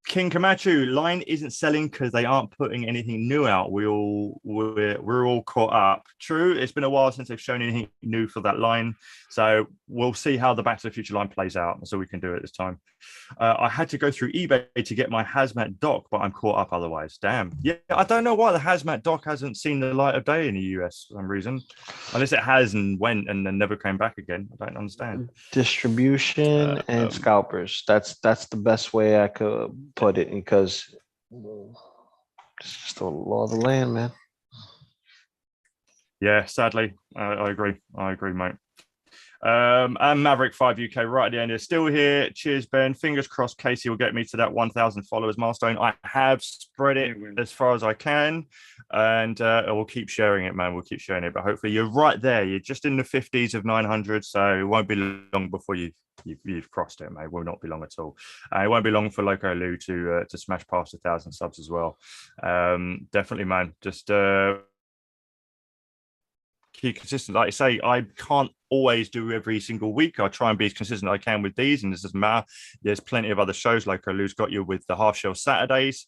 King Camacho, line isn't selling because they aren't putting anything new out. We're all caught up. True, it's been a while since they've shown anything new for that line. So we'll see how the Back to the Future line plays out. That's all we can do at this time. I had to go through eBay to get my hazmat dock, but I'm caught up otherwise. Damn. Yeah, I don't know why the hazmat dock hasn't seen the light of day in the US for some reason. Unless it has and went and then never came back again. I don't understand. Distribution and scalpers. That's the best way I could put it, because it's just the law of the land, man. Yeah, sadly, I agree, mate. And Maverick 5 UK right at the end is still here. Cheers, Ben. Fingers crossed Casey will get me to that 1,000 followers milestone. I have spread it as far as I can, and we'll keep sharing it, man. We'll keep sharing it, but hopefully you're right there. You're just in the 50s of 900, so it won't be long before you've crossed it, mate. It will not be long at all. It won't be long for Loco Lou to smash past 1,000 subs as well. Definitely, man. Just keep consistent. Like I say, I can't always do every single week. I try and be as consistent as I can with these, and this doesn't matter. There's plenty of other shows. Like Lou's got you with the Half Shell Saturdays,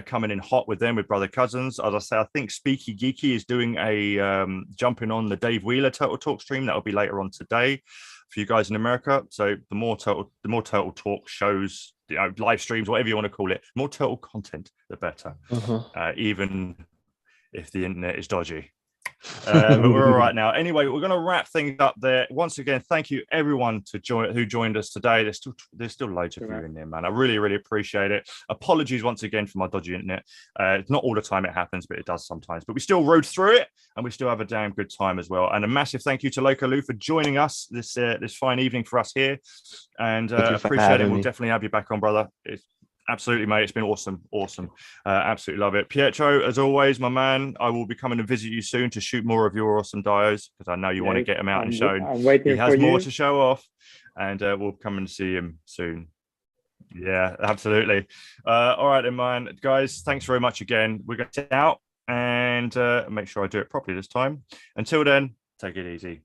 coming in hot with them with Brother Cousins. As I say, I think Speaky Geeky is doing a jumping on the Dave Wheeler Total Talk stream. That'll be later on today for you guys in America. So the more Total Talk shows, live streams, whatever you want to call it, more Total content, the better. Even if the internet is dodgy. But we're all right now. Anyway, we're going to wrap things up there. Once again, thank you everyone who joined us today. There's still loads of you in there, man. I really, really appreciate it. Apologies once again for my dodgy internet. It's not all the time it happens, but it does sometimes. But we still rode through it, and we still have a damn good time as well. And a massive thank you to Loco Lou for joining us this fine evening for us here. And appreciate it. We'll definitely have you back on, brother. Absolutely, mate. It's been awesome. Absolutely love it. Pietro, as always, my man, I will be coming to visit you soon to shoot more of your awesome dios, because I know you want to get them out and shown. He has more to show off, and we'll come and see him soon. Yeah, absolutely. All right, then, man. Guys, thanks very much again. We're going to get out and make sure I do it properly this time. Until then, take it easy.